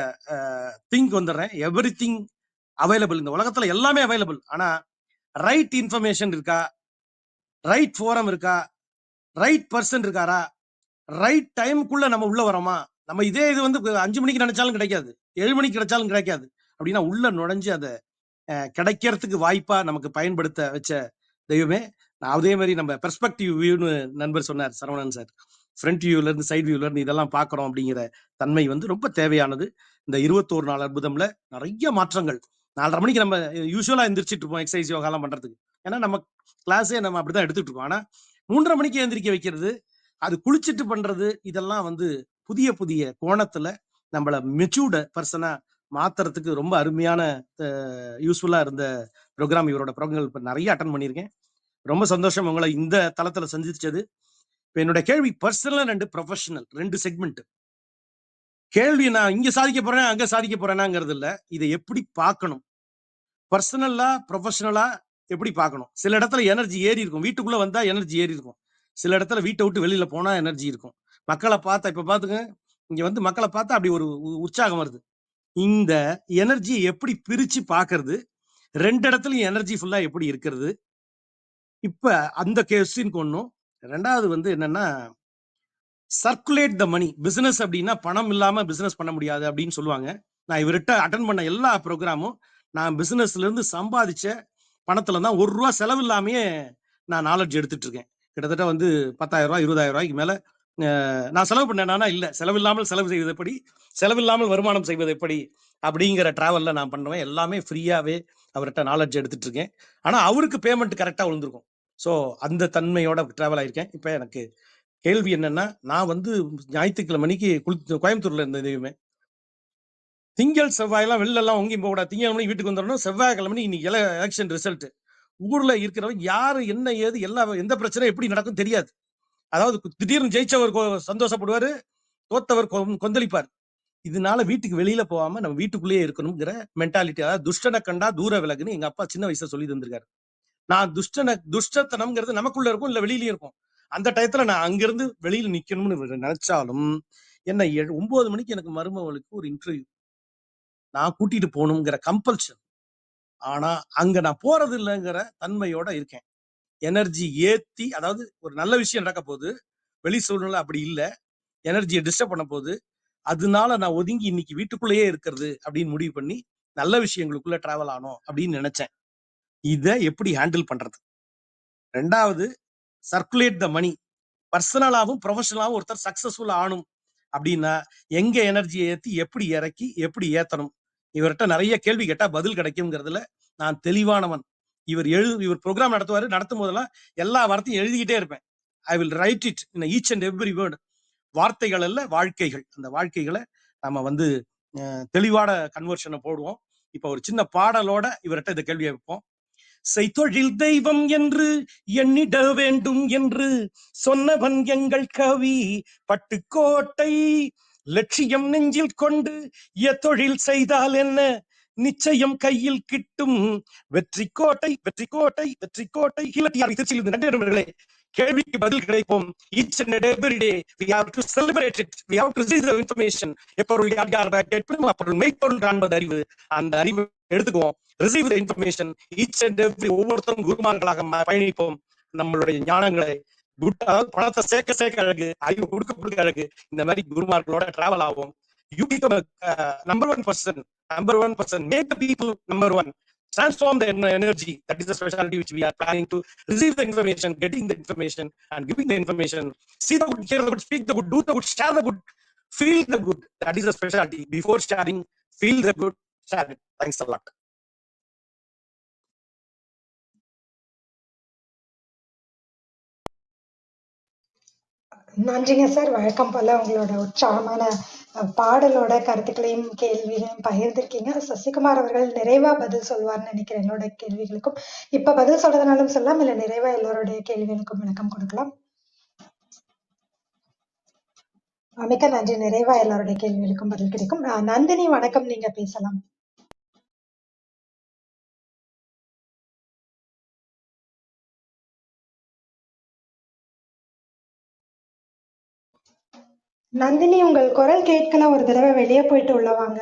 திங்க் வந்துடுறேன். Everything available. இந்த உலகத்துல எல்லாமே அவைலபிள். ஆனா ரைட் இன்ஃபர்மேஷன் இருக்கா, ரைட் ஃபோரம் இருக்கா, ரைட் பர்சன் இருக்காரா, ரைட் டைமுக்குள்ள நம்ம உள்ள வரோமா? நம்ம இதே இது 5 மணிக்கு நினைச்சாலும் கிடைக்காது, 7 மணிக்கு கிடைச்சாலும் கிடைக்காது. அப்படின்னா உள்ள நுழைஞ்சு அதை கிடைக்கிறதுக்கு வாய்ப்பா நமக்கு பயன்படுத்த வச்ச தெய்வமே. அதே மாதிரி நம்ம பெர்ஸ்பெக்டிவ் வியூன்னு நண்பர் சொன்னார் சரவணன் சார். ஃப்ரண்ட் வியூல இருந்து சைட் வியூல இருந்து இதெல்லாம் பாக்குறோம் அப்படிங்கிற தன்மை ரொம்ப தேவையானது. இந்த 21 நாள் அற்புதம்ல நிறைய மாற்றங்கள். 4:30 மணிக்கு நம்ம யூஸ்வலா எந்திரிச்சிட்டு இருப்போம் எக்ஸசைஸ் யோகா எல்லாம் பண்றதுக்கு. ஏன்னா நம்ம கிளாஸே நம்ம அப்படிதான் எடுத்துட்டு இருக்கோம். ஆனா 3:30 மணிக்கு எந்திரிக்க வைக்கிறது, அது குளிச்சுட்டு பண்றது, இதெல்லாம் புதிய புதிய கோணத்துல நம்மள மெச்சூர்டு பர்சனா மாத்துறதுக்கு ரொம்ப அருமையான யூஸ்ஃபுல்லா இருந்த ப்ரோக்ராம். இவரோட ப்ரோக்ராம் இப்ப நிறைய அட்டன் பண்ணியிருக்கேன். ரொம்ப சந்தோஷம் உங்களை இந்த தளத்துல சந்திச்சது. இப்ப என்னோட கேள்வி பர்சனல் அண்ட் ப்ரொஃபஷனல் 2 செக்மெண்ட். கேள்வி நான் இங்க சாதிக்க போறேன் அங்க சாதிக்க போறேனாங்கிறது இல்ல, இதை எப்படி பார்க்கணும், பர்சனலா ப்ரொஃபஷனலா எப்படி பார்க்கணும். சில இடத்துல எனர்ஜி ஏறி இருக்கும், வீட்டுக்குள்ள வந்தா எனர்ஜி ஏறி இருக்கும். சில இடத்துல வீட்டை விட்டு வெளியில போனா எனர்ஜி இருக்கும். மக்களை பார்த்தா, இப்ப பாத்துங்க, இங்க மக்களை பார்த்தா அப்படி ஒரு உற்சாகம் வருது. இந்த எனர்ஜி எப்படி பிரிச்சு பாக்குறது, 2 இடத்துலயும் எனர்ஜி ஃபுல்லா எப்படி இருக்கிறது, இப்ப அந்த கொஸ்டின் ஒண்ணும். ரெண்டாவது என்னன்னா, சர்க்குலேட் த மணி. பிசினஸ் அப்படின்னா பணம் இல்லாம பிசினஸ் பண்ண முடியாது அப்படின்னு சொல்லுவாங்க. நான் இவர்கிட்ட அட்டன் பண்ண எல்லா ப்ரோக்ராமும் நான் பிசினஸ்ல இருந்து சம்பாதிச்ச பணத்துல தான் ₹1 செலவு இல்லாமயே நான் நாலேஜ் எடுத்துட்டு இருக்கேன். கிட்டத்தட்ட வந்து 10,000 20,000 மேல நான் செலவு பண்ணேனா இல்ல, செலவில்லாமல் செலவு செய்வது எப்படி, செலவில்லாமல் வருமானம் செய்வது எப்படி அப்படிங்கிற டிராவல்ல நான் பண்ணுவேன். எல்லாமே ஃப்ரீயாவே அவர்கிட்ட நாலேஜ் எடுத்துட்டு இருக்கேன். ஆனா அவருக்கு பேமெண்ட் கரெக்டா விழுந்திருக்கும். ஸோ அந்த தன்மையோட டிராவல் ஆயிருக்கேன். இப்ப எனக்கு கேள்வி என்னன்னா, நான் வந்து ஞாயிற்றுக்கிழமை மணிக்கு கோயம்புத்தூர்ல இருந்த தெய்வமே, திங்கள் செவ்வாயெல்லாம் வெளில எல்லாம் ஒங்கேயும் போக கூடாது. திங்கள் மணி வீட்டுக்கு வந்துடணும். செவ்வாய்க்கிழமை இன்னைக்கு எலெக்ஷன் ரிசல்ட். ஊர்ல இருக்கிறவங்க யாரு என்ன ஏது எல்லா எந்த பிரச்சனை எப்படி நடக்கும் தெரியாது. அதாவது திடீர்னு ஜெயிச்சவர் சந்தோஷப்படுவாரு, தோத்தவர் கொந்தளிப்பார். இதனால வீட்டுக்கு வெளியில போகாம நம்ம வீட்டுக்குள்ளேயே இருக்கணுங்கிற மென்டாலிட்டி. அதாவது துஷ்டனை கண்டா தூர விலகுன்னு எங்க அப்பா சின்ன வயசுல சொல்லி தந்திருக்காரு. நான் துஷ்டத்தனம்ங்கிறது நமக்குள்ள இருக்கும், இல்ல வெளியிலயும் இருக்கும். அந்த டயத்துல நான் அங்கிருந்து வெளியில நிக்கணும்னு நினைச்சாலும் என்ன 9 மணிக்கு எனக்கு மருமகளுக்கு ஒரு இன்டர்வியூ, நான் கூட்டிட்டு போகணுங்கிற கம்பல்ஷன். ஆனா அங்க நான் போறது இல்லைங்கிற தன்மையோட இருக்கேன். எனர்ஜி ஏத்தி, அதாவது ஒரு நல்ல விஷயம் நடக்க போகுது, வெளி சூழ்நிலை அப்படி இல்ல, எனர்ஜியை டிஸ்டர்ப் பண்ண போகுது, அதனால நான் ஒதுங்கி இன்னைக்கு வீட்டுக்குள்ளேயே இருக்கிறது அப்படின்னு முடிவு பண்ணி நல்ல விஷயங்களுக்குள்ள டிராவல் ஆனோம் அப்படின்னு நினைச்சேன். இதை எப்படி ஹேண்டில் பண்றது? ரெண்டாவது, சர்க்குலேட் த மணி. பர்சனலாவும் ப்ரொஃபஷனலாவும் ஒருத்தர் சக்சஸ்ஃபுல் ஆகணும் அப்படின்னா எங்க எனர்ஜியை ஏத்தி எப்படி இறக்கி எப்படி ஏத்தணும்? இவர்கிட்ட நிறைய கேள்வி கேட்டா பதில் கிடைக்கும்ங்கிறதுல நான் தெளிவானவன். இவர் ப்ரோக்ராம் நடத்தும் போதெல்லாம் எல்லா வார்த்தையும் எழுதிக்கிட்டே இருப்பேன். I will write it in each and every word. வார்த்தைகள் அல்ல, வாழ்க்கைகள். அந்த வாழ்க்கைகளை நம்ம வந்து தெளிவான கன்வர்ஷனை போடுவோம். இப்ப ஒரு சின்ன பாடலோட இவர்கிட்ட இந்த கேள்வியை வைப்போம். செய்தொழில் தெய்வம் என்று எண்ணிட வேண்டும் என்று சொன்னவன் எங்கள் கவி பட்டுக்கோட்டை. லட்சியம் நெஞ்சில் கொண்டு எத்தொழில் செய்தால் என்ன, நிச்சயம் கையில் கிட்டும் வெற்றி கோட்டை, வெற்றி கோட்டை, வெற்றி கோட்டை. திருச்சியில் நன்றி. கேள்விக்கு பதில் கிடைப்போம். Each and every day we have to celebrate it. We have to receive the information. எப்பொருள் யார் யார் கேட்பதும் அப்பொருள் மெய்ப்பொருள் காண்பது அறிவு. அந்த அறிவு எடுத்துக்குவோம். Receive the information. Each and every ஒவ்வொருத்தரும் குருமார்களாக பயணிப்போம். நம்மளுடைய ஞானங்களை அதாவது பணத்தை சேர்க்க சேர்க்க அழகு, அறிவு கொடுக்க கொடுக்க அழகு. இந்த மாதிரி குருமார்களோட டிராவல் ஆகும். You become a number one person. Make the people number one. Transform the energy. That is the specialty which we are planning to receive the information, getting the information, and giving the information. See the good, hear the good, speak the good, do the good, share the good, feel the good. That is the specialty. Before sharing, feel the good, share it. Thanks a lot. நன்றிங்க sir. வழக்கம் போல உங்களோட உற்சாகமான பாடலோட கருத்துக்களையும் கேள்விகளையும் பகிர்ந்திருக்கீங்க. சசிகுமார் அவர்கள் நிறைவா பதில் சொல்வார்னு நினைக்கிறேன் என்னோட கேள்விகளுக்கும். இப்ப பதில் சொல்றதுனாலும் சொல்லலாம், இல்ல நிறைவா எல்லாருடைய கேள்விகளுக்கும் விளக்கம் கொடுக்கலாம். மிக்க நன்றி. நிறைவா எல்லாருடைய கேள்விகளுக்கும் பதில் கிடைக்கும். நந்தினி வணக்கம், நீங்க பேசலாம். நந்தினி, உங்கள் குரல் கேட்கல, ஒரு தடவை வெளியே போயிட்டு உள்ள வாங்க.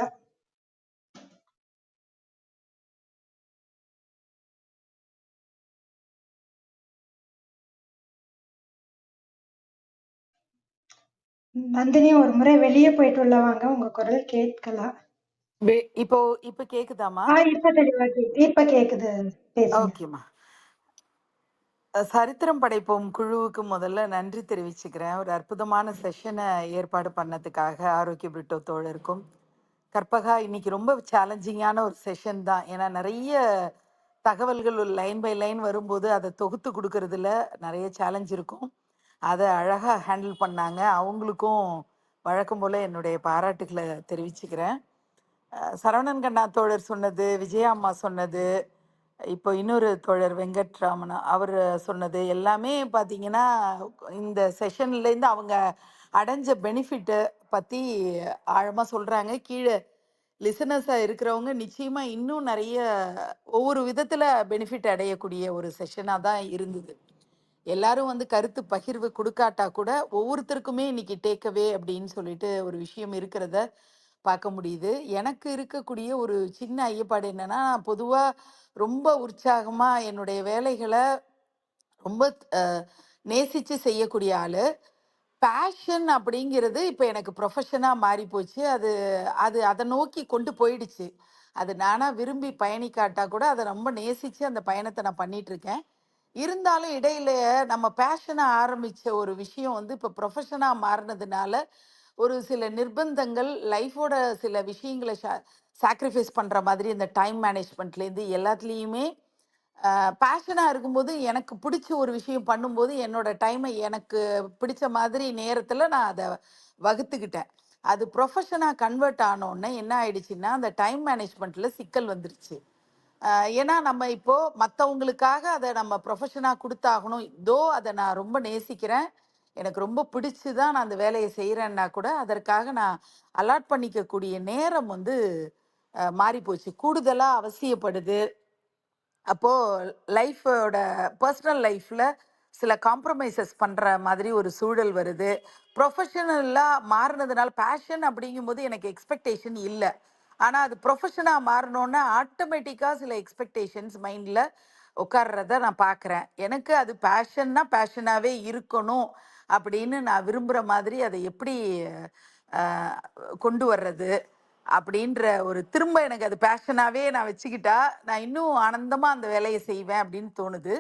நந்தினி, ஒரு முறை வெளியே போயிட்டு உள்ள வாங்க, உங்க குரல் கேட்கல. இப்போ இப்ப கேக்குதாமா? இப்ப தெளிவா கேக்குது. இப்ப கேக்குது, பேசுங்க. ஓகேம்மா. சரித்திரம் படைப்போம் குழுவுக்கு முதல்ல நன்றி தெரிவிச்சுக்கிறேன். ஒரு அற்புதமான செஷனை ஏற்பாடு பண்ணதுக்காக ஆரோக்கிய பிரிட்டோ தோழருக்கும். கற்பகா, இன்னைக்கு ரொம்ப சேலஞ்சிங்கான ஒரு செஷன் தான். ஏன்னா நிறைய தகவல்கள் லைன் பை லைன் வரும்போது அதை தொகுத்து கொடுக்கறதுல நிறைய சேலஞ்ச் இருக்கும். அதை அழகாக ஹேண்டில் பண்ணாங்க. அவங்களுக்கும் வழக்கம் போல் என்னுடைய பாராட்டுகளை தெரிவிச்சுக்கிறேன். சரவணன் கண்ணா தோழர் சொன்னது, விஜயா அம்மா சொன்னது, இப்போ இன்னொரு தோழர் வெங்கட்ராமன் அவர் சொன்னது எல்லாமே பார்த்தீங்கன்னா இந்த செஷன்லேருந்து அவங்க அடைஞ்ச பெனிஃபிட்டை பற்றி ஆழமாக சொல்கிறாங்க. கீழே லிசனர்ஸாக இருக்கிறவங்க நிச்சயமாக இன்னும் நிறைய ஒவ்வொரு விதத்தில் பெனிஃபிட் அடையக்கூடிய ஒரு செஷனாக தான் இருந்தது. எல்லாரும் வந்து கருத்து பகிர்வு கொடுக்காட்டா கூட ஒவ்வொருத்தருக்குமே இன்னைக்கு டேக்அவே அப்படின்னு சொல்லிட்டு ஒரு விஷயம் இருக்கிறத பார்க்க முடியுது. எனக்கு இருக்கக்கூடிய ஒரு சின்ன ஐயப்பாடு என்னன்னா, பொதுவாக ரொம்ப உற்சாகமாக என்னுடைய வேலைகளை ரொம்ப நேசித்து செய்யக்கூடிய ஆள். பேஷன் அப்படிங்கிறது இப்போ எனக்கு ப்ரொஃபஷனாக மாறி போச்சு. அது அது அதை நோக்கி கொண்டு போயிடுச்சு. அது நானா விரும்பி பயணிக்காட்டா கூட அதை ரொம்ப நேசித்து அந்த பயணத்தை நான் பண்ணிட்டு இருக்கேன். இருந்தாலும் இடையில நம்ம பேஷனாக ஆரம்பித்த ஒரு விஷயம் வந்து இப்போ ப்ரொஃபஷனாக மாறினதுனால ஒரு சில நிர்பந்தங்கள் லைஃபோட சில விஷயங்களை சாக்ரிஃபைஸ் பண்ணுற மாதிரி இந்த டைம் மேனேஜ்மெண்ட்லேருந்து எல்லாத்துலேயுமே பேஷனாக இருக்கும்போது எனக்கு பிடிச்ச ஒரு விஷயம் பண்ணும்போது என்னோட டைமை எனக்கு பிடிச்ச மாதிரி நேரத்தில் நான் அதை வகுத்துக்கிட்டேன். அது ப்ரொஃபஷனாக கன்வெர்ட் ஆனோடனே என்ன ஆயிடுச்சுன்னா அந்த டைம் மேனேஜ்மெண்ட்டில் சிக்கல் வந்துருச்சு. ஏன்னா நம்ம இப்போ மற்றவங்களுக்காக அதை நம்ம ப்ரொஃபஷனாக கொடுத்தாகணும். இதோ அதை நான் ரொம்ப நேசிக்கிறேன், எனக்கு ரொம்ப பிடிச்சி தான் நான் அந்த வேலையை செய்கிறேன்னா கூட அதற்காக நான் அலாட் பண்ணிக்கக்கூடிய நேரம் வந்து மாறி போச்சு, கூடுதலாக அவசியப்படுது. அப்போது லைஃபோட பர்சனல் லைஃப்பில் சில காம்ப்ரமைசஸ் பண்ணுற மாதிரி ஒரு சூழல் வருது. ப்ரொஃபஷனலாக மாறினதுனால பேஷன் அப்படிங்கும்போது எனக்கு எக்ஸ்பெக்டேஷன் இல்லை, ஆனால் அது ப்ரொஃபஷனாக மாறினோன்னே ஆட்டோமேட்டிக்காக சில எக்ஸ்பெக்டேஷன்ஸ் மைண்டில் உட்கார்றத நான் பார்க்குறேன். எனக்கு அது பேஷன்னா பேஷனாகவே இருக்கணும் அப்படின்னு நான் விரும்புகிற மாதிரி அதை எப்படி அஹ், கொண்டு வர்றது அப்படின்ற ஒரு திரும்ப எனக்கு அது பேஷனாகவே நான் வச்சுக்கிட்டா நான் இன்னும் ஆனந்தமாக அந்த வேலையை செய்வேன் அப்படின்னு தோணுது.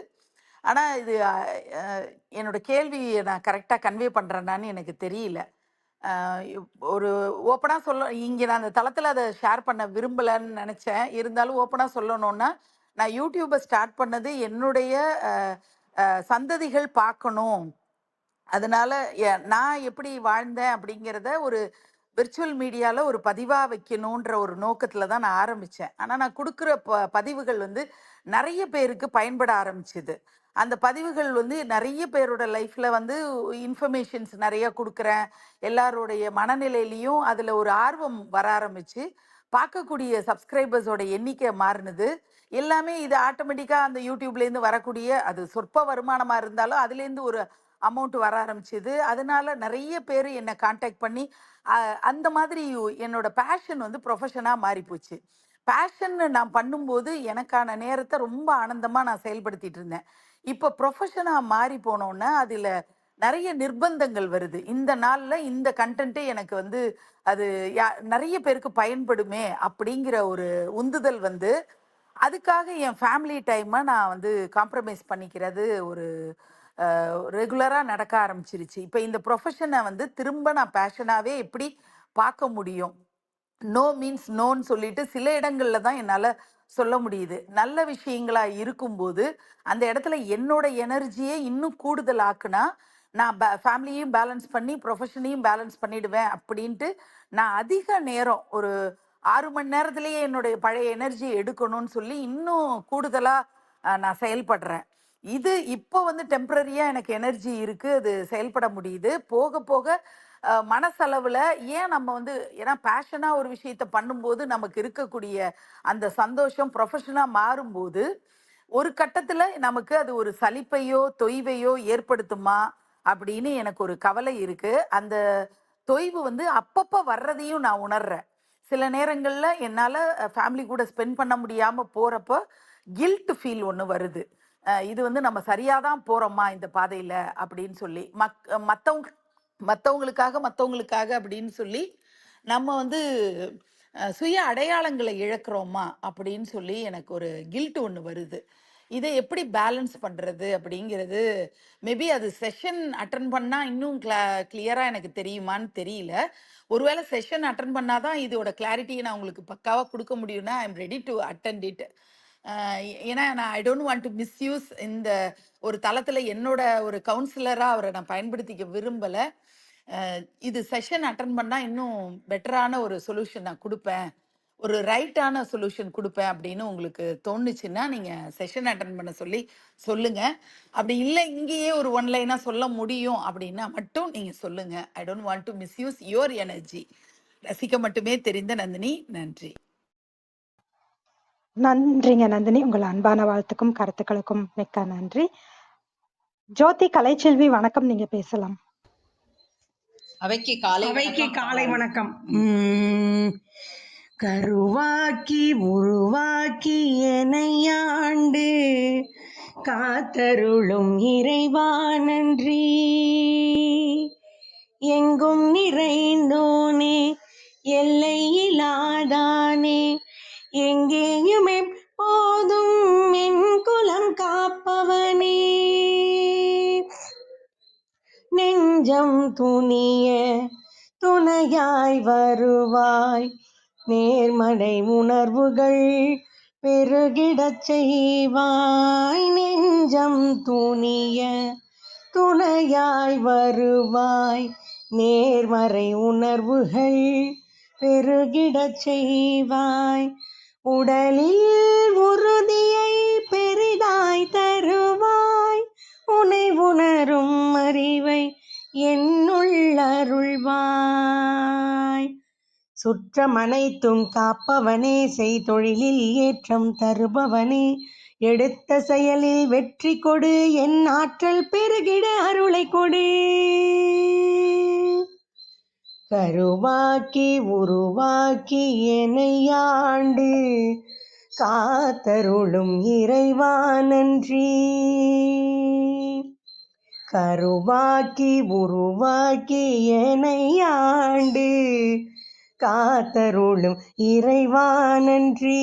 ஆனால் இது என்னோட கேள்வியை நான் கரெக்டாக கன்வே பண்ணுறேன்னான்னு எனக்கு தெரியல. ஒரு ஓப்பனாக சொல்ல இங்கே நான் அந்த தளத்தில் அதை ஷேர் பண்ண விரும்பலைன்னு நினச்சேன். இருந்தாலும் ஓப்பனாக சொல்லணுன்னா நான் யூடியூப்பை ஸ்டார்ட் பண்ணது என்னுடைய அஹ், சந்ததிகள் பார்க்கணும், அதனால நான் எப்படி வாழ்ந்தேன் அப்படிங்கிறத ஒரு விர்ச்சுவல் மீடியாவில் ஒரு பதிவாக வைக்கணுன்ற ஒரு நோக்கத்தில் தான் நான் ஆரம்பித்தேன். ஆனால் நான் கொடுக்குற பதிவுகள் வந்து நிறைய பேருக்கு பயன்பட ஆரம்பிச்சுது. அந்த பதிவுகள் வந்து நிறைய பேரோட லைஃப்பில் வந்து இன்ஃபர்மேஷன்ஸ் நிறைய கொடுக்குறேன். எல்லாருடைய மனநிலையிலையும் அதில் ஒரு ஆர்வம் வர ஆரம்பிச்சு பார்க்கக்கூடிய சப்ஸ்கிரைபர்ஸோட எண்ணிக்கை மாறினது. எல்லாமே இது ஆட்டோமேட்டிக்காக அந்த யூடியூப்லேருந்து வரக்கூடிய அது சொற்ப வருமானமாக இருந்தாலும் அதுலேருந்து ஒரு அமௌண்ட் வர ஆரம்பிச்சுது. அதனால நிறைய பேர் என்னை காண்டாக்ட் பண்ணி அந்த மாதிரி என்னோட பேஷன் வந்து ப்ரொஃபஷனாக மாறி போச்சு. பேஷன் நான் பண்ணும்போது எனக்கான நேரத்தை ரொம்ப ஆனந்தமாக நான் செயல்படுத்திட்டு இருந்தேன். இப்போ ப்ரொஃபஷனாக மாறி போனோன்னா அதில் நிறைய நிர்பந்தங்கள் வருது. இந்த நாளில் இந்த கண்டென்ட்டே எனக்கு வந்து அது நிறைய பேருக்கு பயன்படுமே அப்படிங்கிற ஒரு உந்துதல் வந்து அதுக்காக என் ஃபேமிலி டைமை நான் வந்து காம்ப்ரமைஸ் பண்ணிக்கிறது ஒரு ரெகுலராக நடக்க ஆரம்பிச்சிருச்சு. இப்போ இந்த ப்ரொஃபஷனை வந்து திரும்ப நான் பேஷனாகவே எப்படி பார்க்க முடியும்? நோ மீன்ஸ் நோன்னு சொல்லிட்டு சில இடங்கள்ல தான் என்னால் சொல்ல முடியுது. நல்ல விஷயங்களா இருக்கும்போது அந்த இடத்துல என்னோட எனர்ஜியை இன்னும் கூடுதல் ஆக்குனா நான் ஃபேமிலியும் பேலன்ஸ் பண்ணி ப்ரொஃபஷனையும் பேலன்ஸ் பண்ணிடுவேன் அப்படின்ட்டு நான் அதிக நேரம் ஒரு 6 மணி நேரத்திலேயே என்னுடைய பழைய எனர்ஜியை எடுக்கணும்னு சொல்லி இன்னும் கூடுதலாக நான் செயல்படுறேன். இது இப்போ வந்து டெம்பரரியாக எனக்கு எனர்ஜி இருக்குது, அது செயல்பட முடியுது. போக போக மனசளவில் ஏன் நம்ம வந்து ஏன்னா பேஷனாக ஒரு விஷயத்த பண்ணும்போது நமக்கு இருக்கக்கூடிய அந்த சந்தோஷம் ப்ரொஃபஷனாக மாறும்போது ஒரு கட்டத்தில் நமக்கு அது ஒரு சலிப்பையோ தொய்வையோ ஏற்படுத்துமா அப்படின்னு எனக்கு ஒரு கவலை இருக்குது. அந்த தொய்வு வந்து அப்பப்போ வர்றதையும் நான் உணர்றேன். சில நேரங்களில் என்னால் ஃபேமிலி கூட ஸ்பெண்ட் பண்ண முடியாமல் போகிறப்போ கில்ட் ஃபீல் ஒன்று வருது. இது வந்து நம்ம சரியாக தான் போகிறோமா இந்த பாதையில் அப்படின்னு சொல்லி மற்றவங்களுக்காக அப்படின்னு சொல்லி நம்ம வந்து சுய அடையாளங்களை இழக்கிறோமா அப்படின்னு சொல்லி எனக்கு ஒரு கில்ட் ஒன்று வருது. இதை எப்படி பேலன்ஸ் பண்ணுறது அப்படிங்கிறது மேபி அது செஷன் அட்டன் பண்ணால் இன்னும் கிளியராக எனக்கு தெரியுமான்னு தெரியல. ஒருவேளை செஷன் அட்டன் பண்ணாதான் இதோட கிளாரிட்டியை நான் உங்களுக்கு பக்காவாக கொடுக்க முடியும்னா I am ready to attend it. ஏன்னா நான் I don't want to misuse இந்த ஒரு தளத்தில் என்னோட ஒரு கவுன்சிலராக அவரை நான் பயன்படுத்திக்க விரும்பலை. இது செஷன் அட்டன் பண்ணால் இன்னும் பெட்டரான ஒரு சொல்யூஷன் நான் கொடுப்பேன், ஒரு ரைட்டான சொல்யூஷன் கொடுப்பேன் அப்படின்னு உங்களுக்கு தோணுச்சுன்னா நீங்கள் செஷன் அட்டன் பண்ண சொல்லி சொல்லுங்கள். அப்படி இல்லை இங்கேயே ஒரு ஒன்லைனாக சொல்ல முடியும் அப்படின்னா மட்டும் நீங்கள் சொல்லுங்கள். I don't want to misuse your energy. ரசிக்க மட்டுமே தெரிந்த நந்தினி. நன்றி. நன்றிங்க நந்தினி. உங்கள் அன்பான வாழ்த்துக்கும் கருத்துக்களுக்கும் மிக்க நன்றி. ஜோதி கலைச்செல்வி வணக்கம், நீங்க பேசலாம். அவைக்கு காலை வணக்கம். கருவாக்கி உருவாக்கி எனையாண்டு காத்தருளும் இறைவா நன்றி. எங்கும் நிறைந்தோனே எல்லை இல்லாதானே எங்கேயும் எப்போதும் என் குலம் காப்பவனே நெஞ்சம் துணிய துணையாய் வருவாய் நேர்மறை உணர்வுகள் பெருகிடச் செய்வாய் நெஞ்சம் துணிய துணையாய் வருவாய் நேர்மறை உணர்வுகள் பெருகிடச் செய்வாய் உடலில் உறுதியை பெரிதாய் தருவாய் உனை உணரும் அறிவை என்னுள் அருள்வாய் சுற்றம் அனைத்தும் காப்பவனே செய்தொழிலில் ஏற்றம் தருபவனே எடுத்த செயலில் வெற்றி கொடு என் ஆற்றல் பெருகிட அருளை கொடு கருவாக்கி உருவாக்கி என்னை ஆண்டு காத்தருளும் இறைவா நன்றி கருவாக்கி உருவாக்கி என்னை ஆண்டு காத்தருளும் இறைவா நன்றி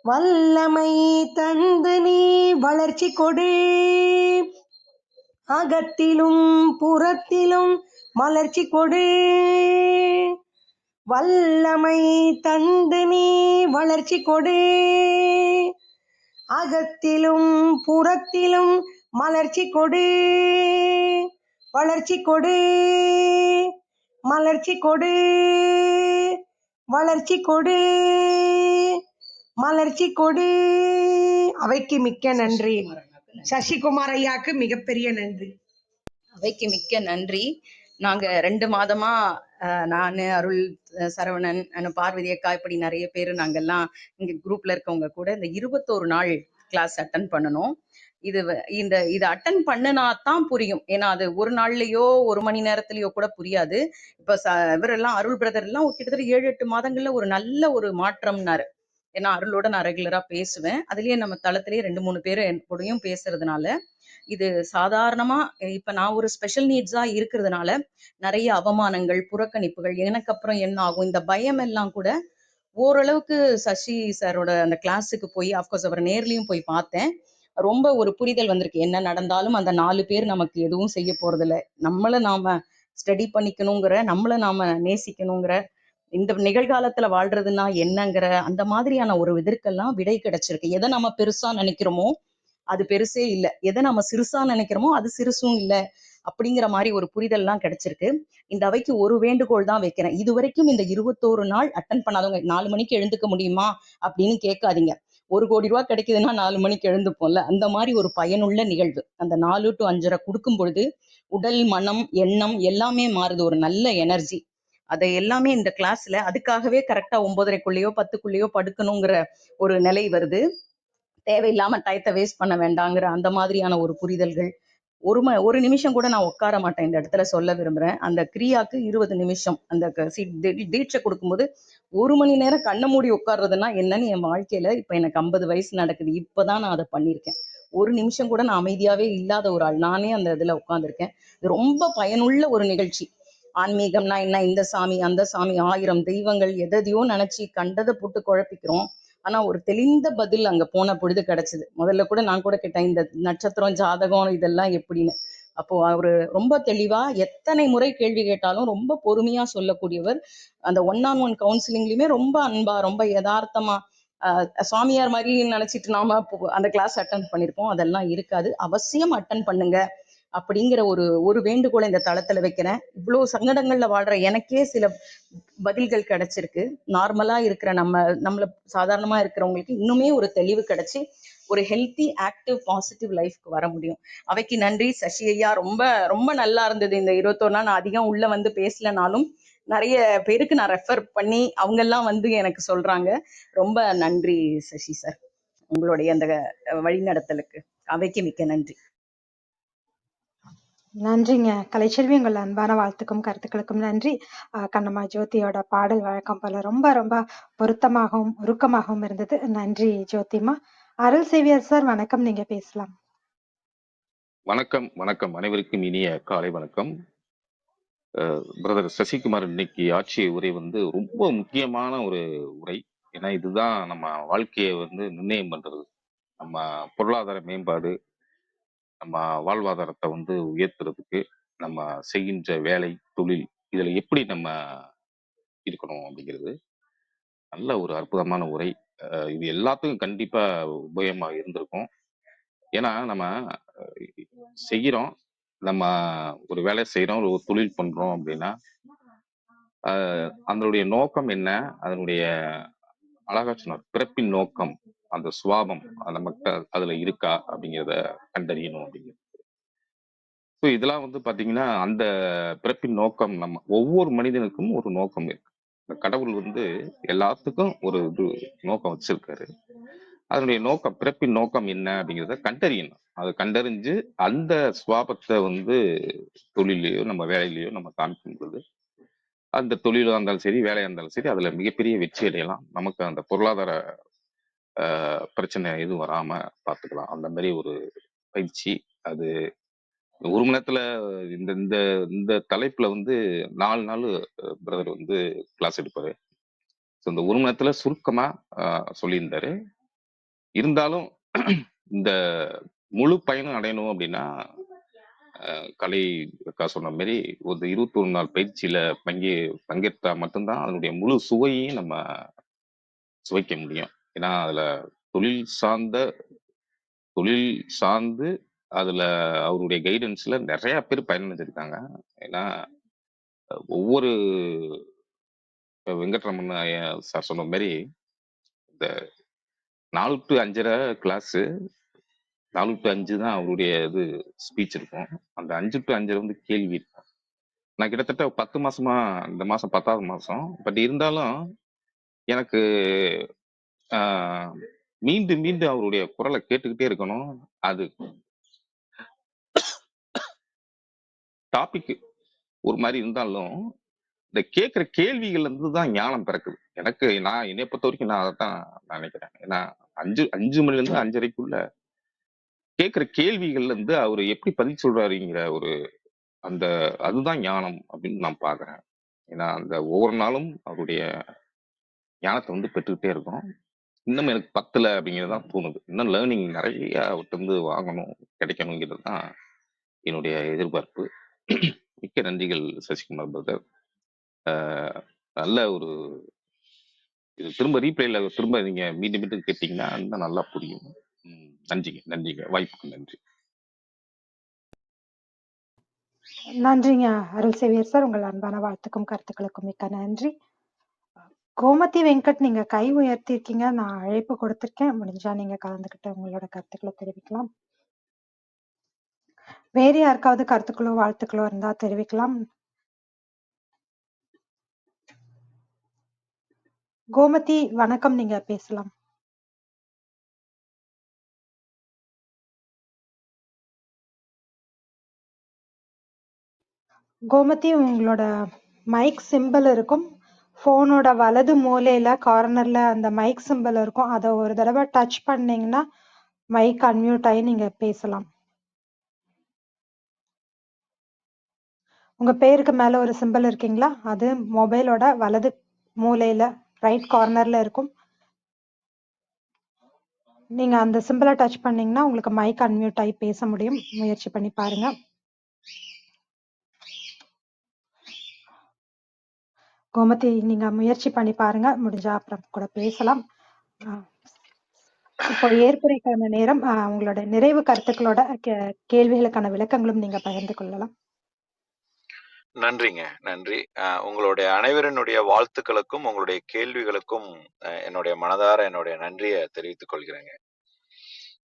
வல்லமை தந்து நீ வளர்ச்சி கொடு அகத்திலும் புறத்திலும் மலர்ச்சி கொடு வல்லமை தந்து நீ வளர்ச்சி கொடு அகத்திலும் புறத்திலும் மலர்ச்சி கொடு வளர்ச்சி கொடு மலர்ச்சி கொடு வளர்ச்சி கொடு மலர்ச்சி கொடு அவைக்கு மிக்க நன்றி. சசிகுமார் ஐயாக்கு மிகப்பெரிய நன்றி. அவைக்கு மிக்க நன்றி. நாங்க 2 மாதமா நான் அருள் சரவணன் பார்வதி அக்கா இப்படி நிறைய பேர் நாங்கெல்லாம் இங்க குரூப்ல இருக்கவங்க கூட இந்த 21 நாள் கிளாஸ் அட்டன் பண்ணணும். இது அட்டன் பண்ணினாதான் புரியும். ஏன்னா அது ஒரு நாள்லயோ 1 மணி நேரத்திலயோ கூட புரியாது. இப்ப இவரெல்லாம் அருள் பிரதர் எல்லாம் கிட்டத்தட்ட 7-8 மாதங்கள்ல ஒரு நல்ல ஒரு மாற்றம்னாரு. ஏன்னா அருளோட நான் ரெகுலரா பேசுவேன். அதுலயே நம்ம தளத்திலேயே 2-3 பேர் என் கூடயும் பேசுறதுனால இது சாதாரணமா இப்ப நான் ஒரு ஸ்பெஷல் நீட்ஸா இருக்கிறதுனால நிறைய அவமானங்கள் புறக்கணிப்புகள் எனக்கு அப்புறம் என்ன ஆகும் இந்த பயம் எல்லாம் கூட ஓரளவுக்கு சசி சாரோட அந்த கிளாஸுக்கு போய் அப்கோர்ஸ் அவர் நேர்லயும் போய் பார்த்தேன். ரொம்ப ஒரு புரிதல் வந்திருக்கு. என்ன நடந்தாலும் அந்த 4 பேர் நமக்கு எதுவும் செய்ய போறது இல்லை, நம்மளை நாம ஸ்டடி பண்ணிக்கணுங்கிற, நம்மளை நாம நேசிக்கணுங்கிற, இந்த நிகழ்காலத்துல வாழ்றதுன்னா என்னங்கிற அந்த மாதிரியான ஒரு இதற்கெல்லாம் விடை கிடைச்சிருக்கு. எதை நம்ம பெருசா நினைக்கிறோமோ அது பெருசே இல்லை, எதை நம்ம சிறுசா நினைக்கிறோமோ அது சிறுசும் இல்லை அப்படிங்கிற மாதிரி ஒரு புரிதல்லாம் கிடைச்சிருக்கு. இந்த அவைக்கு ஒரு வேண்டுகோள் தான் வைக்கிறேன். இது வரைக்கும் இந்த 21 நாள் அட்டன் பண்ணாதவங்க 4 மணிக்கு எழுந்துக்க முடியுமா அப்படின்னு கேட்காதீங்க. 1 கோடி ரூபாய் கிடைக்குதுன்னா 4 மணிக்கு எழுந்துப்போம்ல, அந்த மாதிரி ஒரு பயனுள்ள நிகழ்வு. அந்த 4 to 5:30 கொடுக்கும் பொழுது உடல் மனம் எண்ணம் எல்லாமே மாறுது, ஒரு நல்ல எனர்ஜி. அதை எல்லாமே இந்த கிளாஸ்ல அதுக்காகவே கரெக்டா 9:30க்குள்ளேயோ 10க்குள்ளேயோ படுக்கணுங்கிற ஒரு நிலை வருது. தேவையில்லாம டயத்தை வேஸ்ட் பண்ண வேண்டாங்கிற அந்த மாதிரியான ஒரு புரிதல்கள். ஒரு நிமிஷம் கூட நான் உட்கார மாட்டேன் இந்த இடத்துல சொல்ல விரும்புறேன். அந்த கிரியாக்கு 20 நிமிஷம் அந்த தீட்சை கொடுக்கும்போது 1 மணி நேரம் கண்ணை மூடி உட்கார்றதுன்னா என்னன்னு என் வாழ்க்கையில இப்ப எனக்கு 50 வயசு நடக்குது, இப்பதான் நான் அதை பண்ணியிருக்கேன். 1 நிமிஷம் கூட நான் அமைதியாவே இல்லாத ஒரு ஆள், நானே அந்த இதுல உட்கார்ந்துருக்கேன். இது ரொம்ப பயனுள்ள ஒரு நிகழ்ச்சி. ஆன்மீகம்னா என்ன, இந்த சாமி அந்த சாமி 1000 தெய்வங்கள் எதையோ நினைச்சு கண்டதை போட்டு குழப்பிக்கிறோம். ஆனா ஒரு தெளிந்த பதில் அங்க போன பொழுது கிடைச்சது. முதல்ல கூட நான் கூட கேட்டேன் இந்த நட்சத்திரம் ஜாதகம் இதெல்லாம் எப்படின்னு. அப்போ அவரு ரொம்ப தெளிவா எத்தனை முறை கேள்வி கேட்டாலும் ரொம்ப பொறுமையா சொல்லக்கூடியவர். அந்த 1-on-1 கவுன்சிலிங்லயுமே ரொம்ப அன்பா ரொம்ப யதார்த்தமா சுவாமியார் மாதிரி நினைச்சிட்டு நாம அந்த கிளாஸ் அட்டன் பண்ணிருப்போம். அதெல்லாம் இருக்காது. அவசியம் அட்டன் பண்ணுங்க அப்படிங்கிற ஒரு வேண்டுகோளை இந்த தளத்துல வைக்கிறேன். இவ்வளவு சங்கடங்கள்ல வாழ்ற எனக்கே சில பதில்கள் கிடைச்சிருக்கு. நார்மலா இருக்கிற நம்மள சாதாரணமா இருக்கிறவங்களுக்கு இன்னுமே ஒரு தெளிவு கிடைச்சி ஒரு ஹெல்த்தி ஆக்டிவ் பாசிட்டிவ் லைஃப்க்கு வர முடியும். அவைக்கு நன்றி. சசி ஐயா ரொம்ப ரொம்ப நல்லா இருந்தது இந்த 21 நாள். நான் அதிகம் உள்ள வந்து பேசலனாலும் நிறைய பேருக்கு நான் ரெஃபர் பண்ணி அவங்க எல்லாம் வந்து எனக்கு சொல்றாங்க. ரொம்ப நன்றி சசி சார், உங்களுடைய அந்த வழிநடத்தலுக்கு. அவைக்கு மிக்க நன்றி. நன்றிங்க கலைச்செல்வி, உங்கள் அன்பான வாழ்த்துக்கும் கருத்துக்களுக்கும் நன்றி. கண்ணம்மா ஜோதியோட பாடல் வழக்கம் போல ரொம்ப ரொம்ப பொருத்தமாகவும் உருக்கமாகவும் இருந்தது. நன்றி ஜோதிமா. அருள் சேவியர் சார் வணக்கம், நீங்க பேசலாம். வணக்கம் வணக்கம் அனைவருக்கும் இனிய காலை வணக்கம். பிரதர் சசிகுமார் இன்னைக்கு ஆட்சி உரை வந்து ரொம்ப முக்கியமான ஒரு உரை. ஏன்னா இதுதான் நம்ம வாழ்க்கையை வந்து நிர்ணயம் பண்றது. நம்ம பொருளாதார மேம்பாடு, நம்ம வாழ்வாதாரத்தை வந்து உயர்த்துறதுக்கு நம்ம செய்கின்ற வேலை, தொழில் இதுல எப்படி நம்ம இருக்கணும் அப்படிங்கிறது நல்ல ஒரு அற்புதமான உரை. இது எல்லாத்துக்கும் கண்டிப்பா உபயோகமா இருந்திருக்கும். ஏன்னா நம்ம செய்கிறோம், நம்ம ஒரு வேலை செய்றோம், ஒரு தொழில் பண்றோம் அப்படின்னா அதனுடைய நோக்கம் என்ன, அதனுடைய அழகா சொன்னார் பிறப்பின் நோக்கம், அந்த சுவாபம் நமக்கு அதுல இருக்கா அப்படிங்கிறத கண்டறியணும் அப்படிங்கிறது. ஸோ இதெல்லாம் வந்து பாத்தீங்கன்னா அந்த பிறப்பின் நோக்கம் நம்ம ஒவ்வொரு மனிதனுக்கும் ஒரு நோக்கம் இருக்கு. இந்த கடவுள் வந்து எல்லாத்துக்கும் ஒரு இது நோக்கம் வச்சிருக்காரு. அதனுடைய நோக்கம் பிறப்பின் நோக்கம் என்ன அப்படிங்கிறத கண்டறியணும். அதை கண்டறிஞ்சு அந்த சுவாபத்தை வந்து தொழிலையோ நம்ம வேலையிலையோ நம்ம காமிக்கும் பொழுது அந்த தொழிலாக இருந்தாலும் சரி, வேலையா இருந்தாலும் சரி, அதுல மிகப்பெரிய வெற்றி அடையலாம். நமக்கு அந்த பொருளாதார பிரச்சனை எதுவும் வராம பார்த்துக்கலாம். அந்த மாதிரி ஒரு பயிற்சி. அது 1 மணி நேரத்துல இந்த இந்த இந்த தலைப்புல வந்து 4 நாள் பிரதர் வந்து கிளாஸ் எடுப்பாரு. ஸோ இந்த 1 மணி நேரத்துல சுருக்கமா சொல்லியிருந்தாரு. இருந்தாலும் இந்த முழு பயனும் அடையணும் அப்படின்னா கலை அக்கா சொன்ன மாதிரி ஒரு 21 நாள் பயிற்சியில பங்கேற்றா மட்டும்தான் அதனுடைய முழு சுவையையும் நம்ம சுவைக்க முடியும். ஏன்னா அதுல தொழில் சார்ந்து அதுல அவருடைய கைடன்ஸ்ல நிறைய பேர் பயனடைஞ்சிருக்காங்க. ஏன்னா ஒவ்வொரு வெங்கட்ரமணன் ஐயா சார் சொன்ன மாதிரி இந்த 4 to 5:30 கிளாஸ், 4 to 5 தான் அவருடைய இது ஸ்பீச் இருக்கும். அந்த 5 to 5 வந்து கேள்வி இருக்கும். நான் கிட்டத்தட்ட 10 மாசமா, இந்த மாசம் 10வது மாசம். பட் இருந்தாலும் எனக்கு மீண்டும் மீண்டும் அவருடைய குரலை கேட்டுக்கிட்டே இருக்கணும். அது டாபிக் ஒரு மாதிரி இருந்தாலும் இந்த கேட்கிற கேள்விகள்ல இருந்து தான் ஞானம் பிறக்குது. நான் என்னை பொறுத்த வரைக்கும் நான் அதைத்தான் நான் நினைக்கிறேன். ஏன்னா 5 மணில இருந்து 5:30க்குள்ள கேட்கிற கேள்விகள்ல இருந்து அவர் எப்படி பதில் சொல்றாருங்கிற ஒரு அந்த அதுதான் ஞானம் அப்படின்னு நான் பாக்குறேன். ஏன்னா அந்த ஒவ்வொரு நாளும் அவருடைய ஞானத்தை வந்து பெற்றுக்கிட்டே இருக்கும். இன்னும் எனக்கு பத்தல அப்படிங்கிறது தான் தோணுது. இன்னும் லேர்னிங் நிறைய அவர்கிட்ட இருந்து வாங்கணும், கிடைக்கணுங்கிறது தான் என்னுடைய எதிர்பார்ப்பு. மிக்க நன்றிகள் சசிகுமார் பிரதர். நல்ல ஒரு இது திரும்ப ரீப்ளேல திரும்ப நீங்க மீண்டும் மீண்டும் கேட்டீங்கன்னா இன்னும் நல்லா புரியும். நன்றிங்க வாய்ப்புக்கு நன்றி. நன்றிங்க அருள் சேவியர் சார். உங்கள் அன்பான வாழ்த்துக்கும் கருத்துக்களுக்கும் மிக்க நன்றி. கோமதி வெங்கட், நீங்க கை உயர்த்தி இருக்கீங்க. நான் அழைப்பு கொடுத்திருக்கேன். முடிஞ்சா நீங்க கலந்துக்கிட்டு உங்களோட கருத்துக்களை தெரிவிக்கலாம். வேறு யாருக்காவது கருத்துக்களோ வாழ்த்துக்களோ இருந்தா தெரிவிக்கலாம். கோமதி வணக்கம், நீங்க பேசலாம். கோமதி, உங்களோட மைக் சிம்பிள் இருக்கும். போனோட வலது மூலையில கார்னர்ல அந்த மைக் சிம்பிள் இருக்கும். அதை ஒரு தடவை டச் பண்ணீங்கன்னா மைக் அன்மியூட் ஆகி நீங்க பேசலாம். உங்க பேருக்கு மேல ஒரு சிம்பிள் இருக்கீங்களா? அது மொபைலோட வலது மூலையில ரைட் கார்னர்ல இருக்கும். நீங்க அந்த சிம்பிளை டச் பண்ணீங்கன்னா உங்களுக்கு மைக் அன்மியூட் ஆகி பேச முடியும். முயற்சி பண்ணி பாருங்க. கோமதி, நீங்க முயற்சி பண்ணி பாருங்க. முடிஞ்சா அப்புறம் கூட பேசலாம். இப்போ ஏற்புரைக்கான நேரம். உங்களோட நிறைவு கருத்துக்களோட கேள்விகளுக்கான விளக்கங்களும் நீங்க பகிர்ந்து கொள்ளலாம். நன்றிங்க, நன்றி. உங்களுடைய அனைவரினுடைய வாழ்த்துக்களுக்கும் உங்களுடைய கேள்விகளுக்கும் என்னுடைய மனதார என்னுடைய நன்றியை தெரிவித்துக் கொள்கிறேங்க.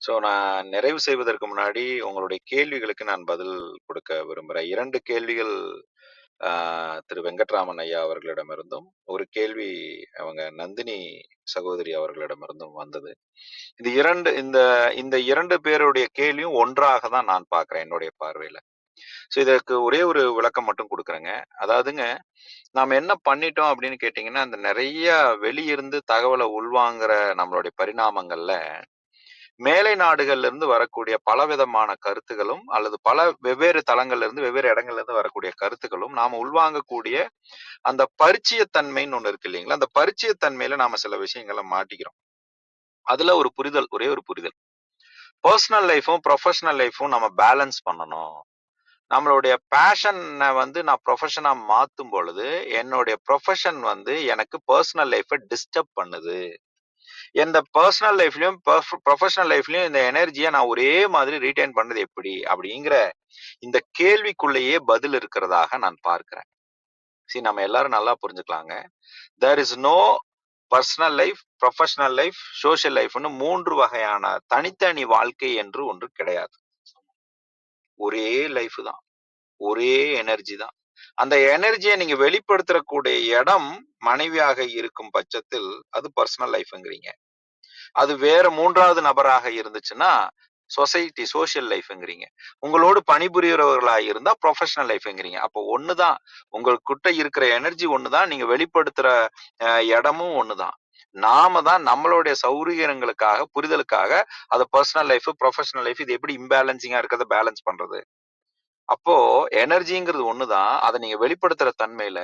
ஸோ நான் நிறைவு செய்வதற்கு முன்னாடி உங்களுடைய கேள்விகளுக்கு நான் பதில் கொடுக்க விரும்புகிறேன். 2 கேள்விகள் திரு வெங்கட்ராமன் ஐயா அவர்களிடமிருந்தும், ஒரு கேள்வி அவங்க நந்தினி சகோதரி அவர்களிடமிருந்தும் வந்தது. இந்த 2 பேருடைய கேள்வியும் ஒன்றாக தான் நான் பார்க்கிறேன் என்னுடைய பார்வையில. ஸோ இதற்கு ஒரே ஒரு விளக்கம் மட்டும் கொடுக்குறேங்க. அதாவதுங்க, நாம என்ன பண்ணிட்டோம் அப்படின்னு கேட்டிங்கன்னா, அந்த நிறைய வெளியிருந்து தகவலை உள்வாங்குற நம்மளுடைய பரிணாமங்கள்ல மேலை நாடுகள்ல இருந்து வரக்கூடிய பலவிதமான கருத்துகளும் அல்லது பல வெவ்வேறு தளங்கள்ல இருந்து வெவ்வேறு இடங்கள்ல இருந்து வரக்கூடிய கருத்துக்களும் நாம உள்வாங்கக்கூடிய அந்த பரிச்சயத்தன்மைன்னு ஒண்ணு இருக்கு இல்லைங்களா? அந்த பரிச்சயத்தன்மையில நாம சில விஷயங்களை மாட்டிக்கிறோம். அதுல ஒரு புரிதல், ஒரே ஒரு புரிதல். பர்சனல் லைஃபும் ப்ரொஃபஷனல் லைஃபும் நம்ம பேலன்ஸ் பண்ணணும். நம்மளுடைய பேஷனை வந்து நான் ப்ரொஃபஷனா மாத்தும் பொழுது என்னுடைய ப்ரொஃபஷன் வந்து எனக்கு பர்சனல் லைஃபை டிஸ்டர்ப் பண்ணுது. எந்த பர்சனல் லைஃப்லயும் ப்ரொஃபஷனல் லைஃப்லயும் இந்த எனர்ஜியை நான் ஒரே மாதிரி ரீட்டைன் பண்ணது எப்படி அப்படிங்கிற இந்த கேள்விக்குள்ளேயே பதில் இருக்கிறதாக நான் பார்க்கிறேன். சரி, நம்ம எல்லாரும் நல்லா புரிஞ்சுக்கலாங்க. There is no personal life, professional life, social லைஃப்னு 3 வகையான தனித்தனி வாழ்க்கை என்று ஒன்று கிடையாது. ஒரே லைஃப் தான், ஒரே எனர்ஜி தான். அந்த எனர்ஜியை நீங்க வெளிப்படுத்தக்கூடிய இடம் மனைவியாக இருக்கும் பட்சத்தில் அது பர்சனல் லைஃப்ங்கிறீங்க. அது வேற 3வது நபராக இருந்துச்சுன்னா சொசைட்டி, சோஷியல் லைஃப்ங்கிறீங்க. உங்களோடு பணிபுரியறவர்களா இருந்தா ப்ரொஃபஷனல் லைஃப்ங்கிறீங்க. அப்போ ஒண்ணுதான், உங்ககிட்ட இருக்கிற எனர்ஜி ஒண்ணுதான், நீங்க வெளிப்படுத்துற இடமும் ஒண்ணுதான். நாம தான் நம்மளுடைய சௌகரியங்களுக்காக, புரிதலுக்காக அது பர்சனல் லைஃப், ப்ரொஃபஷனல் லைஃப் இது எப்படி இம்பேலன்சிங்கா இருக்கிறத பேலன்ஸ் பண்றது. அப்போ எனர்ஜிங்கிறது ஒண்ணுதான். அதை நீங்க வெளிப்படுத்துற தன்மையில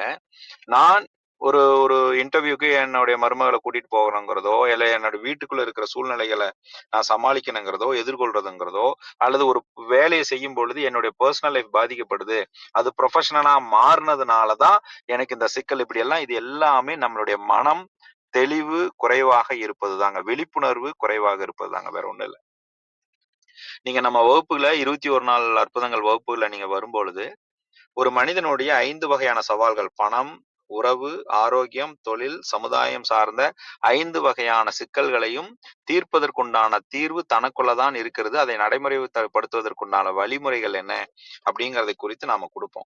நான் ஒரு ஒரு இன்டர்வியூக்கு என்னுடைய மருமகளை கூட்டிட்டு போகணுங்கிறதோ, இல்ல என்னோட வீட்டுக்குள்ள இருக்கிற சூழ்நிலைகளை நான் சமாளிக்கணுங்கிறதோ, எதிர்கொள்றதுங்கிறதோ, அல்லது ஒரு வேலையை செய்யும் பொழுது என்னுடைய பர்சனல் லைஃப் பாதிக்கப்படுது, அது ப்ரொஃபஷனலா மாறினதுனாலதான் எனக்கு இந்த சிக்கல், இப்படி எல்லாம் இது எல்லாமே நம்மளுடைய மனம் தெளிவு குறைவாக இருப்பது தாங்க, விழிப்புணர்வு குறைவாக இருப்பது தாங்க, வேற ஒண்ணும் இல்லை. நீங்க நம்ம வகுப்புல 21 நாள் அற்புதங்கள் வகுப்புல நீங்க வரும்பொழுது ஒரு மனிதனுடைய 5 வகையான சவால்கள், பணம், உறவு, ஆரோக்கியம், தொழில், சமுதாயம் சார்ந்த 5 வகையான சிக்கல்களையும் தீர்ப்பதற்குண்டான தீர்வு தனக்குள்ளதான் இருக்கிறது. அதை நடைமுறைப்படுத்துவதற்குண்டான வழிமுறைகள் என்ன அப்படிங்கறதை குறித்து நாம கொடுப்போம்.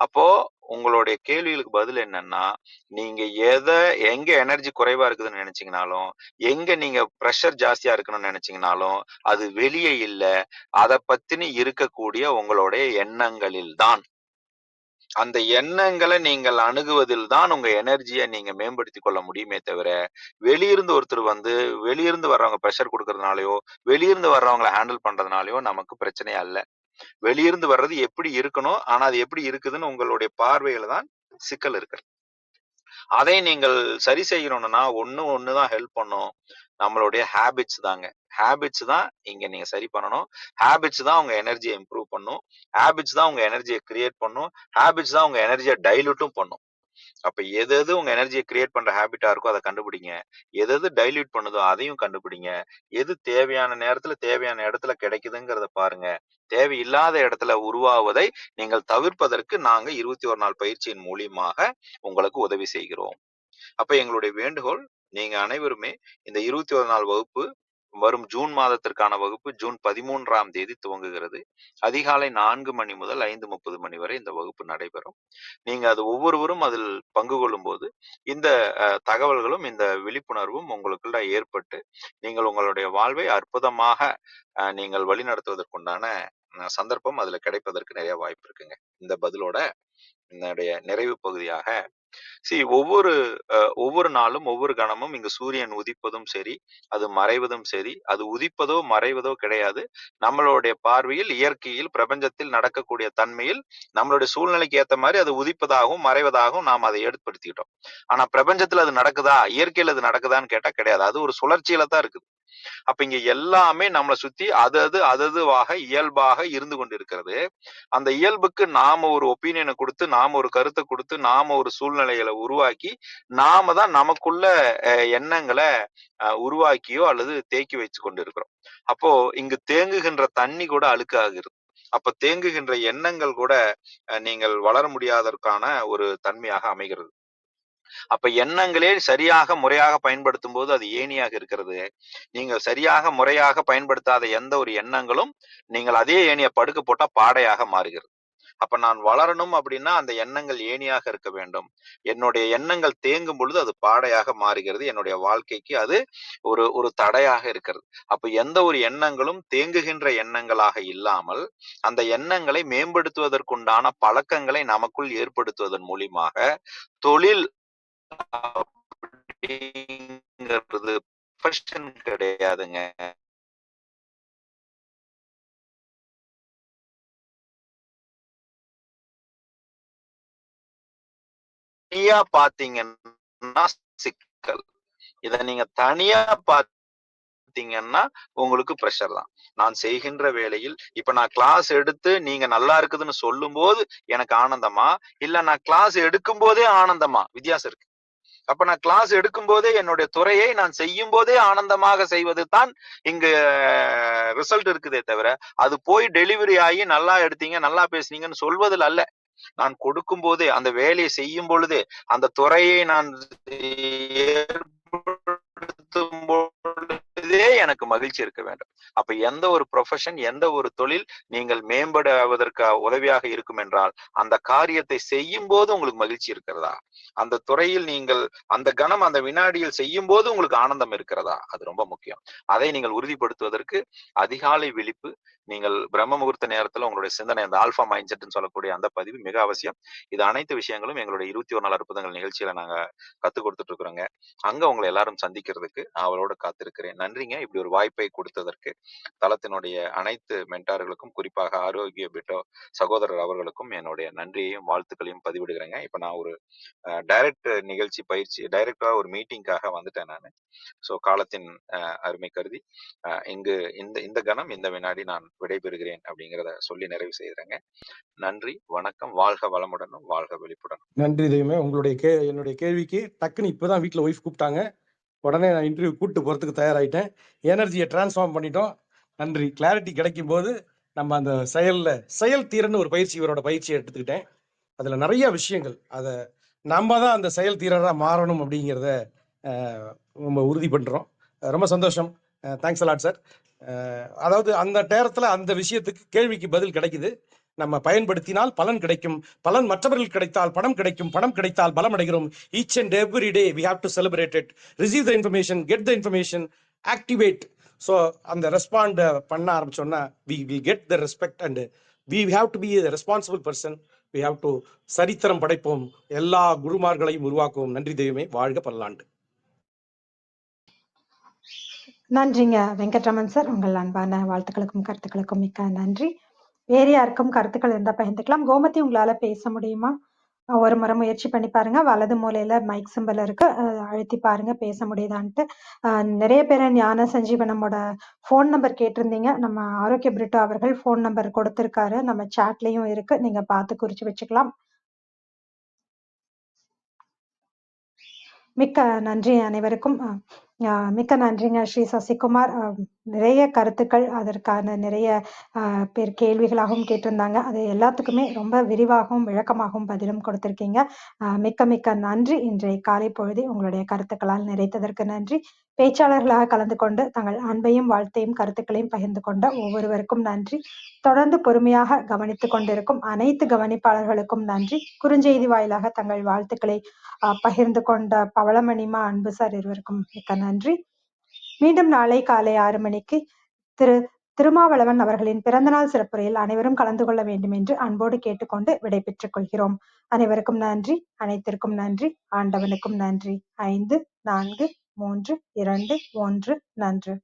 அப்போ உங்களுடைய கேள்விகளுக்கு பதில் என்னன்னா, நீங்க எங்க எனர்ஜி குறைவா இருக்குதுன்னு நினைச்சீங்கனாலும், எங்க நீங்க பிரஷர் ஜாஸ்தியா இருக்கணும்னு நினைச்சீங்கனாலும், அது வெளியே இல்ல, அதை பத்தின இருக்கக்கூடிய உங்களுடைய எண்ணங்களில் தான். அந்த எண்ணங்களை நீங்கள் அணுகுவதில் தான் உங்க எனர்ஜியை நீங்க மேம்படுத்திக் கொள்ள முடியுமே தவிர, வெளியிருந்து ஒருத்தர் வந்து வெளியிருந்து வர்றவங்க ப்ரெஷர் கொடுக்கறதுனாலயோ, வெளியிருந்து வர்றவங்களை ஹேண்டில் பண்றதுனாலயோ நமக்கு பிரச்சனையா இல்ல. வெளியிருந்து வர்றது எப்படி இருக்கணும், ஆனா அது எப்படி இருக்குதுன்னு உங்களுடைய பார்வையில தான் சிக்கல் இருக்கு. அதை நீங்கள் சரி செய்யணும்னா ஒண்ணுதான் ஹெல்ப் பண்ணும், நம்மளுடைய ஹேபிட்ஸ் தாங்க. ஹேபிட்ஸ் தான் இங்க நீங்க சரி பண்ணணும். ஹேபிட்ஸ் தான் உங்க எனர்ஜியை இம்ப்ரூவ் பண்ணும். ஹேபிட்ஸ் தான் உங்க எனர்ஜியை கிரியேட் பண்ணும். ஹேபிட்ஸ் தான் உங்க எனர்ஜியை டைலூட்டும் பண்ணும். அப்ப எது உங்க எனர்ஜியை கிரியேட் பண்ற ஹேபிட்டா இருக்கோ அதை கண்டுபிடிங்க. எது டைல்யூட் பண்ணுதோ அதையும் கண்டுபிடிங்க. எது தேவையான நேரத்துல தேவையான இடத்துல கிடைக்குதுங்கிறத பாருங்க. தேவையில்லாத இடத்துல உருவாவதை நீங்கள் தவிர்ப்பதற்கு நாங்க 21 நாள் பயிற்சியின் மூலியமாக உங்களுக்கு உதவி செய்கிறோம். அப்ப எங்களுடைய வேண்டுகோள், நீங்க அனைவருமே இந்த 21 நாள் வகுப்பு வரும் ஜூன் மாதத்திற்கான வகுப்பு ஜூன் 13ஆம் தேதி துவங்குகிறது. அதிகாலை 4 மணி முதல் 5:30 மணி வரை இந்த வகுப்பு நடைபெறும். நீங்க அது ஒவ்வொருவரும் அதில் பங்கு கொள்ளும் போது இந்த தகவல்களும் இந்த விழிப்புணர்வும் உங்களுக்குள்ள ஏற்பட்டு நீங்கள் உங்களுடைய வாழ்வை அற்புதமாக நீங்கள் வழிநடத்துவதற்குண்டான சந்தர்ப்பம் அதுல கிடைப்பதற்கு நிறைய வாய்ப்பு இருக்குங்க. இந்த பதிலோட என்னுடைய நிறைவு பகுதியாக ஒவ்வொரு நாளும் ஒவ்வொரு கணமும் இங்கு சூரியன் உதிப்பதும் சரி, அது மறைவதும் சரி, அது உதிப்பதோ மறைவதோ கிடையாது. நம்மளுடைய பார்வையில், இயற்கையில், பிரபஞ்சத்தில் நடக்கக்கூடிய தன்மையில் நம்மளுடைய சூழ்நிலைக்கு ஏத்த மாதிரி அது உதிப்பதாகவும் மறைவதாகவும் நாம் அதை ஏற்படுத்திக்கிட்டோம். ஆனா பிரபஞ்சத்துல அது நடக்குதா, இயற்கையில் அது நடக்குதான்னு கேட்டா கிடையாது. அது ஒரு சுழற்சியில தான் இருக்குது. அப்ப இங்க எல்லாமே நம்மளை சுத்தி அதுவாக இயல்பாக இருந்து கொண்டிருக்கிறது. அந்த இயல்புக்கு நாம ஒரு ஒப்பீனியனை கொடுத்து, நாம ஒரு கருத்தை கொடுத்து, நாம ஒரு சூழ்நிலைகளை உருவாக்கி, நாம தான் நமக்குள்ள எண்ணங்களை உருவாக்கியோ அல்லது தேக்கி வச்சு கொண்டு இருக்கிறோம். அப்போ இங்கு தேங்குகின்ற தண்ணி கூட அழுக்காகிறது. அப்ப தேங்குகின்ற எண்ணங்கள் கூட நீங்கள் வளர முடியாதற்கான ஒரு தன்மையாக அமைகிறது. அப்ப எண்ணங்களே சரியாக முறையாக பயன்படுத்தும் போது அது ஏணியாக இருக்கிறது. நீங்கள் சரியாக முறையாக பயன்படுத்தாத எந்த ஒரு எண்ணங்களும் நீங்கள் அதே ஏணியை படுக்க போட்டா பாடையாக மாறுகிறது. அப்ப நான் வளரணும் அப்படின்னா அந்த எண்ணங்கள் ஏணியாக இருக்க வேண்டும். என்னுடைய எண்ணங்கள் தேங்கும் பொழுது அது பாடையாக மாறுகிறது. என்னுடைய வாழ்க்கைக்கு அது ஒரு தடையாக இருக்கிறது. அப்ப எந்த ஒரு எண்ணங்களும் தேங்குகின்ற எண்ணங்களாக இல்லாமல் அந்த எண்ணங்களை மேம்படுத்துவதற்குண்டான பழக்கங்களை நமக்குள் ஏற்படுத்துவதன் மூலியமாக தொழில் அப்படிங்கிறது ப்ரொஃபஷன் கிடையாதுங்க. தனியா பாத்தீங்கன்னா சிக்கல். இத நீங்க தனியா பாத்தீங்கன்னா உங்களுக்கு பிரஷர் தான். நான் செய்கின்ற வேளையில் இப்ப நான் கிளாஸ் எடுத்து நீங்க நல்லா இருக்குதுன்னு சொல்லும் போது எனக்கு ஆனந்தமா, இல்ல நான் கிளாஸ் எடுக்கும் போதே ஆனந்தமா? வித்தியாசம் இருக்கு. அப்ப நான் கிளாஸ் எடுக்கும் போதே என்னுடைய துறையை நான் செய்யும் போதே ஆனந்தமாக செய்வது தான் இங்க ரிசல்ட் இருக்குதே தவிர, அது போய் டெலிவரி ஆகி நல்லா எடுத்தீங்க, நல்லா பேசுனீங்கன்னு சொல்வதில் அல்ல. நான் கொடுக்கும் போதே, அந்த வேலையை செய்யும் பொழுதே, அந்த துறையை நான் ஏற்படுத்தும் பொழுதே எனக்கு மகிழ்ச்சி இருக்க வேண்டும். அப்ப எந்த ஒரு ப்ரொஃபஷன், எந்த ஒரு தொழில் நீங்கள் மேம்படுவதற்கு உதவியாக இருக்கும் என்றால், அந்த காரியத்தை செய்யும் போது உங்களுக்கு மகிழ்ச்சி இருக்கிறதா? அந்த துறையில் நீங்கள் அந்த கணம், அந்த வினாடியில் செய்யும் போது உங்களுக்கு ஆனந்தம் இருக்கிறதா? அது ரொம்ப முக்கியம். அதை நீங்கள் உறுதிப்படுத்துவதற்கு அதிகாலை விழிப்பு, நீங்கள் பிரம்ம முகூர்த்த நேரத்துல உங்களுடைய சிந்தனை, அந்த ஆல்பா மைண்ட் செட்னு சொல்லக்கூடிய அந்த பதிவு மிக அவசியம். இது அனைத்து விஷயங்களும் எங்களுடைய 21 நாள் அற்புதங்கள் நிகழ்ச்சியில நாங்க கத்துக் கொடுத்துட்டு இருக்கிறோங்க. அங்க உங்களை எல்லாரும் சந்திக்கிறதுக்கு அவளோட காத்திருக்கிறேன். நன்றிங்க இப்படி ஒரு வாய்ப்பை கொடுத்ததற்கு. தளத்தினுடைய அனைத்து மென்டார்களுக்கும், குறிப்பாக ஆரோக்கிய பிட்டோ சகோதரர் அவர்களுக்கும் என்னுடைய நன்றியையும் வாழ்த்துக்களையும் பதிவிடுகிறேங்க. இப்ப நான் ஒரு டைரக்ட் நிகழ்ச்சி பயிற்சி டைரக்டா ஒரு மீட்டிங்காக வந்துட்டேன் நான். ஸோ காலத்தின் அருமை கருதி இங்கு இந்த கணம் இந்த வினாடி நான் விடைபெறுகிறேன் அப்படிங்கிறத சொல்லி நிறைவு செய்கிறேங்க. நன்றி, வணக்கம், வாழ்க வளமுடனும் வாழ்க வெளிப்புடனும். நன்றி தெய்வமே. என்னுடைய கேள்விக்கு டக்குன்னு இப்பதான் வீட்டில் ஒய்ஃப் கூப்பிட்டாங்க, உடனே நான் இன்டர்வியூ கூப்பிட்டு போகிறதுக்கு தயாராகிட்டேன். எனர்ஜியை டிரான்ஸ்ஃபார்ம் பண்ணிட்டோம். நன்றி. கிளாரிட்டி கிடைக்கும் போது நம்ம அந்த செயல் தீரன்னு ஒரு பயிற்சி, இவரோட பயிற்சியை எடுத்துக்கிட்டேன். அதில் நிறைய விஷயங்கள், அதை நம்ம தான் அந்த செயல் தீரராக மாறணும் அப்படிங்கிறத ரொம்ப உறுதி பண்ணுறோம். ரொம்ப சந்தோஷம். Thanks a lot sir. அதாவது அந்த நேரத்தில் அந்த விஷயத்துக்கு கேள்விக்கு பதில் கிடைக்குது. நம்ம பயன்படுத்தினால் பலன் கிடைக்கும். பலன் மற்றவர்கள் கிடைத்தால் பணம் கிடைக்கும். பணம் கிடைத்தால் பலம் அடைகிறோம். Each and every day we have to celebrate it. Receive the information, get the information, activate. So அந்த ரெஸ்பாண்ட் பண்ண ஆரம்பிச்சோன்னா we will get the respect and we have to be the responsible person. We have to சரித்திரம் படைப்போம், எல்லா குருமார்களையும் உருவாக்குவோம். நன்றி தெய்வமே. வாழ்க பல்லாண்டு. நன்றிங்க வெங்கட்ராமன் சார். உங்கள் அன்பான வாழ்த்துக்களுக்கும் கருத்துக்களுக்கும் மிக்க நன்றி. வேறு யாருக்கும் கருத்துக்கள் இருந்தால் பகிர்ந்துக்கலாம். கோமதி, உங்களால பேச முடியுமா? ஒரு முறை முயற்சி பண்ணி பாருங்க. வலது மூலையில மைக் சிம்பல் இருக்கு, அழுத்தி பாருங்க பேச முடியுதான்ட்டு. நிறைய பேர் ஞான சஞ்சீவனமோட ஃபோன் நம்பர் கேட்டிருந்தீங்க. நம்ம ஆரோக்கிய பிரிட்டோ அவர்கள் ஃபோன் நம்பர் கொடுத்திருக்காரு, நம்ம சாட்லயும் இருக்கு, நீங்க பார்த்து குறிச்சு வச்சுக்கலாம். மிக்க நன்றி அனைவருக்கும். மிக்க நன்றிங்க ஸ்ரீ சசிகுமார். நிறைய கருத்துக்கள், அதற்கான நிறைய பேர் கேள்விகளாகவும் கேட்டிருந்தாங்க. அது எல்லாத்துக்குமே ரொம்ப விரிவாகவும் விளக்கமாகவும் பதிலும் கொடுத்திருக்கீங்க. மிக்க மிக்க நன்றி. இன்றைய காலை பொழுது உங்களுடைய கருத்துக்களால் நிறைத்ததற்கு நன்றி. பேச்சாளர்களாக கலந்து கொண்டு தங்கள் அன்பையும் வாழ்த்தையும் கருத்துக்களையும் பகிர்ந்து கொண்ட ஒவ்வொருவருக்கும் நன்றி. தொடர்ந்து பொறுமையாக கவனித்துக் கொண்டிருக்கும் அனைத்து கவனிப்பாளர்களுக்கும் நன்றி. குறுஞ்செய்தி வாயிலாக தங்கள் வாழ்த்துக்களை பகிர்ந்து கொண்ட பவளமணிமா, அன்பு சார் இருவருக்கும் மிக்க நன்றி. மீண்டும் நாளை காலை 6 மணிக்கு திருமாவளவன் அவர்களின் பிறந்தநாள் சிறப்புரையில் அனைவரும் கலந்து கொள்ள வேண்டும் என்று அன்போடு கேட்டுக்கொண்டு விடை பெற்றுக் கொள்கிறோம். அனைவருக்கும் நன்றி, அனைத்திற்கும் நன்றி, ஆண்டவனுக்கும் நன்றி. 5, 4, 3, 2, 1 நன்று.